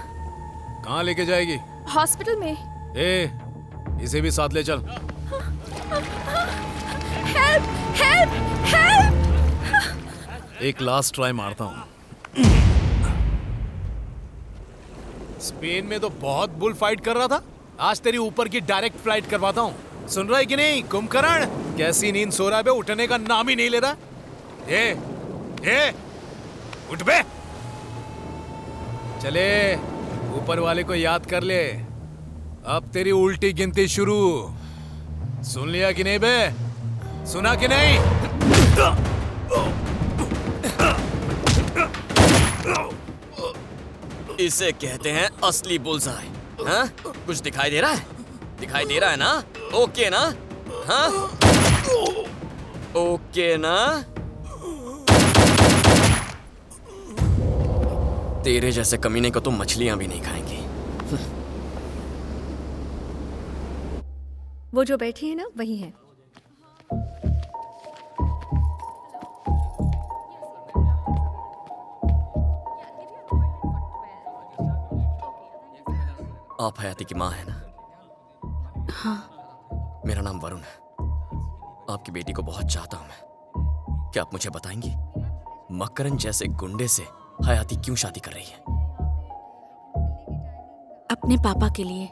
Speaker 14: कहाँ लेके जाएगी?
Speaker 11: हॉस्पिटल में।
Speaker 14: ए, इसे भी साथ ले चल।
Speaker 11: Help help help.
Speaker 14: एक लास्ट ट्राई मारता हूँ। स्पेन में तो बहुत बुल फाइट कर रहा था, आज तेरी ऊपर की डायरेक्ट फ्लाइट करवाता हूँ। सुन रहा है कि नहीं कुंभकर्ण? कैसी नींद सो रहा है बे, उठने का नाम ही नहीं ले रहा। ए, उठ बे। चले, ऊपर वाले को याद कर ले। अब तेरी उल्टी गिनती शुरू। सुन लिया कि नहीं बे? सुना कि नहीं?
Speaker 4: इसे कहते हैं असली बुल्सआई। हाँ? कुछ दिखाई दे रहा है? दिखाई दे रहा है ना? ओके ना? हाँ? ओके ना? तेरे जैसे कमीने को तो मछलियां भी नहीं खाएंगी।
Speaker 18: वो जो बैठी है ना, वही है।
Speaker 4: आप हयाती की माँ है ना?
Speaker 19: हाँ।
Speaker 4: मेरा नाम वरुण है। आपकी बेटी को बहुत चाहता हूं मैं। क्या आप मुझे बताएंगी, मकरन जैसे गुंडे से हयाती क्यों शादी कर रही है?
Speaker 19: अपने पापा के लिए।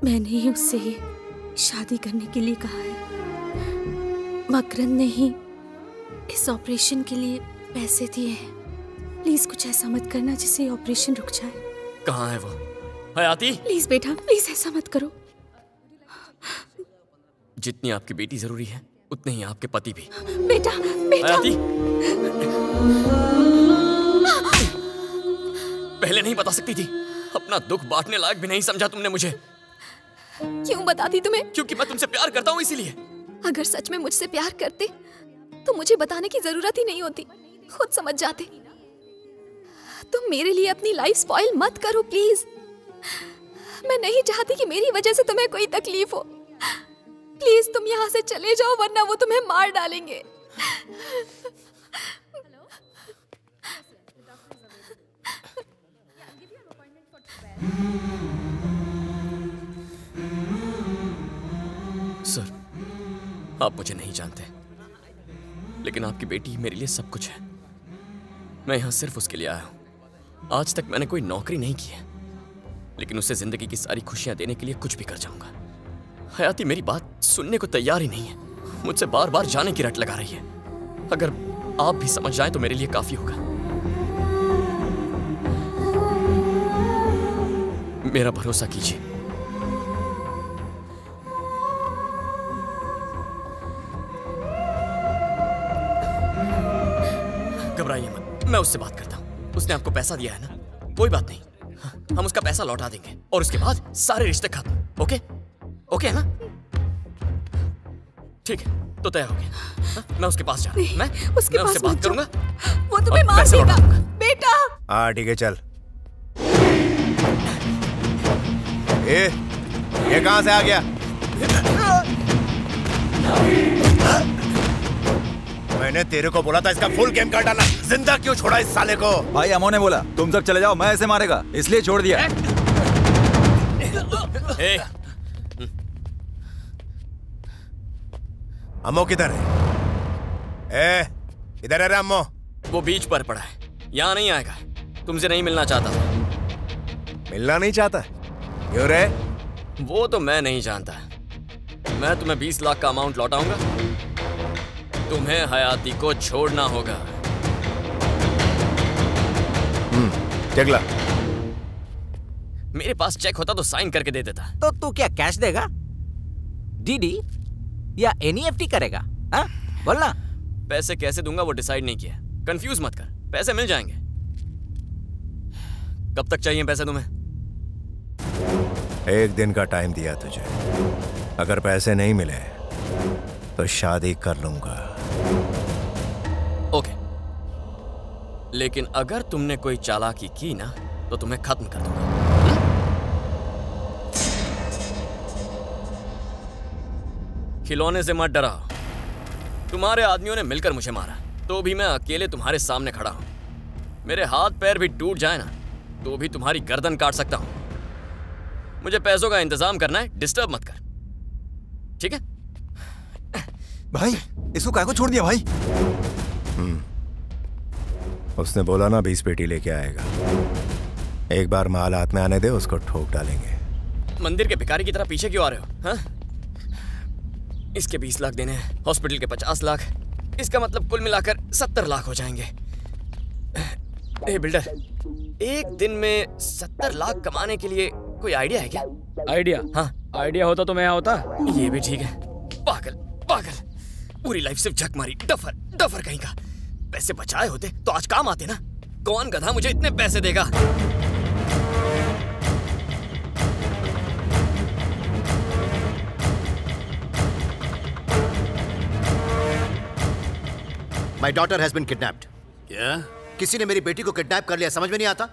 Speaker 19: मैंने ही उससे ही शादी करने के लिए कहा है। मकरन ने ही इस ऑपरेशन के लिए पैसे दिए हैं। प्लीज कुछ ऐसा मत करना जिससे ये ऑपरेशन रुक जाए।
Speaker 4: कहाँ है वो? हयाती?
Speaker 19: प्लीज बेटा, प्लीज ऐसा मत करो।
Speaker 4: जितनी आपकी बेटी जरूरी है, उतने ही आपके पति भी।
Speaker 19: बेटा, बेटा।
Speaker 4: हयाती? पहले नहीं बता सकती थी? अपना दुख बांटने लायक भी नहीं समझा तुमने मुझे।
Speaker 8: क्यों बताती तुम्हें?
Speaker 4: क्योंकि मैं तुमसे प्यार करता हूँ, इसीलिए।
Speaker 8: अगर सच में मुझसे प्यार करते तो मुझे बताने की जरूरत ही नहीं होती, खुद समझ जाते। तुम मेरे लिए अपनी लाइफ स्पॉइल मत करो प्लीज। मैं नहीं चाहती कि मेरी वजह से तुम्हें कोई तकलीफ हो। प्लीज तुम यहाँ से चले जाओ, वरना वो तुम्हें मार डालेंगे।
Speaker 4: सर, आप मुझे नहीं जानते, लेकिन आपकी बेटी मेरे लिए सब कुछ है। मैं यहाँ सिर्फ उसके लिए आया हूँ। आज तक मैंने कोई नौकरी नहीं की है, लेकिन उसे जिंदगी की सारी खुशियां देने के लिए कुछ भी कर जाऊंगा। हयाती मेरी बात सुनने को तैयार ही नहीं है, मुझसे बार बार जाने की रट लगा रही है। अगर आप भी समझ जाएं तो मेरे लिए काफी होगा। मेरा भरोसा कीजिए। मैं उससे बात करता हूँ। उसने आपको पैसा दिया है ना? कोई बात नहीं, हम उसका पैसा लौटा देंगे और उसके बाद सारे रिश्ते खत्म। ओके ओके है ना? ठीक है, तो तय हो गया। मैं उसके पास जा रहा हूँ। मैं उससे बात करूंगा,
Speaker 21: वो तुम्हें मार देगा बेटा।
Speaker 3: हाँ ठीक है, चल। ये कहां से आ गया? मैंने तेरे को बोला था इसका फुल गेम कर डालना, जिंदा क्यों छोड़ा इस साले को?
Speaker 6: भाई अमो ने बोला तुम सब चले जाओ, मैं ऐसे मारेगा, इसलिए छोड़ दिया।
Speaker 3: अम्मो किधर है? इधर है रे अम्मो।
Speaker 4: वो बीच पर पड़ा है, यहाँ नहीं आएगा। तुमसे नहीं मिलना चाहता था।
Speaker 3: मिलना नहीं चाहता? क्यों रे?
Speaker 4: वो तो मैं नहीं जानता। मैं तुम्हें 20 लाख का अमाउंट लौटाऊंगा, तुम्हें हयाती को छोड़ना होगा।
Speaker 3: चेक ला।
Speaker 4: मेरे पास चेक होता तो साइन करके दे देता।
Speaker 10: तो तू क्या कैश देगा, डीडी या एनईएफटी करेगा? हाँ बोलना।
Speaker 4: पैसे कैसे दूंगा वो डिसाइड नहीं किया, कंफ्यूज मत कर। पैसे मिल जाएंगे। कब तक चाहिए पैसे तुम्हें?
Speaker 3: 1 दिन का टाइम दिया तुझे, अगर पैसे नहीं मिले तो शादी कर लूंगा।
Speaker 4: ओके, लेकिन अगर तुमने कोई चालाकी की ना तो तुम्हें खत्म कर दूंगा। खिलौने से मत डराओ। तुम्हारे आदमियों ने मिलकर मुझे मारा, तो भी मैं अकेले तुम्हारे सामने खड़ा हूं। मेरे हाथ पैर भी टूट जाए ना तो भी तुम्हारी गर्दन काट सकता हूं। मुझे पैसों का इंतजाम करना है, डिस्टर्ब मत कर, ठीक है?
Speaker 6: भाई इसको काय को छोड़ दिया भाई?
Speaker 3: उसने बोला ना 20 पेटी लेके आएगा। एक बार माल हाथ में आने दे, उसको ठोक डालेंगे।
Speaker 4: मंदिर के भिखारी की तरह पीछे क्यों आ रहे हो? हाँ? इसके 20 लाख देने हैं, हॉस्पिटल के 50 लाख, इसका मतलब कुल मिलाकर 70 लाख हो जाएंगे। ए बिल्डर, एक दिन में 70 लाख कमाने के लिए कोई आइडिया है क्या?
Speaker 5: आइडिया? हाँ, आइडिया होता तो मैं यहाँ होता।
Speaker 4: ये भी ठीक है। पागल पागल, पूरी लाइफ सिर्फ झक मारी, डफर डफर कहीं का। पैसे बचाए होते तो आज काम आते ना। कौन गधा मुझे इतने पैसे देगा?
Speaker 7: My daughter has been kidnapped.
Speaker 14: क्या?
Speaker 7: किसी ने मेरी बेटी को किडनैप कर लिया, समझ में नहीं आता।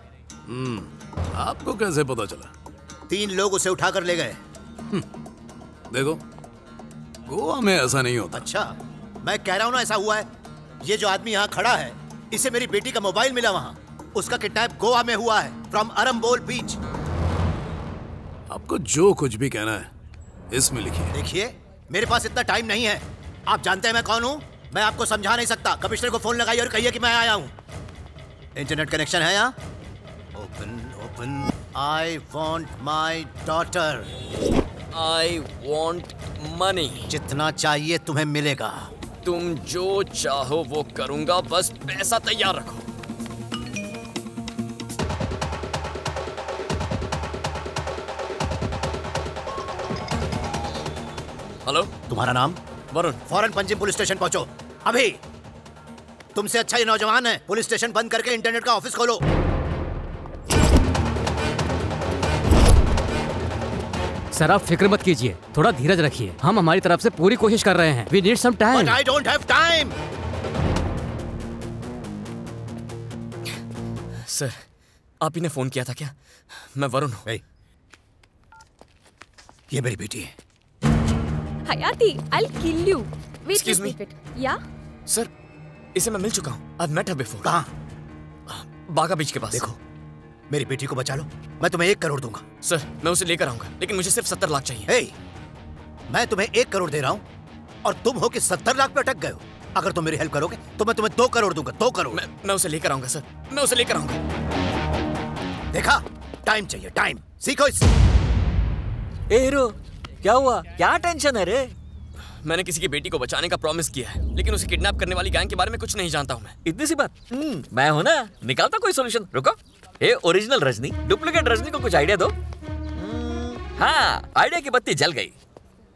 Speaker 14: आपको कैसे पता चला?
Speaker 7: 3 लोग उसे उठाकर ले गए।
Speaker 14: देखो, गोवा में ऐसा नहीं होता।
Speaker 7: अच्छा, मैं कह रहा हूँ ना ऐसा हुआ है। ये जो आदमी यहाँ खड़ा है, इसे मेरी बेटी का मोबाइल मिला वहाँ। उसका किडनैप गोवा में हुआ है, फ्रॉम अरम्बोल बीच।
Speaker 14: आपको जो कुछ भी कहना है इसमें लिखिए।
Speaker 7: देखिए, मेरे पास इतना टाइम नहीं है। आप जानते हैं मैं कौन हूँ। मैं आपको समझा नहीं सकता। कमिश्नर को फोन लगाइए और कहिए कि मैं आया हूँ। इंटरनेट कनेक्शन है यहाँ? Open open. I want my daughter.
Speaker 4: I want money.
Speaker 7: जितना चाहिए तुम्हें मिलेगा।
Speaker 4: तुम जो चाहो वो करूंगा, बस पैसा तैयार रखो। हेलो,
Speaker 7: तुम्हारा नाम?
Speaker 4: वरुण।
Speaker 7: फौरन पंजिम पुलिस स्टेशन पहुंचो अभी। तुमसे अच्छा ये नौजवान है। पुलिस स्टेशन बंद करके इंटरनेट का ऑफिस खोलो।
Speaker 17: सर आप फिक्र मत कीजिए, थोड़ा धीरज रखिए। हम हमारी तरफ से पूरी कोशिश कर रहे हैं। We need some time.
Speaker 7: But I don't have time.
Speaker 4: Sir, आप ही ने फोन किया था क्या? मैं वरुण हूँ।
Speaker 7: ये मेरी बेटी है।
Speaker 11: हयाती, I'll kill you. Wait,
Speaker 4: Excuse me?
Speaker 11: wait. Yeah?
Speaker 4: Sir, इसे मैं मिल चुका हूँ। I've met her before.
Speaker 7: कहाँ?
Speaker 4: बागा बीच के पास।
Speaker 7: देखो, मेरी बेटी को बचा लो, मैं तुम्हें 1 करोड़ दूंगा।
Speaker 4: सर, मैं उसे लेकर आऊंगा, लेकिन मुझे सिर्फ 70 लाख चाहिए।
Speaker 7: hey, मैं तुम्हें 1 करोड़ दे रहा हूँ और तुम हो कि 70 लाख पे अटक गए हो। अगर तुम मेरी हेल्प करोगे तो मैं तुम्हें 2 करोड़ दूंगा। 2 करोड़।
Speaker 4: मैं उसे लेकर आऊंगा सर, मैं उसे लेकर आऊंगा।
Speaker 7: देखा, टाइम चाहिए, टाइम। सीखो इससे।
Speaker 13: हीरो, क्या हुआ? क्या टेंशन है रे?
Speaker 4: मैंने किसी की बेटी को बचाने का प्रॉमिस किया है, लेकिन उसे किडनैप करने वाली गैंग के बारे में कुछ नहीं जानता हूँ मैं।
Speaker 13: इतनी सी बात? मैं हूं ना, निकालता कोई सॉल्यूशन। रुको, ये ओरिजिनल रजनी, डुप्लीकेट रजनी को कुछ आइडिया दो। हाँ, आइडिया की बत्ती जल गई।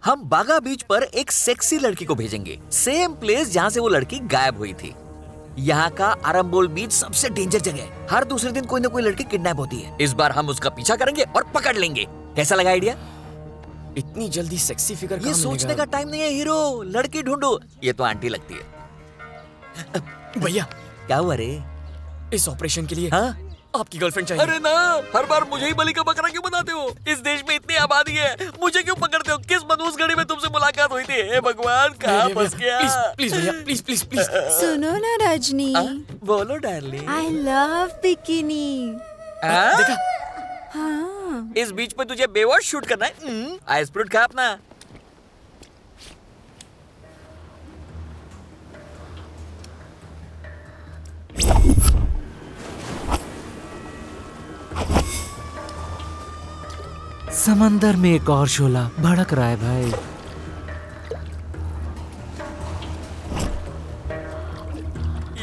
Speaker 13: हम बागा बीच पर एक सेक्सी लड़की को भेजेंगे, सेम प्लेस जहाँ से वो लड़की गायब हुई थी। यहाँ का अरम्बोल बीच सबसे डेंजर जगह है। हर दूसरे दिन कोई ना कोई लड़की किडनैप होती है। इस बार हम उसका पीछा करेंगे और पकड़ लेंगे। कैसा लगा आइडिया?
Speaker 4: इतनी जल्दी सेक्सी फिगर
Speaker 13: ये
Speaker 4: कहाँ
Speaker 13: सोचने
Speaker 4: मिलेगा?
Speaker 13: का टाइम नहीं है हीरो, लड़की ढूंढो। ये तो आंटी लगती है।
Speaker 4: भैया
Speaker 13: क्या हुआ रे?
Speaker 4: इस ऑपरेशन के लिए
Speaker 13: हाँ?
Speaker 4: आपकी गर्लफ्रेंड चाहिए।
Speaker 13: अरे ना, हर बार मुझे ही बलि का बकरा क्यों बनाते हो? इस देश में इतनी आबादी है, मुझे क्यों पकड़ते हो? किस मनहूस घड़ी में तुमसे मुलाकात हुई थी? हे भगवान, कहाँ फंस गया?
Speaker 4: प्लीज भैया, प्लीज प्लीज प्लीज।
Speaker 21: सुनो ना रजनी,
Speaker 13: बोलो डार्लिंग।
Speaker 21: I love bikini.
Speaker 13: देखा?
Speaker 21: हाँ।
Speaker 13: इस बीच पे तुझे बेवॉश शूट करना है? आइस फ्रूट खा अपना।
Speaker 1: समंदर में एक और शोला भड़क रहा है भाई।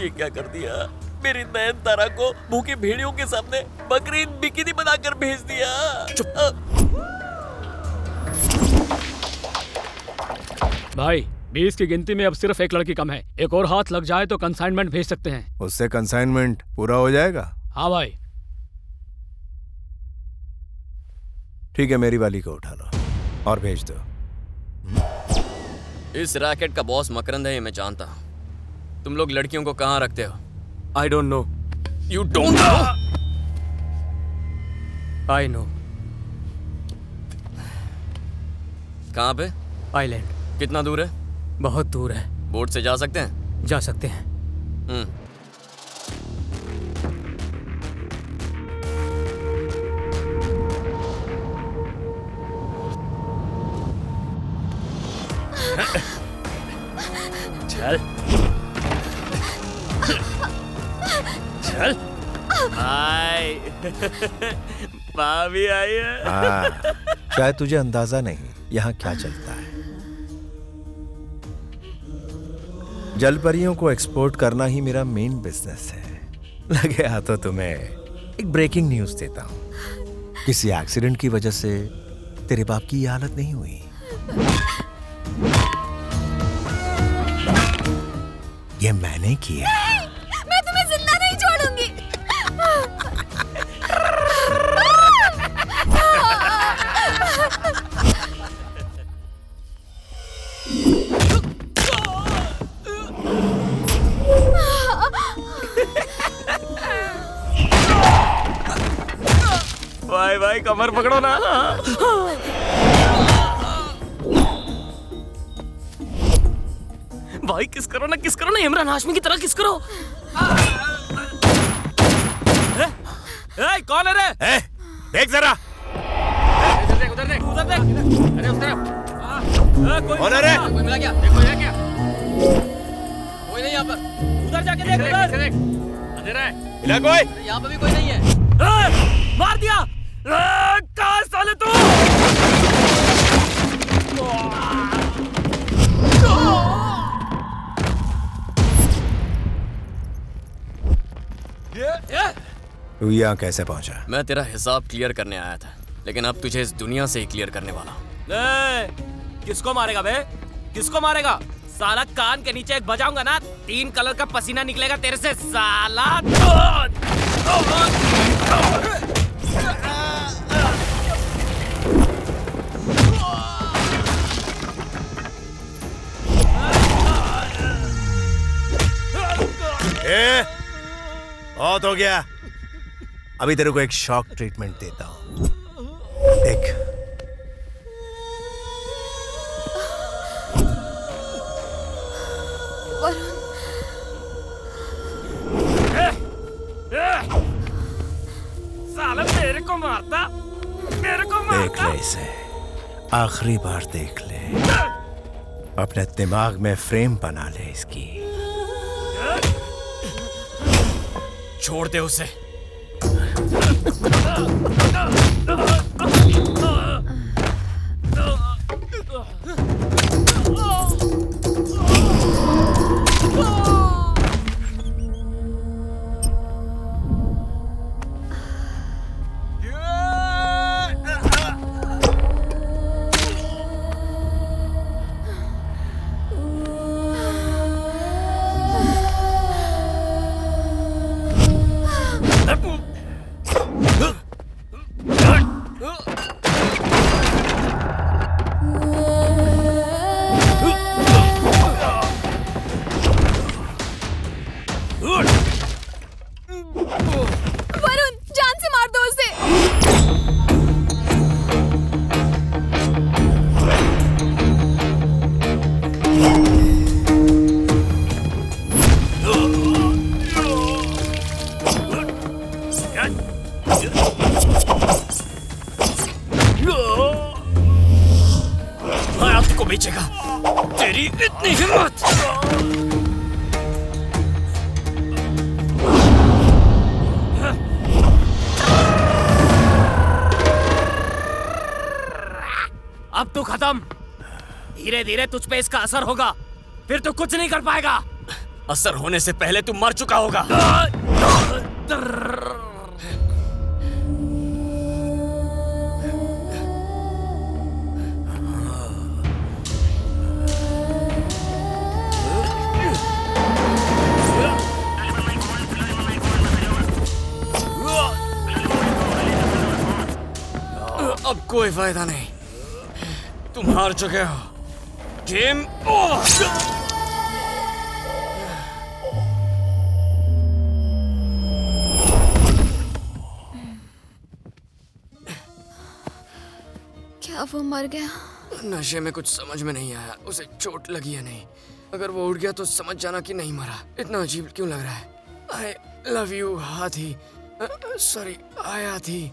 Speaker 13: ये क्या कर दिया? मेरी नयन तारा को भूखे भेड़ियों के सामने बकरीद बिकिनी बनाकर भेज दिया।
Speaker 5: भाई 20 की गिनती में अब सिर्फ एक लड़की कम है। एक और हाथ लग जाए तो कंसाइनमेंट भेज सकते हैं।
Speaker 3: उससे कंसाइनमेंट पूरा हो जाएगा?
Speaker 5: हाँ भाई।
Speaker 3: ठीक है, मेरी वाली को उठा लो और भेज दो।
Speaker 4: इस रैकेट का बॉस मकरंद है, ये मैं जानता हूँ। तुम लोग लड़कियों को कहाँ रखते हो?
Speaker 12: I don't know.
Speaker 4: You don't know?
Speaker 12: I know.
Speaker 4: कहाँ पे?
Speaker 12: आइलैंड।
Speaker 4: कितना दूर है?
Speaker 12: बहुत दूर है।
Speaker 4: बोट से जा सकते हैं?
Speaker 12: जा सकते हैं।
Speaker 4: चल चल।
Speaker 12: हाय भाभी आई है।
Speaker 3: हाँ, शायद तुझे अंदाजा नहीं यहाँ क्या चलता है। जल परियों को एक्सपोर्ट करना ही मेरा मेन बिजनेस है। लगे हाथों तुम्हें एक ब्रेकिंग न्यूज देता हूँ। किसी एक्सीडेंट की वजह से तेरे बाप की ये हालत नहीं हुई। ये मैंने किया।
Speaker 15: मैं तुम्हें जिंदा नहीं छोड़ूंगी।
Speaker 12: भाई भाई कमर पकड़ो ना। भाई किस करो ना इमरान हाशमी की तरह किस करो। ए, कौन है रे?
Speaker 3: देख जरा।
Speaker 12: उधर देख उधर देख उधर देख। अरे उस तरफ।
Speaker 3: कौन है रे?
Speaker 12: कोई मिला क्या? देखो है क्या? कोई नहीं यहाँ पर। उधर जाके देख उधर। अंधेरा है।
Speaker 3: मिला कोई?
Speaker 12: यहाँ पर भी कोई नहीं है। मार दिया। कहाँ साले तू?
Speaker 3: तू यहाँ कैसे पहुंचा?
Speaker 4: मैं तेरा हिसाब क्लियर करने आया था, लेकिन अब तुझे इस दुनिया से ही क्लियर करने वाला हूँ।
Speaker 12: किसको मारेगा बे? किसको मारेगा? साला कान के नीचे एक बजाऊंगा ना, 3 कलर का पसीना निकलेगा तेरे से साला।
Speaker 3: बहुत हो गया। अभी तेरे को एक शॉक ट्रीटमेंट देता हूं। देख,
Speaker 12: साला मेरे को मारता।
Speaker 3: देख ले इसे, आखिरी बार देख ले। अपने दिमाग में फ्रेम बना ले इसकी।
Speaker 4: छोड़ दे उसे।
Speaker 15: वरुण, जान से मार दो उसे।
Speaker 12: हयात को बेचेगा? तेरी इतनी हिम्मत? अब तो खत्म। धीरे धीरे तुझ पे इसका असर होगा, फिर तो कुछ नहीं कर पाएगा।
Speaker 4: असर होने से पहले तू मर चुका होगा। अब कोई फायदा नहीं, तुम हार चुके हो। Game over.
Speaker 8: क्या वो मर गया?
Speaker 4: नशे में कुछ समझ में नहीं आया, उसे चोट लगी है नहीं। अगर वो उड़ गया तो समझ जाना कि नहीं मरा। इतना अजीब क्यों लग रहा है? आई लव यू हाथी। सॉरी आया थी।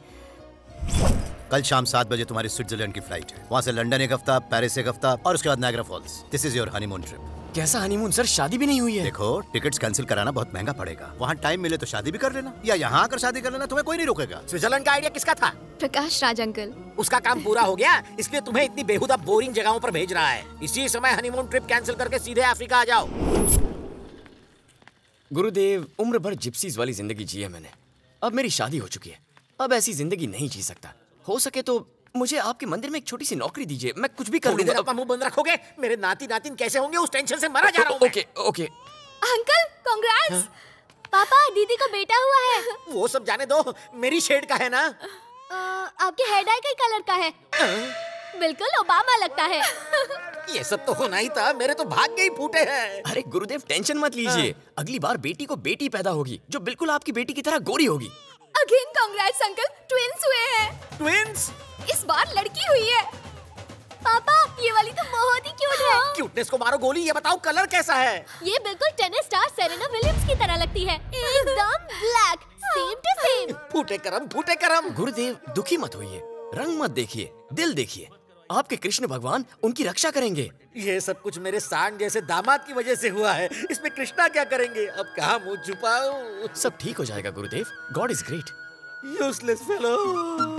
Speaker 7: कल शाम 7 बजे तुम्हारी स्विट्जरलैंड की फ्लाइट है। वहाँ से लंदन एक हफ्ता, पेरिस एक हफ्ता और उसके बाद Niagara false. This is your honeymoon trip.
Speaker 4: कैसा हनीमून सर? शादी भी नहीं हुई है।
Speaker 7: देखो, टिकट्स कैंसिल कराना बहुत महंगा पड़ेगा। वहाँ टाइम मिले तो शादी भी कर लेना, या यहाँ आकर शादी कर लेना, तुम्हें कोई नहीं रोकेगा।
Speaker 10: स्विट्जरलैंड का आइडिया किसका था?
Speaker 8: प्रकाश राज अंकल।
Speaker 10: उसका काम पूरा हो गया, इसलिए तुम्हें इतनी बेहुदा बोरिंग जगहों पर भेज रहा है। इसी समय हनीमून ट्रिप कैंसिल करके सीधे अफ्रीका आ जाओ।
Speaker 4: गुरुदेव, उम्र भर जिप्सीज वाली जिंदगी जी है मैंने। अब मेरी शादी हो चुकी है, अब ऐसी जिंदगी नहीं जी सकता। हो सके तो मुझे आपके मंदिर में एक छोटी सी नौकरी दीजिए, मैं कुछ भी कर लूंगा।
Speaker 10: अपना मुंह बंद रखोगे? मेरे नाती नातिन कैसे होंगे, उस टेंशन से मरा जा रहा हूँ।
Speaker 4: Okay okay.
Speaker 15: Uncle congrats. पापा, दीदी को बेटा हुआ है।
Speaker 10: वो सब जाने दो, मेरी शेड का है ना।
Speaker 15: आपके हेयर डाई कई कलर का है। बिल्कुल ओबामा लगता है।
Speaker 10: ये सब तो होना ही था, मेरे तो भाग्य ही फूटे हैं।
Speaker 4: अरे गुरुदेव, टेंशन मत लीजिए। अगली बार बेटी को बेटी पैदा होगी जो बिल्कुल आपकी बेटी की तरह गोरी होगी।
Speaker 15: अगेन कांग्रेट्स अंकल, ट्विंस हुए हैं।
Speaker 10: ट्विंस?
Speaker 15: इस बार लड़की हुई है। पापा, ये वाली तो बहुत ही क्यूट है।
Speaker 10: क्यूटनेस को मारो गोली। ये बताओ कलर कैसा है?
Speaker 15: ये बिल्कुल टेनिस स्टार सेरेना विलियम्स की तरह लगती है, एकदम ब्लैक, सेम टू सेम।
Speaker 10: फूटे करम, फूटे करम।
Speaker 4: गुरुदेव, दुखी मत होइए, रंग मत देखिए, दिल देखिए। आपके कृष्ण भगवान उनकी रक्षा करेंगे।
Speaker 10: ये सब कुछ मेरे सांड जैसे दामाद की वजह से हुआ है। इसमें कृष्णा क्या करेंगे? अब कहाँ मुंह छुपाऊं?
Speaker 4: सब ठीक हो जाएगा गुरुदेव। God is great.
Speaker 10: Useless fellow.